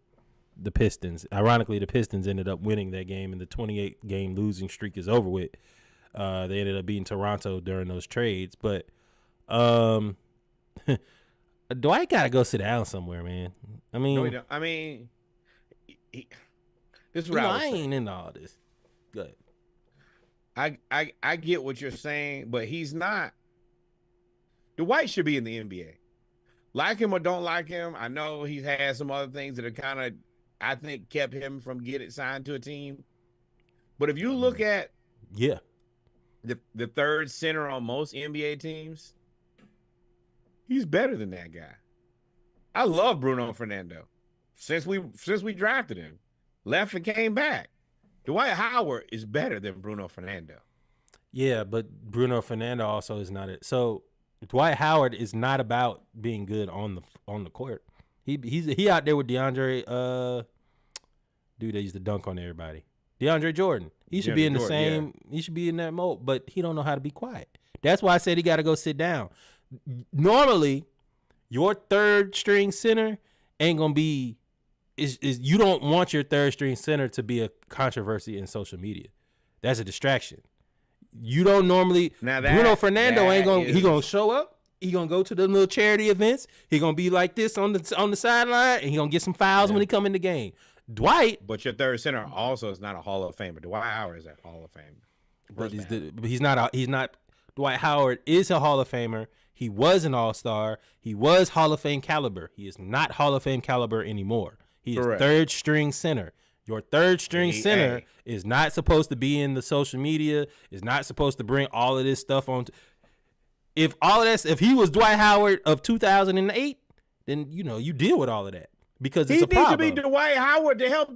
the Pistons. Ironically, the Pistons ended up winning that game, and the 28-game losing streak is over with. They ended up beating Toronto during those trades, but Dwight gotta go sit down somewhere, man. I mean, No, he don't. I mean, this is what I ain't into all this. Good. I get what you're saying, but he's not. Dwight should be in the NBA. Like him or don't like him, I know he's had some other things that are kind of, I think, kept him from getting signed to a team. But if you look at the third center on most NBA teams, he's better than that guy. I love Bruno Fernando. Since we drafted him, left and came back. Dwight Howard is better than Bruno Fernando. Yeah, but Bruno Fernando also is not it. So Dwight Howard is not about being good on the court. He out there with DeAndre, dude that used to dunk on everybody. DeAndre Jordan. He should be in the same. Yeah. He should be in that mode, but he don't know how to be quiet. That's why I said he got to go sit down. Normally, your third string center ain't gonna be. Is you don't want your third string center to be a controversy in social media. That's a distraction. You don't normally. Now Bruno Fernando ain't gonna. He gonna show up. He gonna go to the little charity events. He gonna be like this on the sideline, and he gonna get some fouls when he come in the game. Dwight, but your third center also is not a Hall of Famer. Dwight Howard is a Hall of Famer. But he's not. Dwight Howard is a Hall of Famer. He was an All-Star. He was Hall of Fame caliber. He is not Hall of Fame caliber anymore. He is third string center. Your third string center is not supposed to be in the social media. Is not supposed to bring all of this stuff on. If he was Dwight Howard of 2008, then you deal with all of that because it's a problem. He needs to be Dwight Howard to help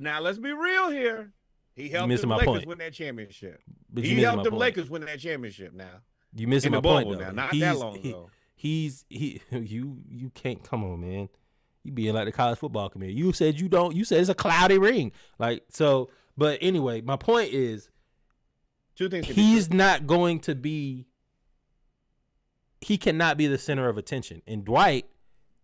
Now let's be real here. He helped the Lakers win that championship. He helped the Lakers win that championship. Now you missing my point though. Now, not that long ago. You can't come on, man. You being like the college football committee. You said you don't. You said it's a cloudy ring. Like so. But anyway, my point is, two things. He's not going to be. He cannot be the center of attention. And Dwight,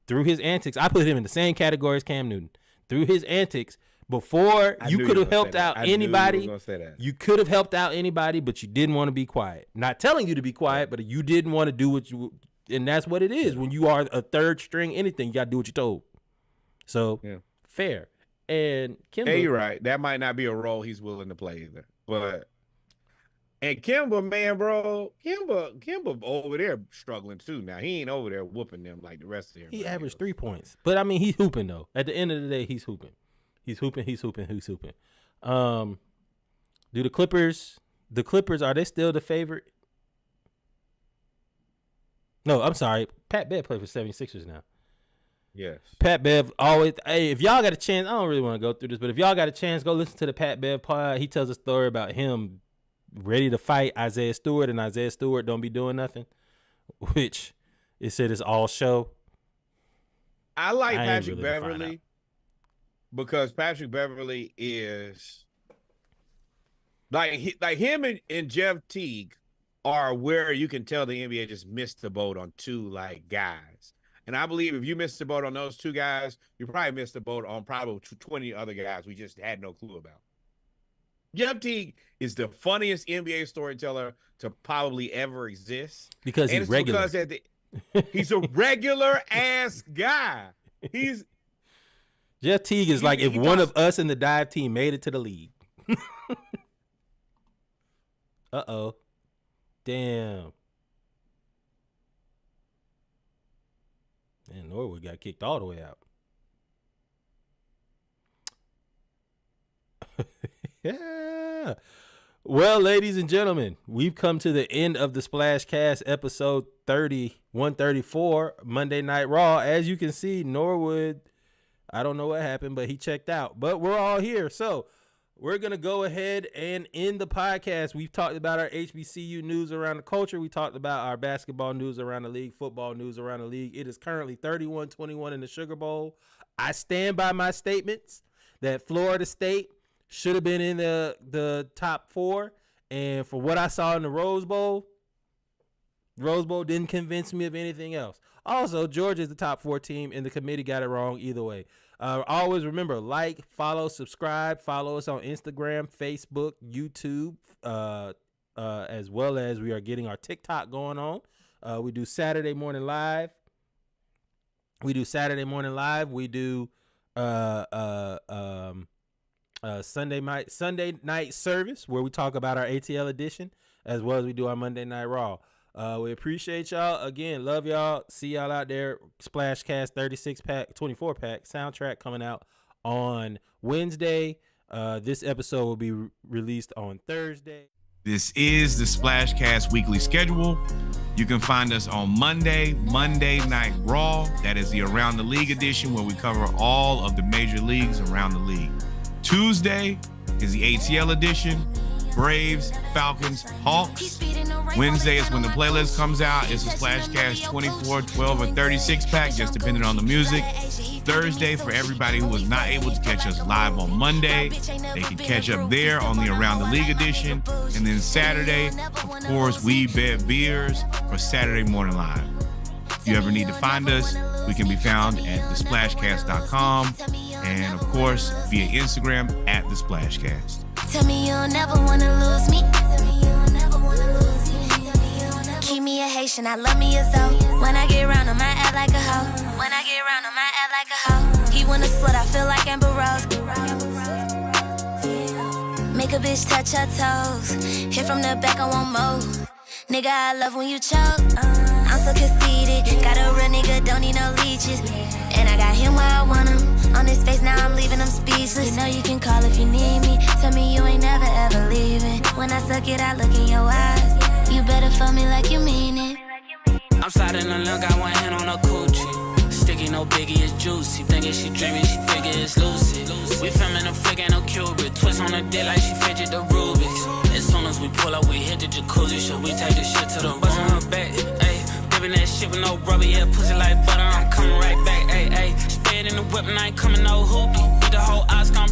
through his antics, I put him in the same category as Cam Newton. Through his antics, before you could have helped out anybody. You could have helped out anybody, but you didn't want to be quiet. Not telling you to be quiet, but you didn't want to do what you. And that's what it is. When you are a third string, anything, you got to do what you're told. So, fair. And Kemba, you're right. That might not be a role he's willing to play either. But And Kimba, man, bro, Kimba over there struggling too. Now he ain't over there whooping them like the rest of them. He averaged 3 points, but I mean, he's hooping though. At the end of the day, he's hooping. He's hooping. Do the Clippers, are they still the favorite? No, I'm sorry. Pat Bev played for 76ers now. Yes. Pat Bev always, hey, if y'all got a chance, I don't really want to go through this, but if y'all got a chance, go listen to the Pat Bev pod. He tells a story about him ready to fight Isaiah Stewart, and Isaiah Stewart don't be doing nothing, which it said it's all show. I like Patrick Beverly because Patrick Beverly is like him and Jeff Teague are where you can tell the NBA just missed the boat on two like guys. And I believe if you missed the boat on those two guys, you probably missed the boat on probably 20 other guys we just had no clue about. Jeff Teague is the funniest NBA storyteller to probably ever exist. Because he's regular. He's a regular ass guy. Jeff Teague is like if one of us in the dive team made it to the league. Uh-oh. Damn. And Norwood got kicked all the way out. Yeah. Well, ladies and gentlemen, we've come to the end of the Splashcast episode 134, Monday Night Raw. As you can see, Norwood, I don't know what happened, but he checked out. But we're all here. So we're going to go ahead and end the podcast. We've talked about our HBCU news around the culture. We talked about our basketball news around the league, football news around the league. It is currently 31-21 in the Sugar Bowl. I stand by my statements that Florida State should have been in the top 4. And for what I saw in the Rose Bowl didn't convince me of anything else. Also, Georgia is the top 4 team, and the committee got it wrong either way. Always remember, like, follow, subscribe. Follow us on Instagram, Facebook, YouTube, as well as we are getting our TikTok going on. We do Saturday morning live. We do Sunday night service where we talk about our ATL edition, as well as we do our Monday Night Raw. We appreciate y'all. Again, love y'all. See y'all out there. Splashcast 36-pack, 24-pack soundtrack coming out on Wednesday. This episode will be released on Thursday. This is the Splashcast weekly schedule. You can find us on Monday Night Raw. That is the Around the League edition where we cover all of the major leagues around the league. Tuesday is the ATL edition. Braves, Falcons, Hawks. Wednesday is when the playlist comes out. It's a Splashcast 24, 12, or 36-pack, just depending on the music. Thursday, for everybody who was not able to catch us live on Monday, they can catch up there on the Around the League edition. And then Saturday, of course, we bet beers for Saturday Morning Live. If you ever need to find us, we can be found at thesplashcast.com and, of course, via Instagram at thesplashcast. Tell me you'll never wanna lose me. Keep me a Haitian, I love me as though. When I get round, I might act like a hoe. He wanna slut, I feel like Amber Rose. Make a bitch touch her toes. Hit from the back, I want more. Nigga, I love when you choke. I'm so conceited. Got a real nigga, don't need no leeches. And I got him where I want him. On his face, now I'm leaving him speechless. You know you can call if you need me. Tell me you ain't never ever leaving. When I suck it, I look in your eyes. You better fuck me like you mean it. I'm sliding the look, got one hand on her coochie. Sticky, no biggie, it's juicy. Thinking she dreaming, she figure it's lucid. We filming a flick, ain't no Cuban. Twist on her dick like she fidget the Rubik's. As soon as we pull up, we hit the jacuzzi. So we take this shit to the bust on her back. Ayy, dipping that shit with no rubber. Yeah, pussy like butter, I'm coming right back. Ayy, ayy, spit in the whip and I ain't coming no hoopty. Beat the whole Oscar, I'm